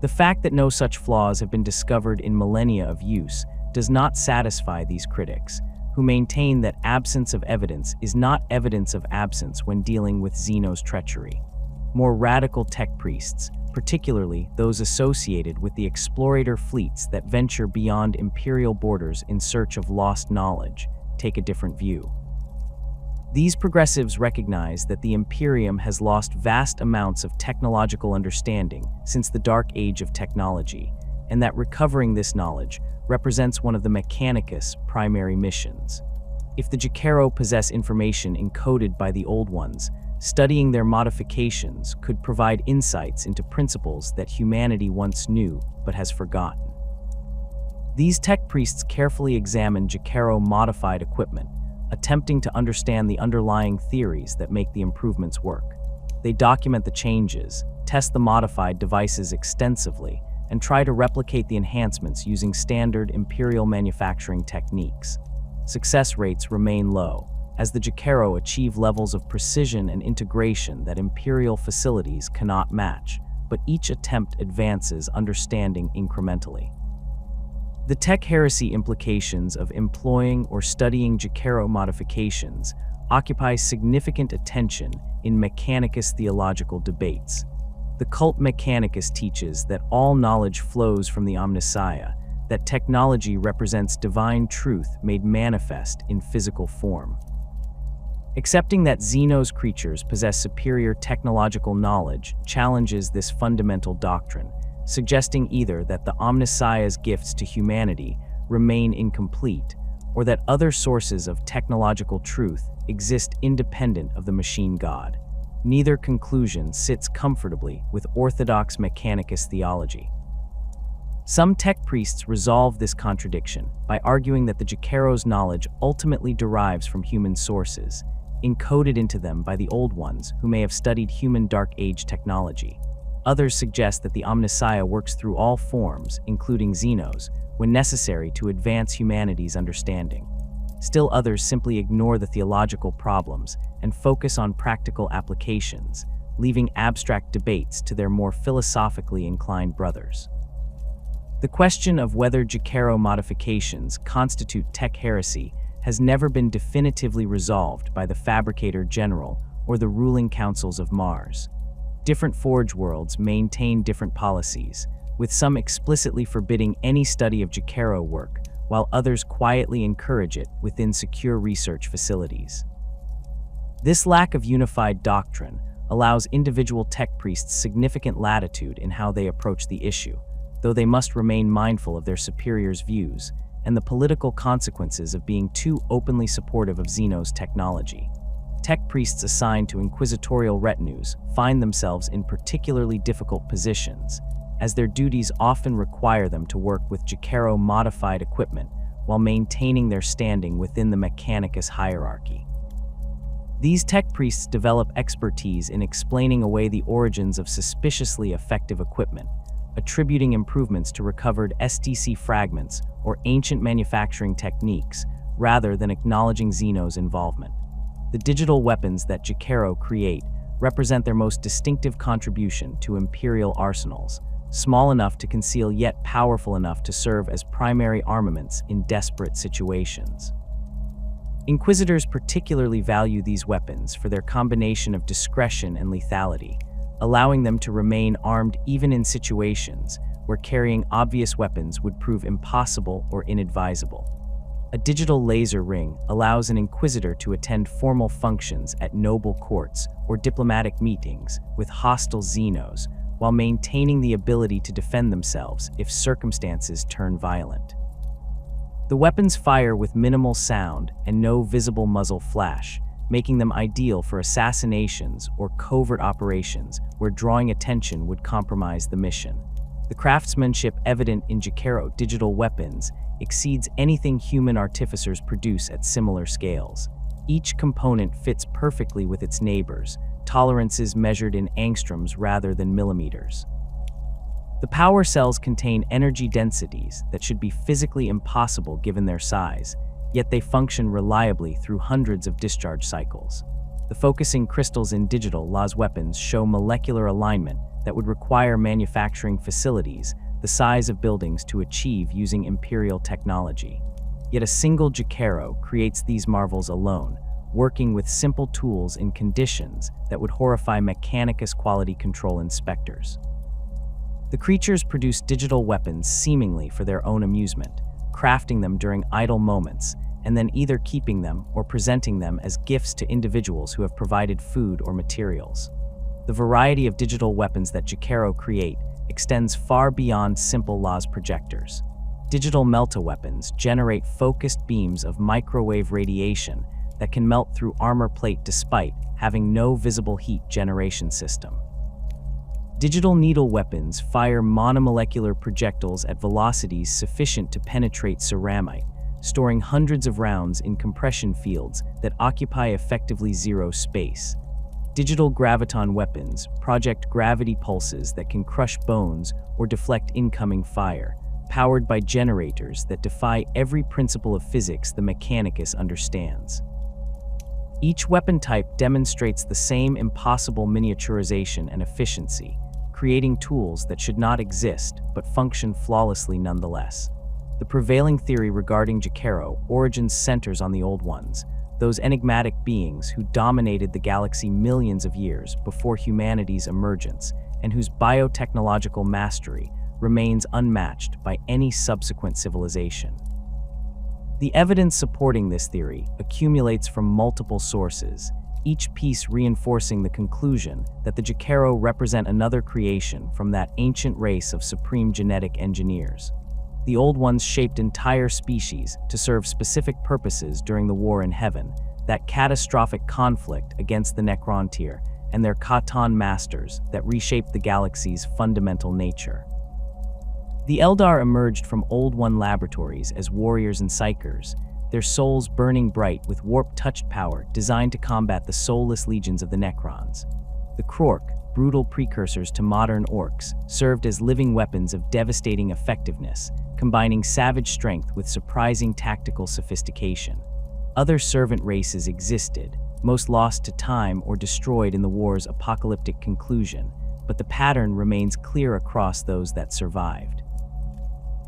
The fact that no such flaws have been discovered in millennia of use does not satisfy these critics, who maintain that absence of evidence is not evidence of absence when dealing with xenos' treachery. More radical tech priests, particularly those associated with the explorator fleets that venture beyond imperial borders in search of lost knowledge, take a different view. These progressives recognize that the Imperium has lost vast amounts of technological understanding since the Dark Age of technology, and that recovering this knowledge represents one of the Mechanicus' primary missions. If the Jokaero possess information encoded by the Old Ones, studying their modifications could provide insights into principles that humanity once knew but has forgotten. These tech priests carefully examine Jokaero-modified equipment, attempting to understand the underlying theories that make the improvements work. They document the changes, test the modified devices extensively, and try to replicate the enhancements using standard Imperial manufacturing techniques. Success rates remain low, as the Jokaero achieve levels of precision and integration that Imperial facilities cannot match, but each attempt advances understanding incrementally. The tech heresy implications of employing or studying Jokaero modifications occupy significant attention in Mechanicus theological debates. The cult Mechanicus teaches that all knowledge flows from the Omnissiah, that technology represents divine truth made manifest in physical form. Accepting that xenos creatures possess superior technological knowledge challenges this fundamental doctrine, suggesting either that the Omnissiah's gifts to humanity remain incomplete, or that other sources of technological truth exist independent of the machine god. Neither conclusion sits comfortably with orthodox Mechanicus theology. Some tech priests resolve this contradiction by arguing that the Jokaero's knowledge ultimately derives from human sources, encoded into them by the Old Ones who may have studied human Dark Age technology. Others suggest that the Omnissiah works through all forms, including xenos, when necessary to advance humanity's understanding. Still others simply ignore the theological problems and focus on practical applications, leaving abstract debates to their more philosophically inclined brothers. The question of whether Jokaero modifications constitute tech heresy has never been definitively resolved by the Fabricator General or the ruling councils of Mars. Different Forge worlds maintain different policies, with some explicitly forbidding any study of Jokaero work, while others quietly encourage it within secure research facilities. This lack of unified doctrine allows individual tech priests significant latitude in how they approach the issue, though they must remain mindful of their superiors' views and the political consequences of being too openly supportive of xenos technology. Tech priests assigned to inquisitorial retinues find themselves in particularly difficult positions, as their duties often require them to work with Jokaero-modified equipment while maintaining their standing within the Mechanicus hierarchy. These tech priests develop expertise in explaining away the origins of suspiciously effective equipment, attributing improvements to recovered SDC fragments or ancient manufacturing techniques, rather than acknowledging xenos' involvement. The digital weapons that Jokaero create represent their most distinctive contribution to Imperial arsenals, small enough to conceal yet powerful enough to serve as primary armaments in desperate situations. Inquisitors particularly value these weapons for their combination of discretion and lethality, allowing them to remain armed even in situations where carrying obvious weapons would prove impossible or inadvisable. A digital laser ring allows an inquisitor to attend formal functions at noble courts or diplomatic meetings with hostile xenos, while maintaining the ability to defend themselves if circumstances turn violent. The weapons fire with minimal sound and no visible muzzle flash, making them ideal for assassinations or covert operations where drawing attention would compromise the mission. The craftsmanship evident in Jokaero digital weapons exceeds anything human artificers produce at similar scales. Each component fits perfectly with its neighbors, tolerances measured in angstroms rather than millimeters. The power cells contain energy densities that should be physically impossible given their size, yet they function reliably through hundreds of discharge cycles. The focusing crystals in digital LAS weapons show molecular alignment that would require manufacturing facilities the size of buildings to achieve using imperial technology. Yet a single Jokaero creates these marvels alone, working with simple tools in conditions that would horrify Mechanicus quality control inspectors. The creatures produce digital weapons seemingly for their own amusement, crafting them during idle moments, and then either keeping them or presenting them as gifts to individuals who have provided food or materials. The variety of digital weapons that Jokaero create extends far beyond simple LAS projectors. Digital melta-weapons generate focused beams of microwave radiation that can melt through armor plate despite having no visible heat generation system. Digital needle weapons fire monomolecular projectiles at velocities sufficient to penetrate ceramite, storing hundreds of rounds in compression fields that occupy effectively zero space. Digital graviton weapons project gravity pulses that can crush bones or deflect incoming fire, powered by generators that defy every principle of physics the Mechanicus understands. Each weapon type demonstrates the same impossible miniaturization and efficiency, creating tools that should not exist but function flawlessly nonetheless. The prevailing theory regarding Jokaero origins centers on the Old Ones, those enigmatic beings who dominated the galaxy millions of years before humanity's emergence and whose biotechnological mastery remains unmatched by any subsequent civilization. The evidence supporting this theory accumulates from multiple sources, each piece reinforcing the conclusion that the Jokaero represent another creation from that ancient race of supreme genetic engineers. The Old Ones shaped entire species to serve specific purposes during the War in Heaven, that catastrophic conflict against the Necrontyr and their Katan masters that reshaped the galaxy's fundamental nature. The Eldar emerged from Old One laboratories as warriors and psychers, their souls burning bright with warp-touched power designed to combat the soulless legions of the Necrons. The Krork, brutal precursors to modern orcs, served as living weapons of devastating effectiveness, combining savage strength with surprising tactical sophistication. Other servant races existed, most lost to time or destroyed in the war's apocalyptic conclusion, but the pattern remains clear across those that survived.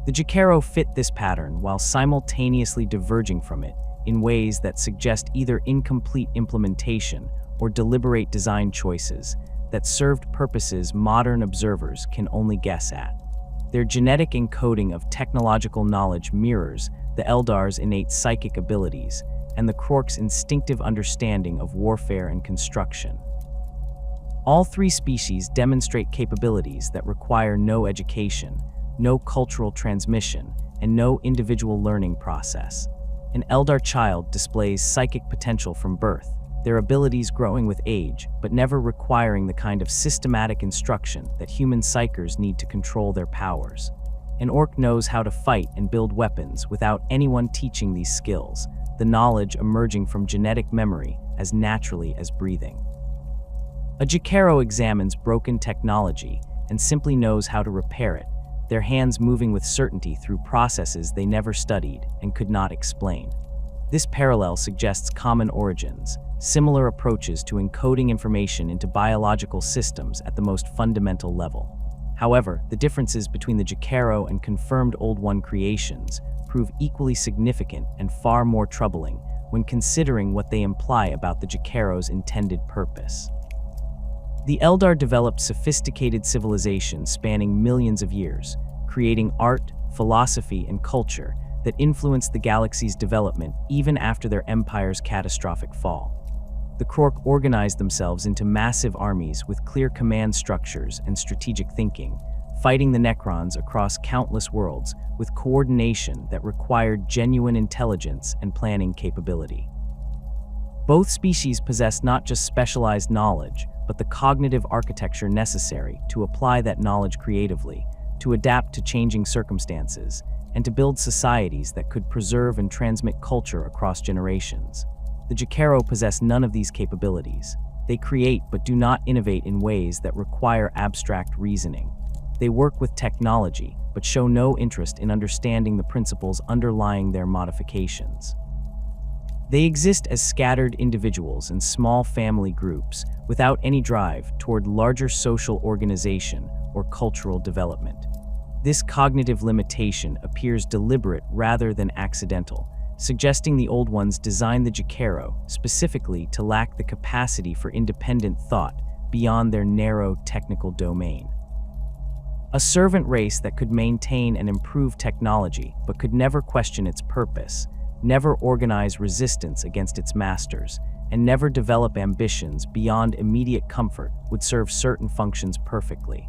The Jokaero fit this pattern while simultaneously diverging from it in ways that suggest either incomplete implementation or deliberate design choices that served purposes modern observers can only guess at. Their genetic encoding of technological knowledge mirrors the Eldar's innate psychic abilities and the Krork's instinctive understanding of warfare and construction. All three species demonstrate capabilities that require no education, no cultural transmission, and no individual learning process. An Eldar child displays psychic potential from birth, their abilities growing with age, but never requiring the kind of systematic instruction that human psychers need to control their powers. An orc knows how to fight and build weapons without anyone teaching these skills, the knowledge emerging from genetic memory as naturally as breathing. A Jokaero examines broken technology and simply knows how to repair it, their hands moving with certainty through processes they never studied and could not explain. This parallel suggests common origins, similar approaches to encoding information into biological systems at the most fundamental level. However, the differences between the Jokaero and confirmed Old One creations prove equally significant and far more troubling when considering what they imply about the Jokaero's intended purpose. The Eldar developed sophisticated civilizations spanning millions of years, creating art, philosophy, and culture that influenced the galaxy's development even after their empire's catastrophic fall. The Krork organized themselves into massive armies with clear command structures and strategic thinking, fighting the Necrons across countless worlds with coordination that required genuine intelligence and planning capability. Both species possess not just specialized knowledge, but the cognitive architecture necessary to apply that knowledge creatively, to adapt to changing circumstances, and to build societies that could preserve and transmit culture across generations. The Jokaero possess none of these capabilities. They create but do not innovate in ways that require abstract reasoning. They work with technology, but show no interest in understanding the principles underlying their modifications. They exist as scattered individuals in small family groups without any drive toward larger social organization or cultural development. This cognitive limitation appears deliberate rather than accidental, suggesting the Old Ones designed the Jokaero specifically to lack the capacity for independent thought beyond their narrow technical domain. A servant race that could maintain and improve technology but could never question its purpose, never organize resistance against its masters, and never develop ambitions beyond immediate comfort would serve certain functions perfectly.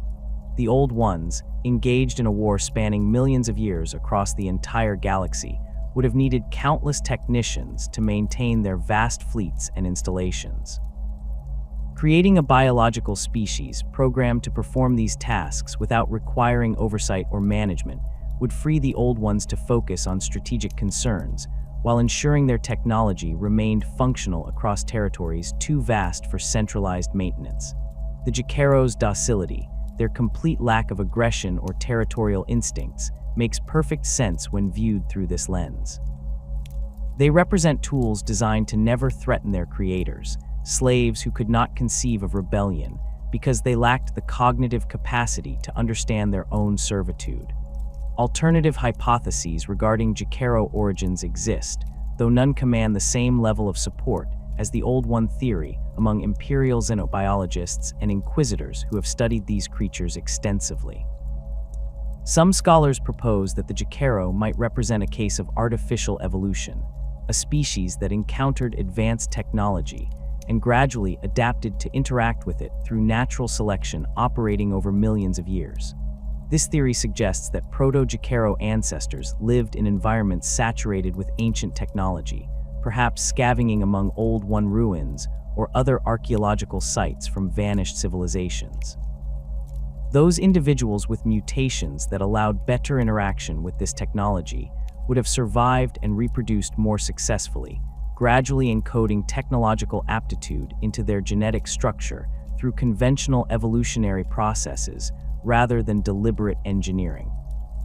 The Old Ones, engaged in a war spanning millions of years across the entire galaxy, would have needed countless technicians to maintain their vast fleets and installations. Creating a biological species programmed to perform these tasks without requiring oversight or management would free the Old Ones to focus on strategic concerns, while ensuring their technology remained functional across territories too vast for centralized maintenance. The Jokaero's docility, their complete lack of aggression or territorial instincts, makes perfect sense when viewed through this lens. They represent tools designed to never threaten their creators, slaves who could not conceive of rebellion because they lacked the cognitive capacity to understand their own servitude. Alternative hypotheses regarding Jokaero origins exist, though none command the same level of support as the Old One theory among imperial xenobiologists and inquisitors who have studied these creatures extensively. Some scholars propose that the Jokaero might represent a case of artificial evolution, a species that encountered advanced technology and gradually adapted to interact with it through natural selection operating over millions of years. This theory suggests that proto-Jokaero ancestors lived in environments saturated with ancient technology, perhaps scavenging among Old One ruins or other archaeological sites from vanished civilizations. Those individuals with mutations that allowed better interaction with this technology would have survived and reproduced more successfully, gradually encoding technological aptitude into their genetic structure through conventional evolutionary processes rather than deliberate engineering.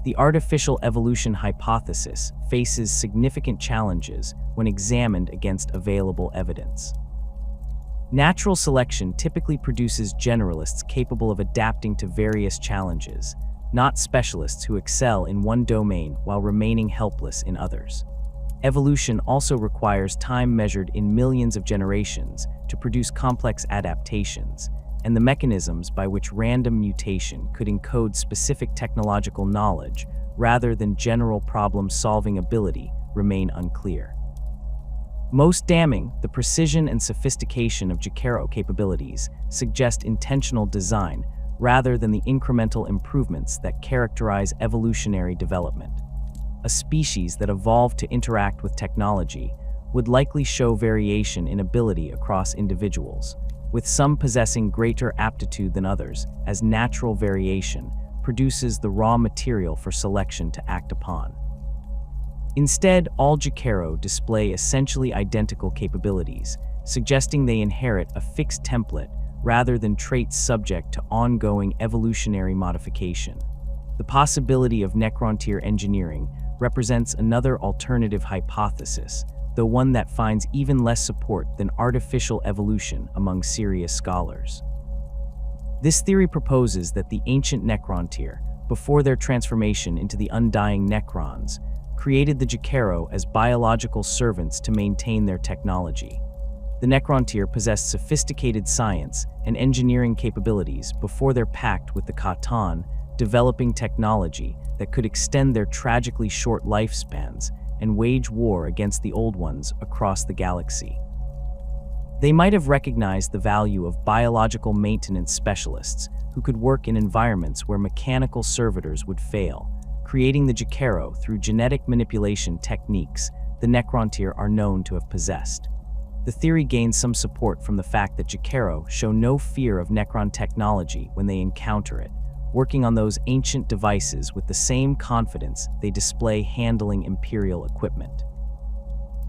The artificial evolution hypothesis faces significant challenges when examined against available evidence. Natural selection typically produces generalists capable of adapting to various challenges, not specialists who excel in one domain while remaining helpless in others. Evolution also requires time measured in millions of generations to produce complex adaptations, and the mechanisms by which random mutation could encode specific technological knowledge rather than general problem-solving ability remain unclear. Most damning, the precision and sophistication of Jokaero capabilities suggest intentional design rather than the incremental improvements that characterize evolutionary development. A species that evolved to interact with technology would likely show variation in ability across individuals, with some possessing greater aptitude than others, as natural variation produces the raw material for selection to act upon. Instead, all Jokaero display essentially identical capabilities, suggesting they inherit a fixed template rather than traits subject to ongoing evolutionary modification. The possibility of Necrontyr engineering represents another alternative hypothesis, though one that finds even less support than artificial evolution among serious scholars. This theory proposes that the ancient Necrontyr, before their transformation into the undying Necrons, created the Jokaero as biological servants to maintain their technology. The Necrontyr possessed sophisticated science and engineering capabilities before their pact with the Khatan developing technology that could extend their tragically short lifespans and wage war against the old ones across the galaxy. They might have recognized the value of biological maintenance specialists who could work in environments where mechanical servitors would fail, creating the Jokaero through genetic manipulation techniques the Necrontyr are known to have possessed. The theory gains some support from the fact that Jokaero show no fear of Necron technology when they encounter it, working on those ancient devices with the same confidence they display handling Imperial equipment.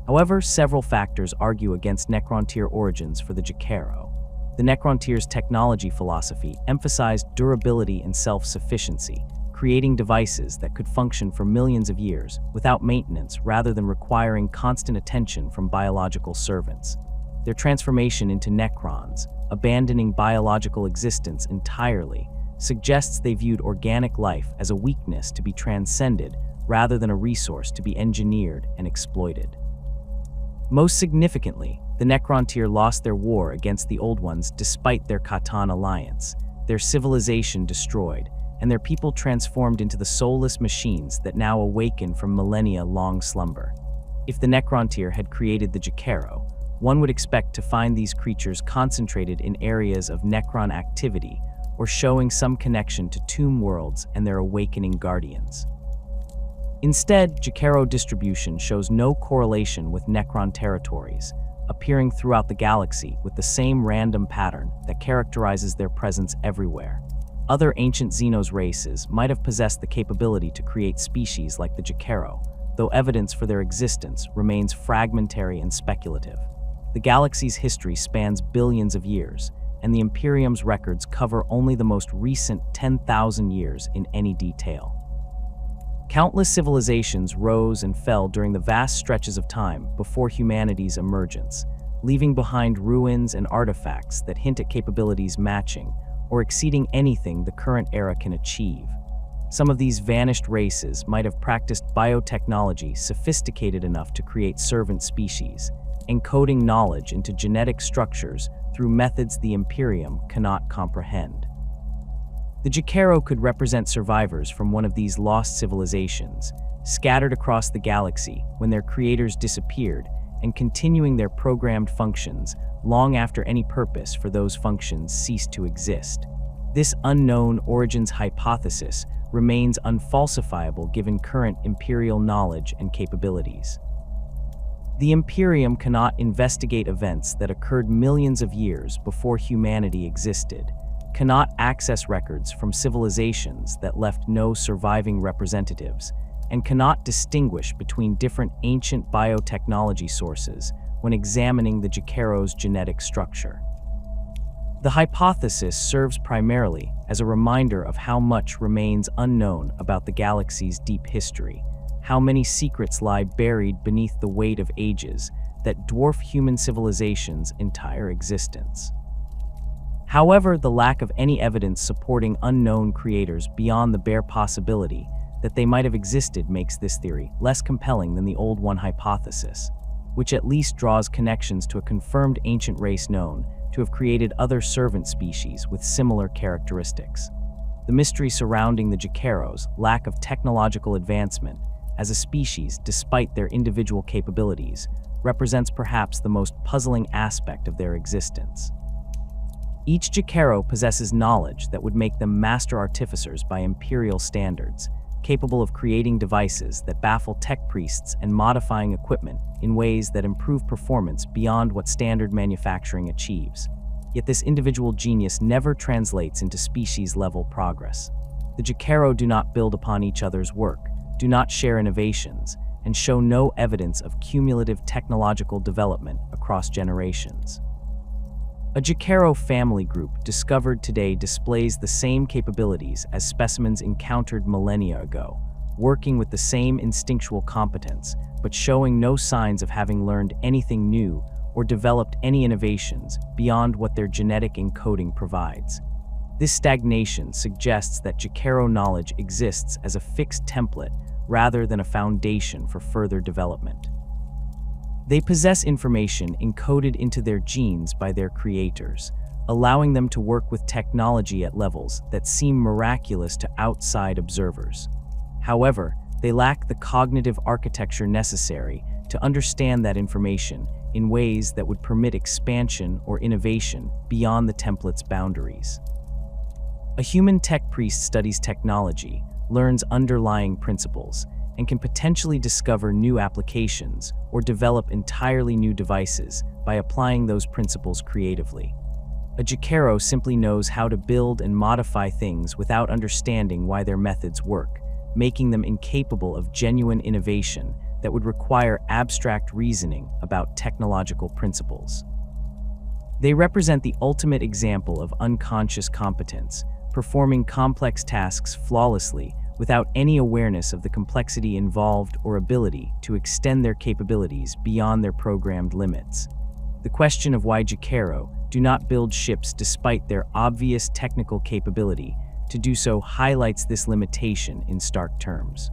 However, several factors argue against Necrontyr origins for the Jokaero. The Necrontyr's technology philosophy emphasized durability and self-sufficiency, creating devices that could function for millions of years without maintenance rather than requiring constant attention from biological servants. Their transformation into Necrons, abandoning biological existence entirely, suggests they viewed organic life as a weakness to be transcended rather than a resource to be engineered and exploited. Most significantly, the Necrontyr lost their war against the Old Ones despite their Khatan alliance, their civilization destroyed, and their people transformed into the soulless machines that now awaken from millennia-long slumber. If the Necrontyr had created the Jokaero, one would expect to find these creatures concentrated in areas of Necron activity or showing some connection to tomb worlds and their awakening guardians. Instead, Jokaero distribution shows no correlation with Necron territories, appearing throughout the galaxy with the same random pattern that characterizes their presence everywhere. Other ancient xenos races might have possessed the capability to create species like the Jokaero, though evidence for their existence remains fragmentary and speculative. The galaxy's history spans billions of years, and the Imperium's records cover only the most recent 10,000 years in any detail. Countless civilizations rose and fell during the vast stretches of time before humanity's emergence, leaving behind ruins and artifacts that hint at capabilities matching or exceeding anything the current era can achieve. Some of these vanished races might have practiced biotechnology sophisticated enough to create servant species, encoding knowledge into genetic structures through methods the Imperium cannot comprehend. The Jokaero could represent survivors from one of these lost civilizations, scattered across the galaxy when their creators disappeared and continuing their programmed functions long after any purpose for those functions ceased to exist. This unknown origins hypothesis remains unfalsifiable given current Imperial knowledge and capabilities. The Imperium cannot investigate events that occurred millions of years before humanity existed, cannot access records from civilizations that left no surviving representatives, and cannot distinguish between different ancient biotechnology sources when examining the Jokaero's genetic structure. The hypothesis serves primarily as a reminder of how much remains unknown about the galaxy's deep history, how many secrets lie buried beneath the weight of ages that dwarf human civilization's entire existence. However, the lack of any evidence supporting unknown creators beyond the bare possibility that they might have existed makes this theory less compelling than the Old One hypothesis, which at least draws connections to a confirmed ancient race known to have created other servant species with similar characteristics. The mystery surrounding the Jokaero's lack of technological advancement as a species despite their individual capabilities represents perhaps the most puzzling aspect of their existence. Each Jokaero possesses knowledge that would make them master artificers by Imperial standards, capable of creating devices that baffle tech priests and modifying equipment in ways that improve performance beyond what standard manufacturing achieves. Yet this individual genius never translates into species-level progress. The Jokaero do not build upon each other's work, do not share innovations, and show no evidence of cumulative technological development across generations. A Jokaero family group discovered today displays the same capabilities as specimens encountered millennia ago, working with the same instinctual competence, but showing no signs of having learned anything new or developed any innovations beyond what their genetic encoding provides. This stagnation suggests that Jokaero knowledge exists as a fixed template rather than a foundation for further development. They possess information encoded into their genes by their creators, allowing them to work with technology at levels that seem miraculous to outside observers. However, they lack the cognitive architecture necessary to understand that information in ways that would permit expansion or innovation beyond the template's boundaries. A human tech priest studies technology, learns underlying principles, and can potentially discover new applications or develop entirely new devices by applying those principles creatively. A Jokaero simply knows how to build and modify things without understanding why their methods work, making them incapable of genuine innovation that would require abstract reasoning about technological principles. They represent the ultimate example of unconscious competence, performing complex tasks flawlessly without any awareness of the complexity involved or ability to extend their capabilities beyond their programmed limits. The question of why Jokaero do not build ships despite their obvious technical capability to do so highlights this limitation in stark terms.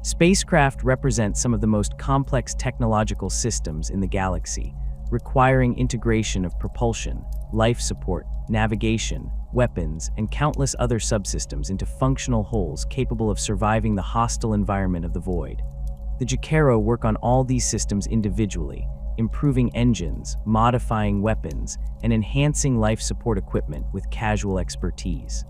Spacecraft represent some of the most complex technological systems in the galaxy, requiring integration of propulsion, life support, navigation, weapons, and countless other subsystems into functional wholes capable of surviving the hostile environment of the void. The Jokaero work on all these systems individually, improving engines, modifying weapons, and enhancing life support equipment with casual expertise.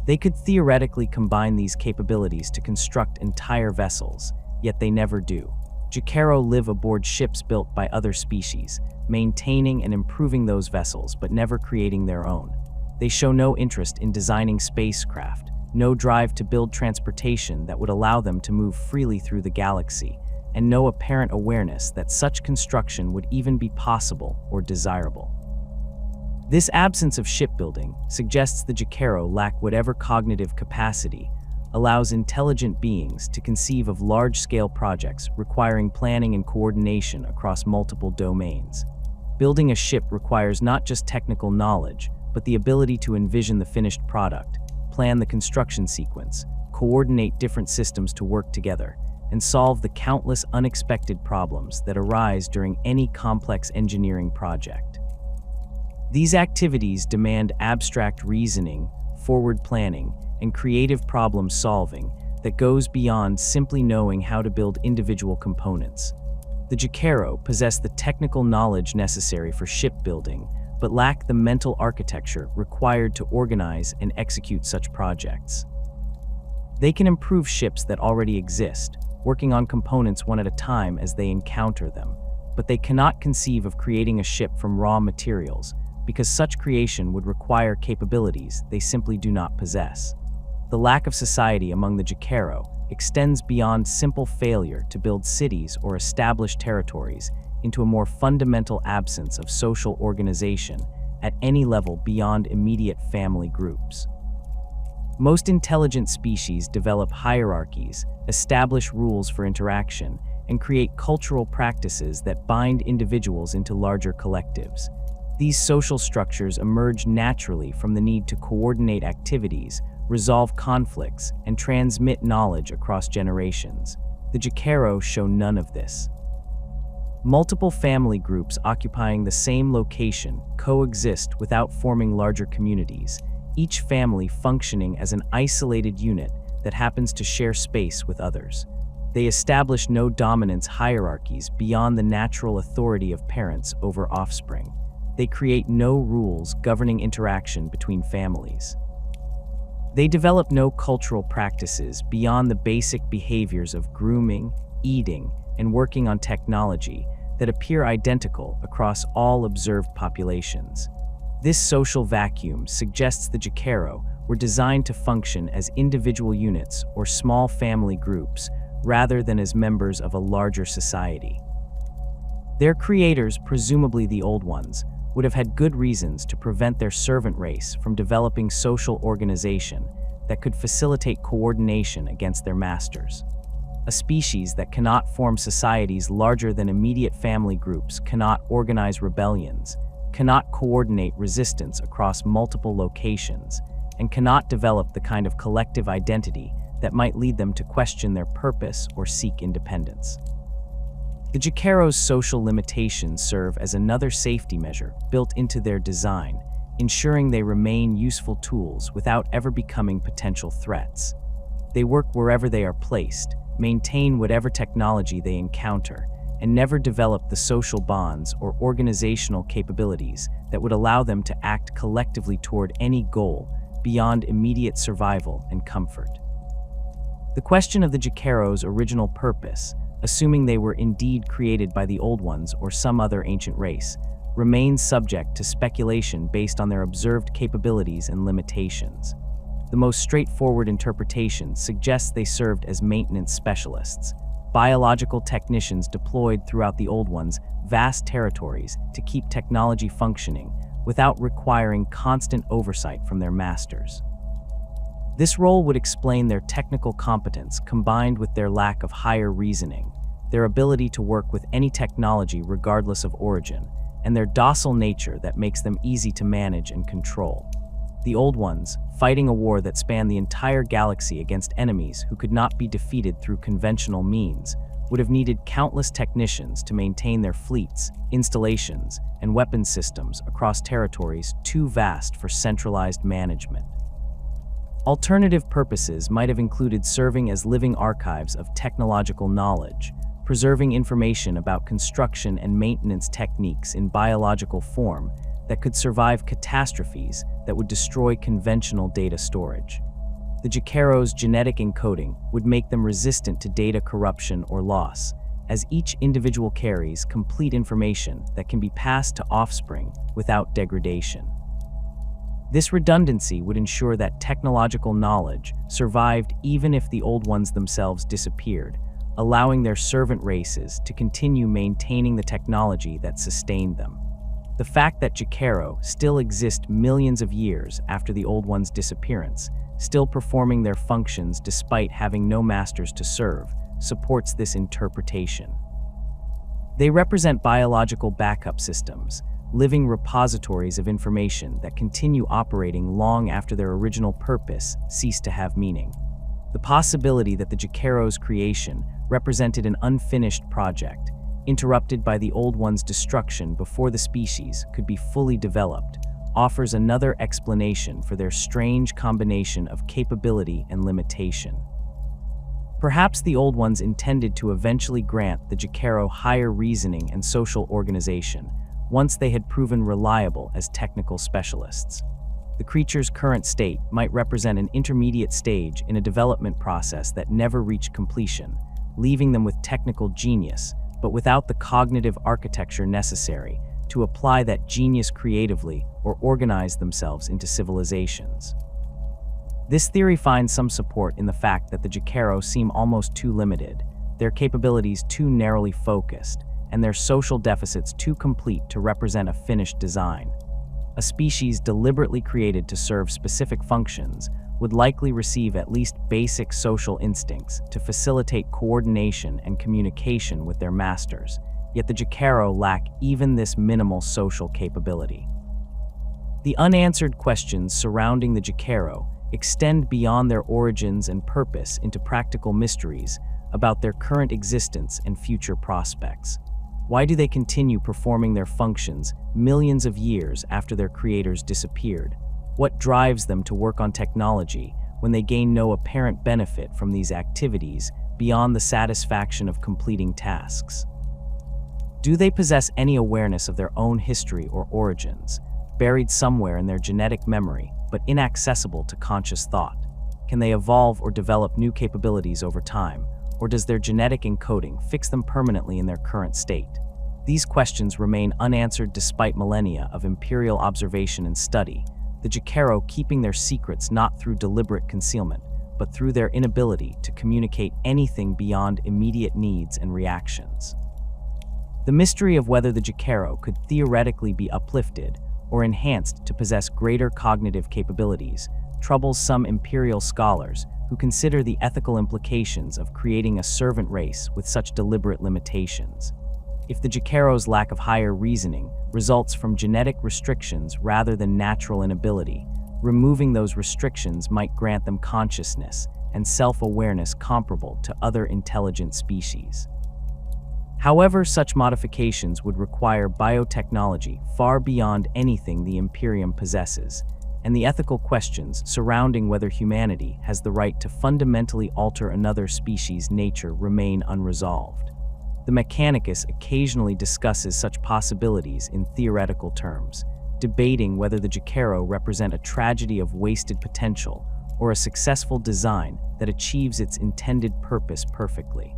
They could theoretically combine these capabilities to construct entire vessels, yet they never do. Jokaero live aboard ships built by other species, maintaining and improving those vessels but never creating their own. They show no interest in designing spacecraft, no drive to build transportation that would allow them to move freely through the galaxy, and no apparent awareness that such construction would even be possible or desirable. This absence of shipbuilding suggests the Jokaero lack whatever cognitive capacity allows intelligent beings to conceive of large-scale projects requiring planning and coordination across multiple domains. Building a ship requires not just technical knowledge, but the ability to envision the finished product, plan the construction sequence, coordinate different systems to work together, and solve the countless unexpected problems that arise during any complex engineering project. These activities demand abstract reasoning, forward planning, and creative problem solving that goes beyond simply knowing how to build individual components. The Jokaero possess the technical knowledge necessary for shipbuilding, but lack the mental architecture required to organize and execute such projects. They can improve ships that already exist, working on components one at a time as they encounter them, but they cannot conceive of creating a ship from raw materials, because such creation would require capabilities they simply do not possess. The lack of society among the Jokaero extends beyond simple failure to build cities or establish territories into a more fundamental absence of social organization at any level beyond immediate family groups. Most intelligent species develop hierarchies, establish rules for interaction, and create cultural practices that bind individuals into larger collectives. These social structures emerge naturally from the need to coordinate activities, resolve conflicts, and transmit knowledge across generations. The Jokaero show none of this. Multiple family groups occupying the same location coexist without forming larger communities, each family functioning as an isolated unit that happens to share space with others. They establish no dominance hierarchies beyond the natural authority of parents over offspring. They create no rules governing interaction between families. They develop no cultural practices beyond the basic behaviors of grooming, eating, and working on technology that appear identical across all observed populations. This social vacuum suggests the Jokaero were designed to function as individual units or small family groups rather than as members of a larger society. Their creators, presumably the Old Ones, would have had good reasons to prevent their servant race from developing social organization that could facilitate coordination against their masters. A species that cannot form societies larger than immediate family groups cannot organize rebellions, cannot coordinate resistance across multiple locations, and cannot develop the kind of collective identity that might lead them to question their purpose or seek independence. The Jokaero's social limitations serve as another safety measure built into their design, ensuring they remain useful tools without ever becoming potential threats. They work wherever they are placed, maintain whatever technology they encounter, and never develop the social bonds or organizational capabilities that would allow them to act collectively toward any goal beyond immediate survival and comfort. The question of the Jokaero's original purpose, assuming they were indeed created by the Old Ones or some other ancient race, remains subject to speculation based on their observed capabilities and limitations. The most straightforward interpretation suggests they served as maintenance specialists, biological technicians deployed throughout the Old Ones' vast territories to keep technology functioning without requiring constant oversight from their masters. This role would explain their technical competence combined with their lack of higher reasoning, their ability to work with any technology regardless of origin, and their docile nature that makes them easy to manage and control. The Old Ones, fighting a war that spanned the entire galaxy against enemies who could not be defeated through conventional means, would have needed countless technicians to maintain their fleets, installations, and weapons systems across territories too vast for centralized management. Alternative purposes might have included serving as living archives of technological knowledge, preserving information about construction and maintenance techniques in biological form that could survive catastrophes that would destroy conventional data storage. The Jokaero's genetic encoding would make them resistant to data corruption or loss, as each individual carries complete information that can be passed to offspring without degradation. This redundancy would ensure that technological knowledge survived even if the Old Ones themselves disappeared, allowing their servant races to continue maintaining the technology that sustained them. The fact that Jokaero still exist millions of years after the Old Ones' disappearance, still performing their functions despite having no masters to serve, supports this interpretation. They represent biological backup systems, living repositories of information that continue operating long after their original purpose ceased to have meaning. The possibility that the Jokaero's creation represented an unfinished project, interrupted by the Old One's destruction before the species could be fully developed, offers another explanation for their strange combination of capability and limitation. Perhaps the Old Ones intended to eventually grant the Jokaero higher reasoning and social organization, once they had proven reliable as technical specialists. The creature's current state might represent an intermediate stage in a development process that never reached completion, leaving them with technical genius, but without the cognitive architecture necessary to apply that genius creatively or organize themselves into civilizations. This theory finds some support in the fact that the Jokaero seem almost too limited, their capabilities too narrowly focused, and their social deficits too complete to represent a finished design. A species deliberately created to serve specific functions would likely receive at least basic social instincts to facilitate coordination and communication with their masters, yet the Jokaero lack even this minimal social capability. The unanswered questions surrounding the Jokaero extend beyond their origins and purpose into practical mysteries about their current existence and future prospects. Why do they continue performing their functions millions of years after their creators disappeared? What drives them to work on technology when they gain no apparent benefit from these activities beyond the satisfaction of completing tasks? Do they possess any awareness of their own history or origins, buried somewhere in their genetic memory but inaccessible to conscious thought? Can they evolve or develop new capabilities over time, or does their genetic encoding fix them permanently in their current state? These questions remain unanswered despite millennia of imperial observation and study, the Jokaero keeping their secrets not through deliberate concealment, but through their inability to communicate anything beyond immediate needs and reactions. The mystery of whether the Jokaero could theoretically be uplifted or enhanced to possess greater cognitive capabilities troubles some imperial scholars who consider the ethical implications of creating a servant race with such deliberate limitations. If the Jokaero's lack of higher reasoning results from genetic restrictions rather than natural inability, removing those restrictions might grant them consciousness and self-awareness comparable to other intelligent species. However, such modifications would require biotechnology far beyond anything the Imperium possesses, and the ethical questions surrounding whether humanity has the right to fundamentally alter another species' nature remain unresolved. The Mechanicus occasionally discusses such possibilities in theoretical terms, debating whether the Jokaero represent a tragedy of wasted potential or a successful design that achieves its intended purpose perfectly.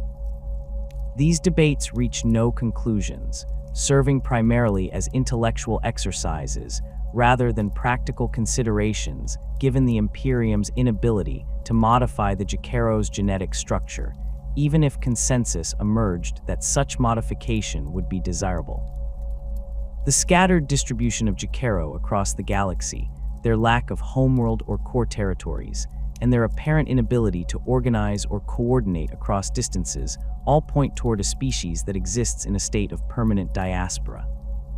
These debates reach no conclusions, serving primarily as intellectual exercises rather than practical considerations, given the Imperium's inability to modify the Jokaero's genetic structure, even if consensus emerged that such modification would be desirable. The scattered distribution of Jokaero across the galaxy, their lack of homeworld or core territories, and their apparent inability to organize or coordinate across distances all point toward a species that exists in a state of permanent diaspora.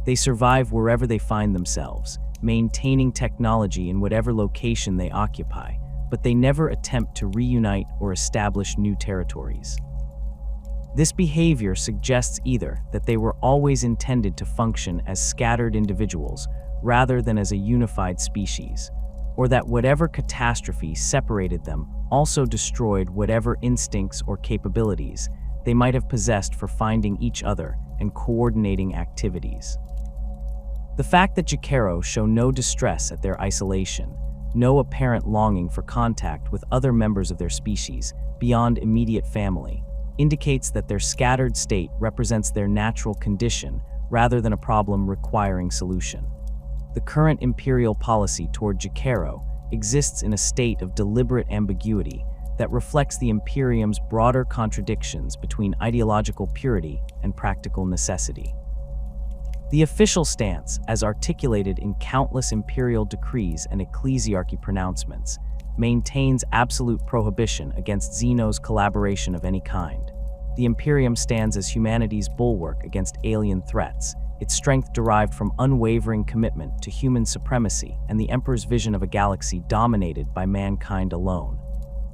They survive wherever they find themselves, maintaining technology in whatever location they occupy, but they never attempt to reunite or establish new territories. This behavior suggests either that they were always intended to function as scattered individuals rather than as a unified species, or that whatever catastrophe separated them also destroyed whatever instincts or capabilities they might have possessed for finding each other and coordinating activities. The fact that Jokaero show no distress at their isolation, no apparent longing for contact with other members of their species beyond immediate family, indicates that their scattered state represents their natural condition rather than a problem requiring solution. The current imperial policy toward Jokaero exists in a state of deliberate ambiguity that reflects the Imperium's broader contradictions between ideological purity and practical necessity. The official stance, as articulated in countless imperial decrees and ecclesiarchy pronouncements, maintains absolute prohibition against xenos collaboration of any kind. The Imperium stands as humanity's bulwark against alien threats, its strength derived from unwavering commitment to human supremacy and the Emperor's vision of a galaxy dominated by mankind alone.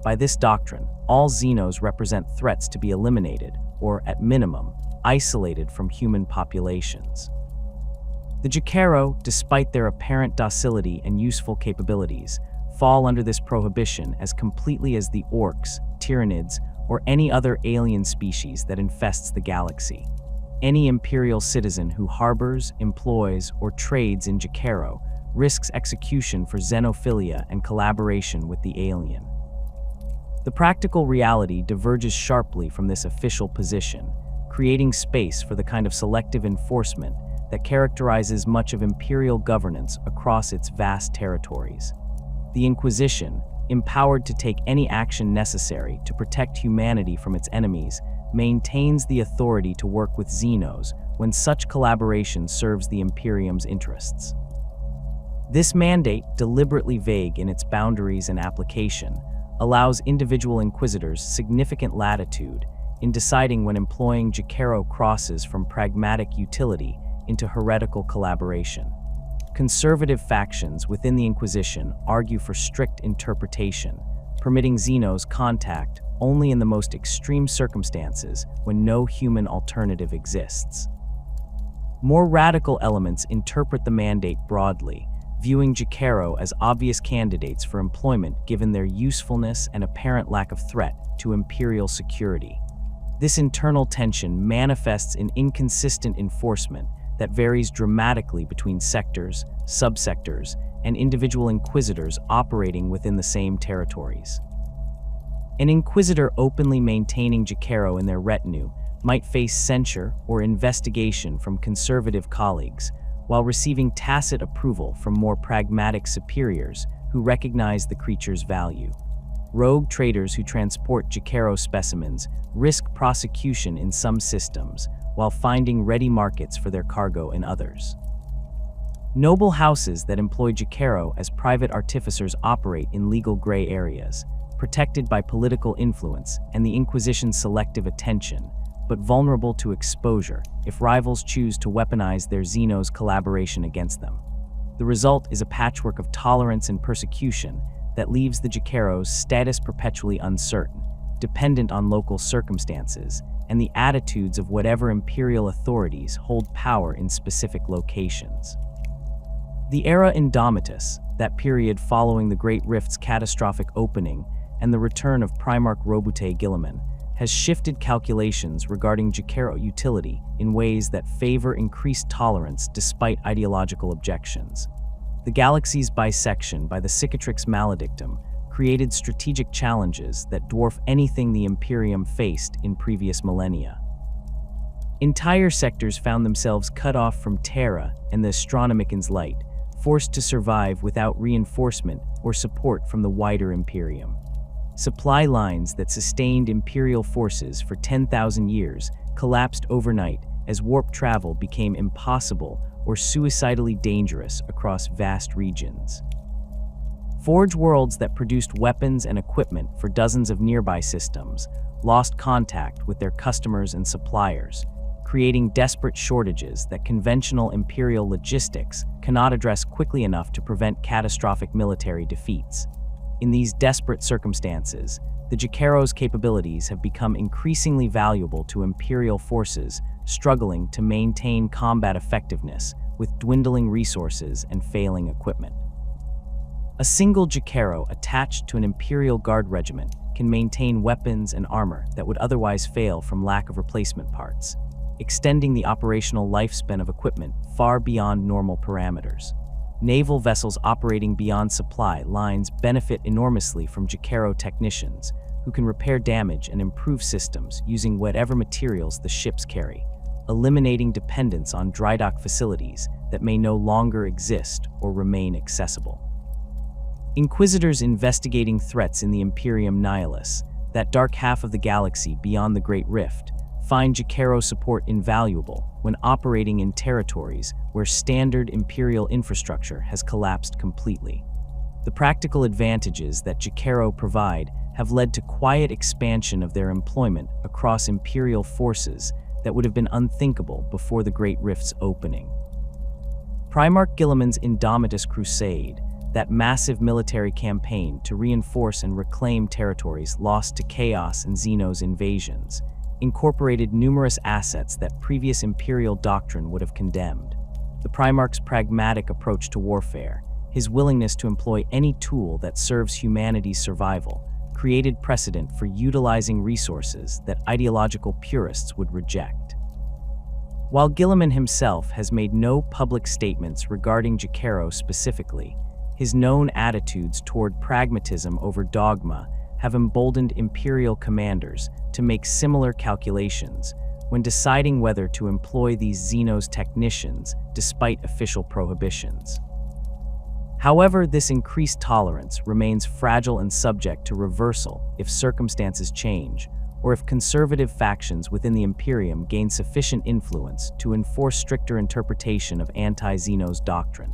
By this doctrine, all xenos represent threats to be eliminated, or, at minimum, isolated from human populations. The Jokaero, despite their apparent docility and useful capabilities, fall under this prohibition as completely as the orcs, tyranids, or any other alien species that infests the galaxy. Any imperial citizen who harbors, employs, or trades in Jokaero risks execution for xenophilia and collaboration with the alien. The practical reality diverges sharply from this official position, creating space for the kind of selective enforcement that characterizes much of imperial governance across its vast territories. The Inquisition, empowered to take any action necessary to protect humanity from its enemies, maintains the authority to work with xenos when such collaboration serves the Imperium's interests. This mandate, deliberately vague in its boundaries and application, allows individual inquisitors significant latitude in deciding when employing Jokaero crosses from pragmatic utility into heretical collaboration. Conservative factions within the Inquisition argue for strict interpretation, permitting xenos contact only in the most extreme circumstances when no human alternative exists. More radical elements interpret the mandate broadly, viewing Jokaero as obvious candidates for employment given their usefulness and apparent lack of threat to imperial security. This internal tension manifests in inconsistent enforcement that varies dramatically between sectors, subsectors, and individual inquisitors operating within the same territories. An inquisitor openly maintaining Jokaero in their retinue might face censure or investigation from conservative colleagues, while receiving tacit approval from more pragmatic superiors who recognize the creature's value. Rogue traders who transport Jokaero specimens risk prosecution in some systems, while finding ready markets for their cargo in others. Noble houses that employ Jokaero as private artificers operate in legal gray areas, protected by political influence and the Inquisition's selective attention, but vulnerable to exposure if rivals choose to weaponize their xenos collaboration against them. The result is a patchwork of tolerance and persecution that leaves the Jokaero's status perpetually uncertain, dependent on local circumstances, and the attitudes of whatever imperial authorities hold power in specific locations. The era Indomitus, that period following the Great Rift's catastrophic opening and the return of Primarch Roboute Guilliman, has shifted calculations regarding Jokaero utility in ways that favor increased tolerance despite ideological objections. The galaxy's bisection by the Cicatrix Maledictum created strategic challenges that dwarf anything the Imperium faced in previous millennia. Entire sectors found themselves cut off from Terra and the Astronomican's light, forced to survive without reinforcement or support from the wider Imperium. Supply lines that sustained Imperial forces for 10,000 years collapsed overnight as warp travel became impossible or suicidally dangerous across vast regions. Forge worlds that produced weapons and equipment for dozens of nearby systems lost contact with their customers and suppliers, creating desperate shortages that conventional Imperial logistics cannot address quickly enough to prevent catastrophic military defeats. In these desperate circumstances, the Jokaero's capabilities have become increasingly valuable to Imperial forces struggling to maintain combat effectiveness with dwindling resources and failing equipment. A single Jokaero attached to an Imperial Guard regiment can maintain weapons and armor that would otherwise fail from lack of replacement parts, extending the operational lifespan of equipment far beyond normal parameters. Naval vessels operating beyond supply lines benefit enormously from Jokaero technicians who can repair damage and improve systems using whatever materials the ships carry, eliminating dependence on dry dock facilities that may no longer exist or remain accessible. Inquisitors investigating threats in the Imperium Nihilus, that dark half of the galaxy beyond the Great Rift, find Jokaero support invaluable when operating in territories where standard Imperial infrastructure has collapsed completely. The practical advantages that Jokaero provide have led to quiet expansion of their employment across Imperial forces that would have been unthinkable before the Great Rift's opening. Primarch Guilliman's Indomitus Crusade, that massive military campaign to reinforce and reclaim territories lost to chaos and xenos invasions, incorporated numerous assets that previous Imperial doctrine would have condemned. The Primarch's pragmatic approach to warfare, his willingness to employ any tool that serves humanity's survival, created precedent for utilizing resources that ideological purists would reject. While Guilliman himself has made no public statements regarding Jokaero specifically, his known attitudes toward pragmatism over dogma have emboldened Imperial commanders to make similar calculations when deciding whether to employ these xenos technicians despite official prohibitions. However, this increased tolerance remains fragile and subject to reversal if circumstances change, or if conservative factions within the Imperium gain sufficient influence to enforce stricter interpretation of anti-xenos doctrine.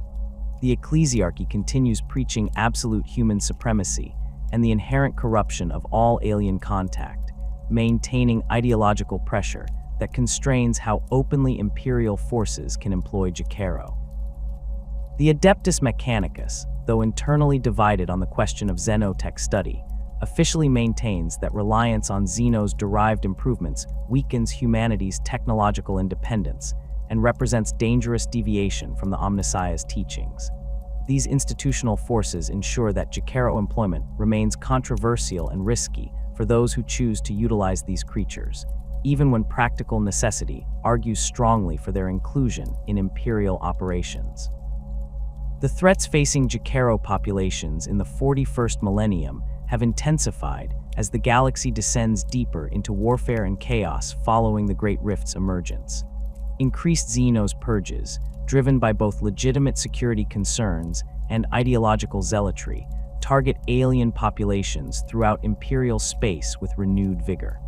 The ecclesiarchy continues preaching absolute human supremacy and the inherent corruption of all alien contact, maintaining ideological pressure that constrains how openly Imperial forces can employ Jokaero. The Adeptus Mechanicus, though internally divided on the question of xenotech study, officially maintains that reliance on xenos-derived improvements weakens humanity's technological independence and represents dangerous deviation from the Omnissiah's teachings. These institutional forces ensure that Jokaero employment remains controversial and risky for those who choose to utilize these creatures, even when practical necessity argues strongly for their inclusion in Imperial operations. The threats facing Jokaero populations in the 41st millennium have intensified as the galaxy descends deeper into warfare and chaos following the Great Rift's emergence. Increased xenos purges, driven by both legitimate security concerns and ideological zealotry, target alien populations throughout Imperial space with renewed vigor.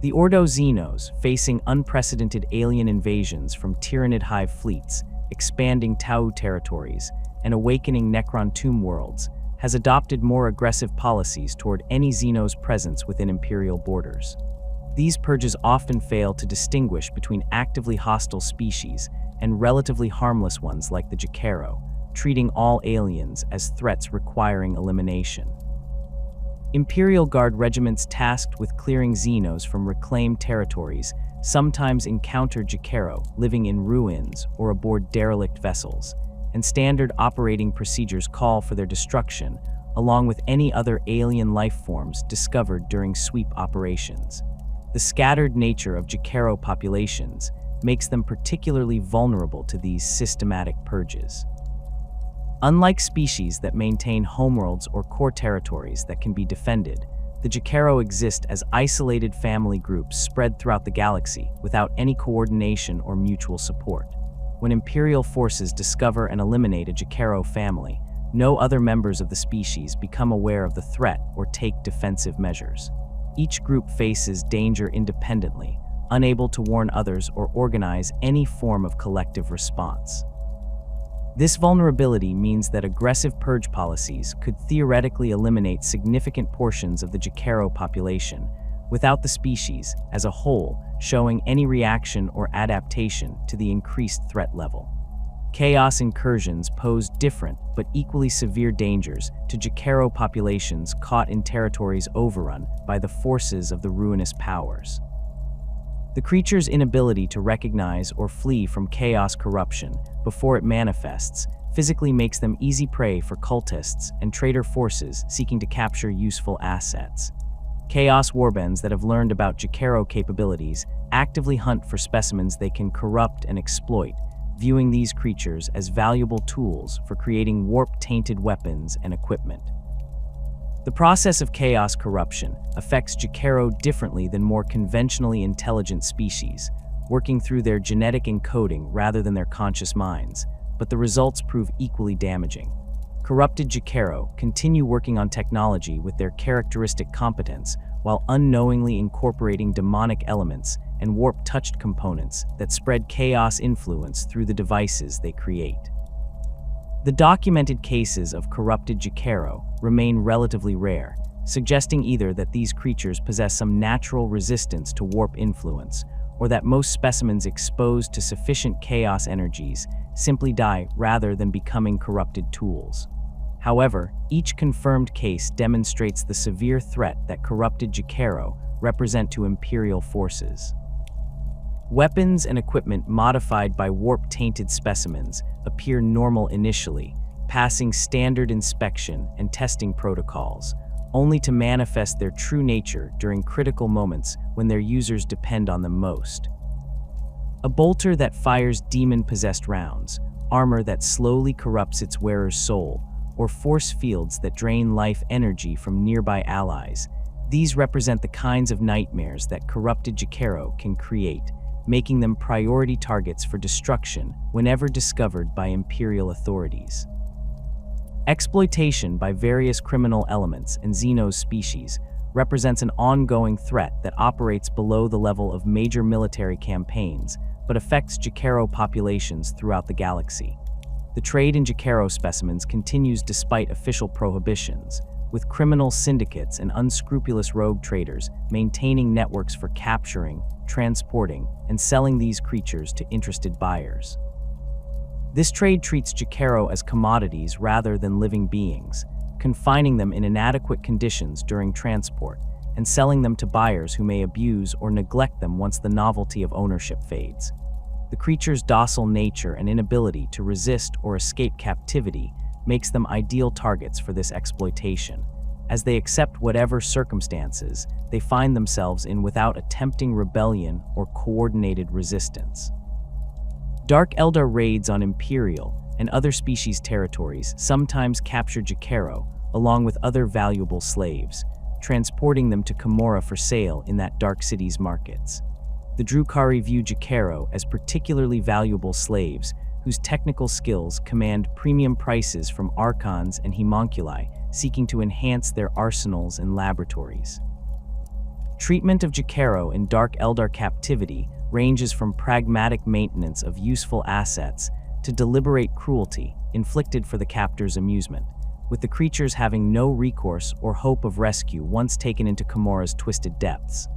The Ordo Xenos, facing unprecedented alien invasions from Tyrannid Hive fleets, expanding Tau territories, and awakening Necron tomb worlds, has adopted more aggressive policies toward any Xenos presence within Imperial borders. These purges often fail to distinguish between actively hostile species and relatively harmless ones like the Jokaero, treating all aliens as threats requiring elimination. Imperial Guard regiments tasked with clearing xenos from reclaimed territories sometimes encounter Jokaero living in ruins or aboard derelict vessels, and standard operating procedures call for their destruction, along with any other alien life forms discovered during sweep operations. The scattered nature of Jokaero populations makes them particularly vulnerable to these systematic purges. Unlike species that maintain homeworlds or core territories that can be defended, the Jokaero exist as isolated family groups spread throughout the galaxy without any coordination or mutual support. When Imperial forces discover and eliminate a Jokaero family, no other members of the species become aware of the threat or take defensive measures. Each group faces danger independently, unable to warn others or organize any form of collective response. This vulnerability means that aggressive purge policies could theoretically eliminate significant portions of the Jokaero population, without the species, as a whole, showing any reaction or adaptation to the increased threat level. Chaos incursions pose different but equally severe dangers to Jokaero populations caught in territories overrun by the forces of the ruinous powers. The creature's inability to recognize or flee from chaos corruption before it manifests physically makes them easy prey for cultists and traitor forces seeking to capture useful assets. Chaos warbands that have learned about Jokaero capabilities actively hunt for specimens they can corrupt and exploit, viewing these creatures as valuable tools for creating warp-tainted weapons and equipment. The process of chaos corruption affects Jokaero differently than more conventionally intelligent species, working through their genetic encoding rather than their conscious minds, but the results prove equally damaging. Corrupted Jokaero continue working on technology with their characteristic competence while unknowingly incorporating demonic elements and warp-touched components that spread chaos influence through the devices they create. The documented cases of corrupted Jokaero remain relatively rare, suggesting either that these creatures possess some natural resistance to warp influence, or that most specimens exposed to sufficient chaos energies simply die rather than becoming corrupted tools. However, each confirmed case demonstrates the severe threat that corrupted Jokaero represent to Imperial forces. Weapons and equipment modified by warp-tainted specimens appear normal initially, passing standard inspection and testing protocols, only to manifest their true nature during critical moments when their users depend on them most. A bolter that fires demon-possessed rounds, armor that slowly corrupts its wearer's soul, or force fields that drain life energy from nearby allies, these represent the kinds of nightmares that corrupted Jokaero can create, making them priority targets for destruction whenever discovered by Imperial authorities. Exploitation by various criminal elements and xenos species represents an ongoing threat that operates below the level of major military campaigns, but affects Jokaero populations throughout the galaxy. The trade in Jokaero specimens continues despite official prohibitions, with criminal syndicates and unscrupulous rogue traders maintaining networks for capturing, transporting, and selling these creatures to interested buyers. This trade treats Jokaero as commodities rather than living beings, confining them in inadequate conditions during transport, and selling them to buyers who may abuse or neglect them once the novelty of ownership fades. The creature's docile nature and inability to resist or escape captivity makes them ideal targets for this exploitation, as they accept whatever circumstances they find themselves in without attempting rebellion or coordinated resistance. Dark Eldar raids on Imperial and other species territories sometimes capture Jokaero along with other valuable slaves, transporting them to Camorra for sale in that Dark City's markets. The Drukhari view Jokaero as particularly valuable slaves whose technical skills command premium prices from archons and homunculi seeking to enhance their arsenals and laboratories. Treatment of Jokaero in Dark Eldar captivity ranges from pragmatic maintenance of useful assets to deliberate cruelty inflicted for the captor's amusement, with the creatures having no recourse or hope of rescue once taken into Camorra's twisted depths.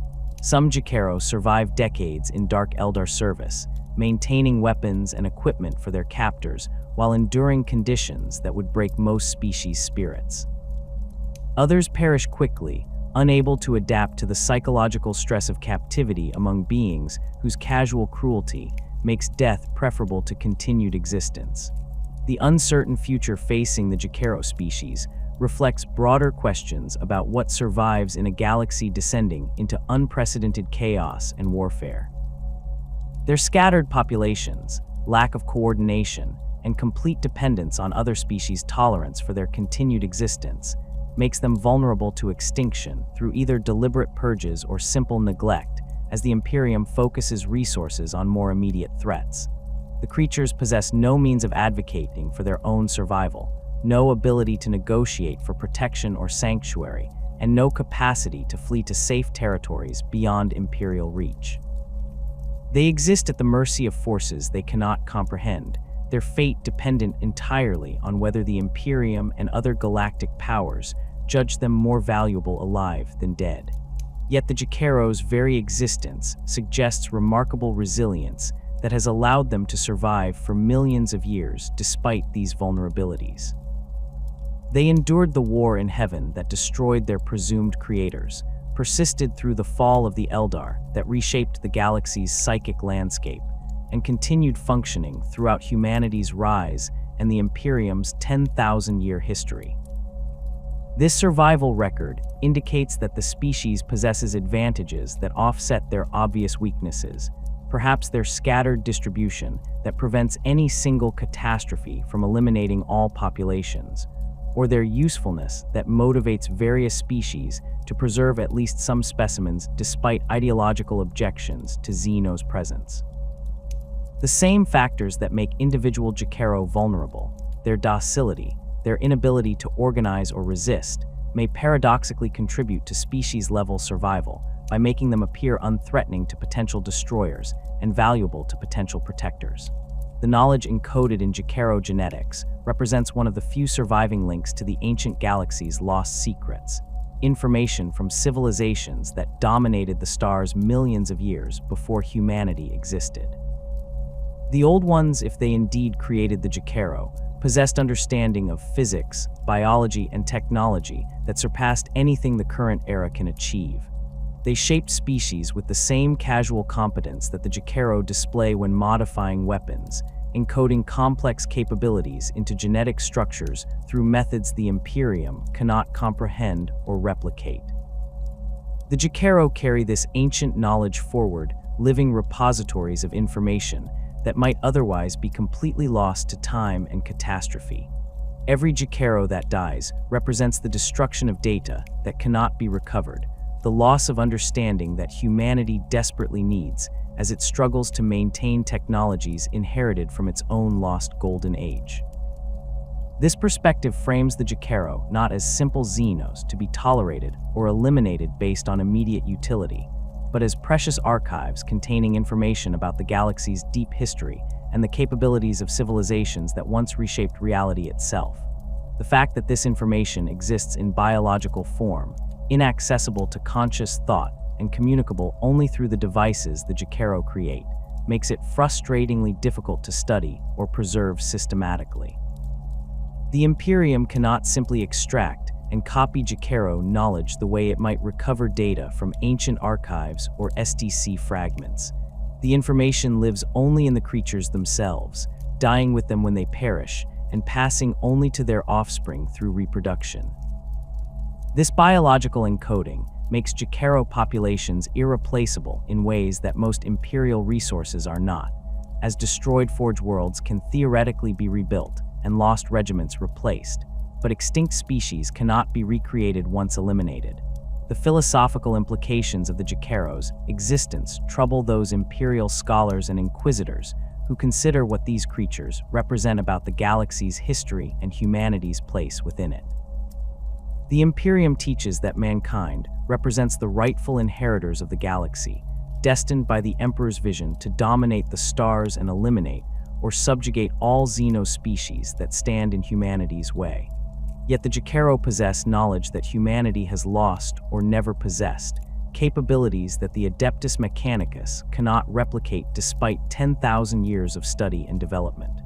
Some Jokaero survive decades in Dark Eldar service, maintaining weapons and equipment for their captors while enduring conditions that would break most species' spirits. Others perish quickly, unable to adapt to the psychological stress of captivity among beings whose casual cruelty makes death preferable to continued existence. The uncertain future facing the Jokaero species reflects broader questions about what survives in a galaxy descending into unprecedented chaos and warfare. Their scattered populations, lack of coordination, and complete dependence on other species' tolerance for their continued existence makes them vulnerable to extinction through either deliberate purges or simple neglect as the Imperium focuses resources on more immediate threats. The creatures possess no means of advocating for their own survival, no ability to negotiate for protection or sanctuary, and no capacity to flee to safe territories beyond Imperial reach. They exist at the mercy of forces they cannot comprehend, their fate dependent entirely on whether the Imperium and other galactic powers judge them more valuable alive than dead. Yet the Jokaero's very existence suggests remarkable resilience that has allowed them to survive for millions of years despite these vulnerabilities. They endured the war in heaven that destroyed their presumed creators, persisted through the fall of the Eldar that reshaped the galaxy's psychic landscape, and continued functioning throughout humanity's rise and the Imperium's 10,000-year history. This survival record indicates that the species possesses advantages that offset their obvious weaknesses, perhaps their scattered distribution that prevents any single catastrophe from eliminating all populations, or their usefulness that motivates various species to preserve at least some specimens despite ideological objections to xenos' presence. The same factors that make individual Jokaero vulnerable, their docility, their inability to organize or resist, may paradoxically contribute to species-level survival by making them appear unthreatening to potential destroyers and valuable to potential protectors. The knowledge encoded in Jokaero genetics represents one of the few surviving links to the ancient galaxy's lost secrets, information from civilizations that dominated the stars millions of years before humanity existed. The Old Ones, if they indeed created the Jokaero, possessed understanding of physics, biology, and technology that surpassed anything the current era can achieve. They shaped species with the same casual competence that the Jokaero display when modifying weapons, encoding complex capabilities into genetic structures through methods the Imperium cannot comprehend or replicate. The Jokaero carry this ancient knowledge forward, living repositories of information that might otherwise be completely lost to time and catastrophe. Every Jokaero that dies represents the destruction of data that cannot be recovered, the loss of understanding that humanity desperately needs as it struggles to maintain technologies inherited from its own lost golden age. This perspective frames the Jokaero not as simple xenos to be tolerated or eliminated based on immediate utility, but as precious archives containing information about the galaxy's deep history and the capabilities of civilizations that once reshaped reality itself. The fact that this information exists in biological form, inaccessible to conscious thought, and communicable only through the devices the Jokaero create, makes it frustratingly difficult to study or preserve systematically. The Imperium cannot simply extract and copy Jokaero knowledge the way it might recover data from ancient archives or SDC fragments. The information lives only in the creatures themselves, dying with them when they perish, and passing only to their offspring through reproduction. This biological encoding makes Jokaero populations irreplaceable in ways that most Imperial resources are not, as destroyed Forge worlds can theoretically be rebuilt and lost regiments replaced, but extinct species cannot be recreated once eliminated. The philosophical implications of the Jokaero's existence trouble those Imperial scholars and inquisitors who consider what these creatures represent about the galaxy's history and humanity's place within it. The Imperium teaches that mankind represents the rightful inheritors of the galaxy, destined by the Emperor's vision to dominate the stars and eliminate or subjugate all xeno species that stand in humanity's way. Yet the Jokaero possess knowledge that humanity has lost or never possessed, capabilities that the Adeptus Mechanicus cannot replicate despite 10,000 years of study and development.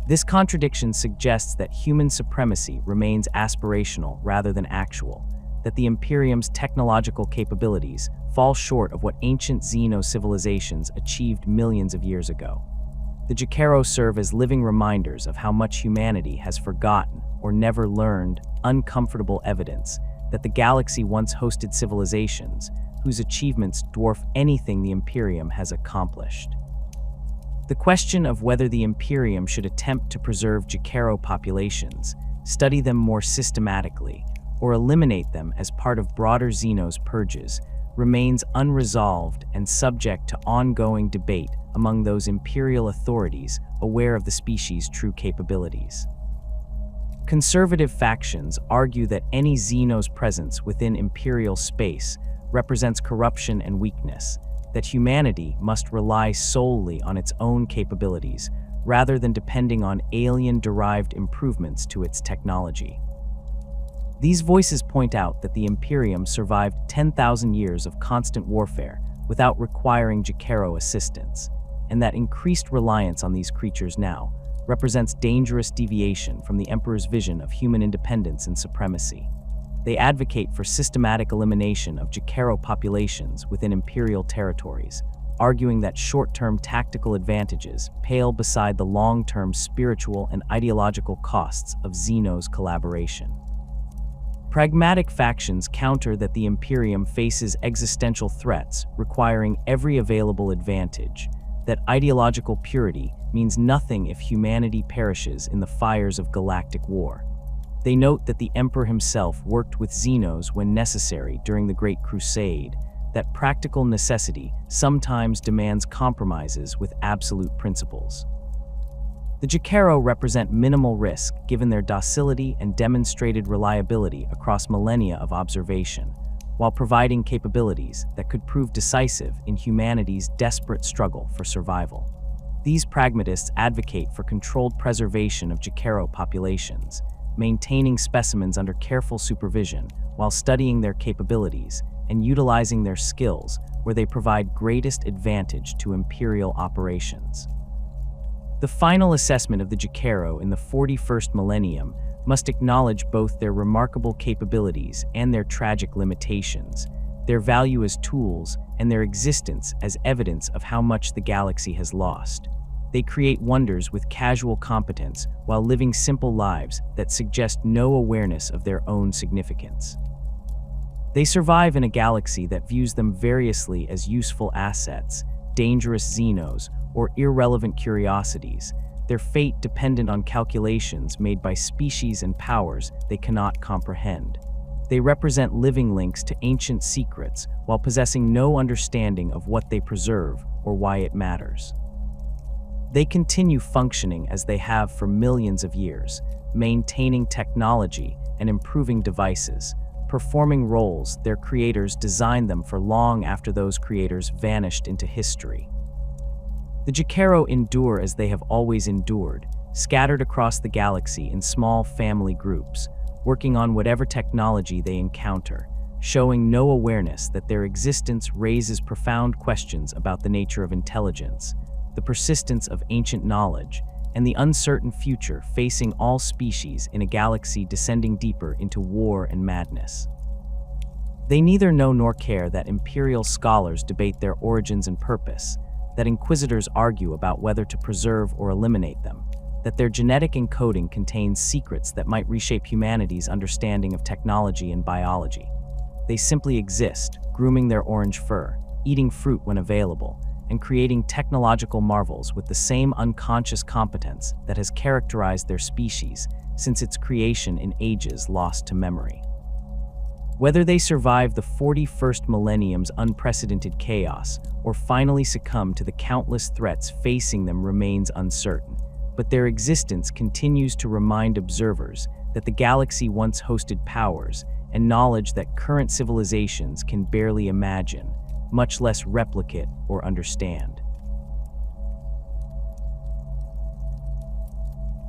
This contradiction suggests that human supremacy remains aspirational rather than actual, that the Imperium's technological capabilities fall short of what ancient xeno civilizations achieved millions of years ago. The Jokaero serve as living reminders of how much humanity has forgotten or never learned, uncomfortable evidence that the galaxy once hosted civilizations whose achievements dwarf anything the Imperium has accomplished. The question of whether the Imperium should attempt to preserve Jokaero populations, study them more systematically, or eliminate them as part of broader xenos purges remains unresolved and subject to ongoing debate among those imperial authorities aware of the species' true capabilities. Conservative factions argue that any xenos presence within imperial space represents corruption and weakness, that humanity must rely solely on its own capabilities rather than depending on alien-derived improvements to its technology. These voices point out that the Imperium survived 10,000 years of constant warfare without requiring Jokaero assistance, and that increased reliance on these creatures now represents dangerous deviation from the Emperor's vision of human independence and supremacy. They advocate for systematic elimination of Jokaero populations within imperial territories, arguing that short-term tactical advantages pale beside the long-term spiritual and ideological costs of xenos collaboration. Pragmatic factions counter that the Imperium faces existential threats requiring every available advantage, that ideological purity means nothing if humanity perishes in the fires of galactic war. They note that the Emperor himself worked with xenos when necessary during the Great Crusade, that practical necessity sometimes demands compromises with absolute principles. The Jokaero represent minimal risk given their docility and demonstrated reliability across millennia of observation, while providing capabilities that could prove decisive in humanity's desperate struggle for survival. These pragmatists advocate for controlled preservation of Jokaero populations, maintaining specimens under careful supervision while studying their capabilities and utilizing their skills where they provide greatest advantage to imperial operations. The final assessment of the Jokaero in the 41st millennium must acknowledge both their remarkable capabilities and their tragic limitations, their value as tools and their existence as evidence of how much the galaxy has lost. They create wonders with casual competence while living simple lives that suggest no awareness of their own significance. They survive in a galaxy that views them variously as useful assets, dangerous xenos, or irrelevant curiosities, their fate dependent on calculations made by species and powers they cannot comprehend. They represent living links to ancient secrets while possessing no understanding of what they preserve or why it matters. They continue functioning as they have for millions of years, maintaining technology and improving devices, performing roles their creators designed them for long after those creators vanished into history. The Jokaero endure as they have always endured, scattered across the galaxy in small family groups, working on whatever technology they encounter, showing no awareness that their existence raises profound questions about the nature of intelligence, the persistence of ancient knowledge, and the uncertain future facing all species in a galaxy descending deeper into war and madness. They neither know nor care that imperial scholars debate their origins and purpose, that inquisitors argue about whether to preserve or eliminate them, that their genetic encoding contains secrets that might reshape humanity's understanding of technology and biology. They simply exist, grooming their orange fur, eating fruit when available, and creating technological marvels with the same unconscious competence that has characterized their species since its creation in ages lost to memory. Whether they survive the 41st millennium's unprecedented chaos or finally succumb to the countless threats facing them remains uncertain, but their existence continues to remind observers that the galaxy once hosted powers and knowledge that current civilizations can barely imagine, much less replicate or understand.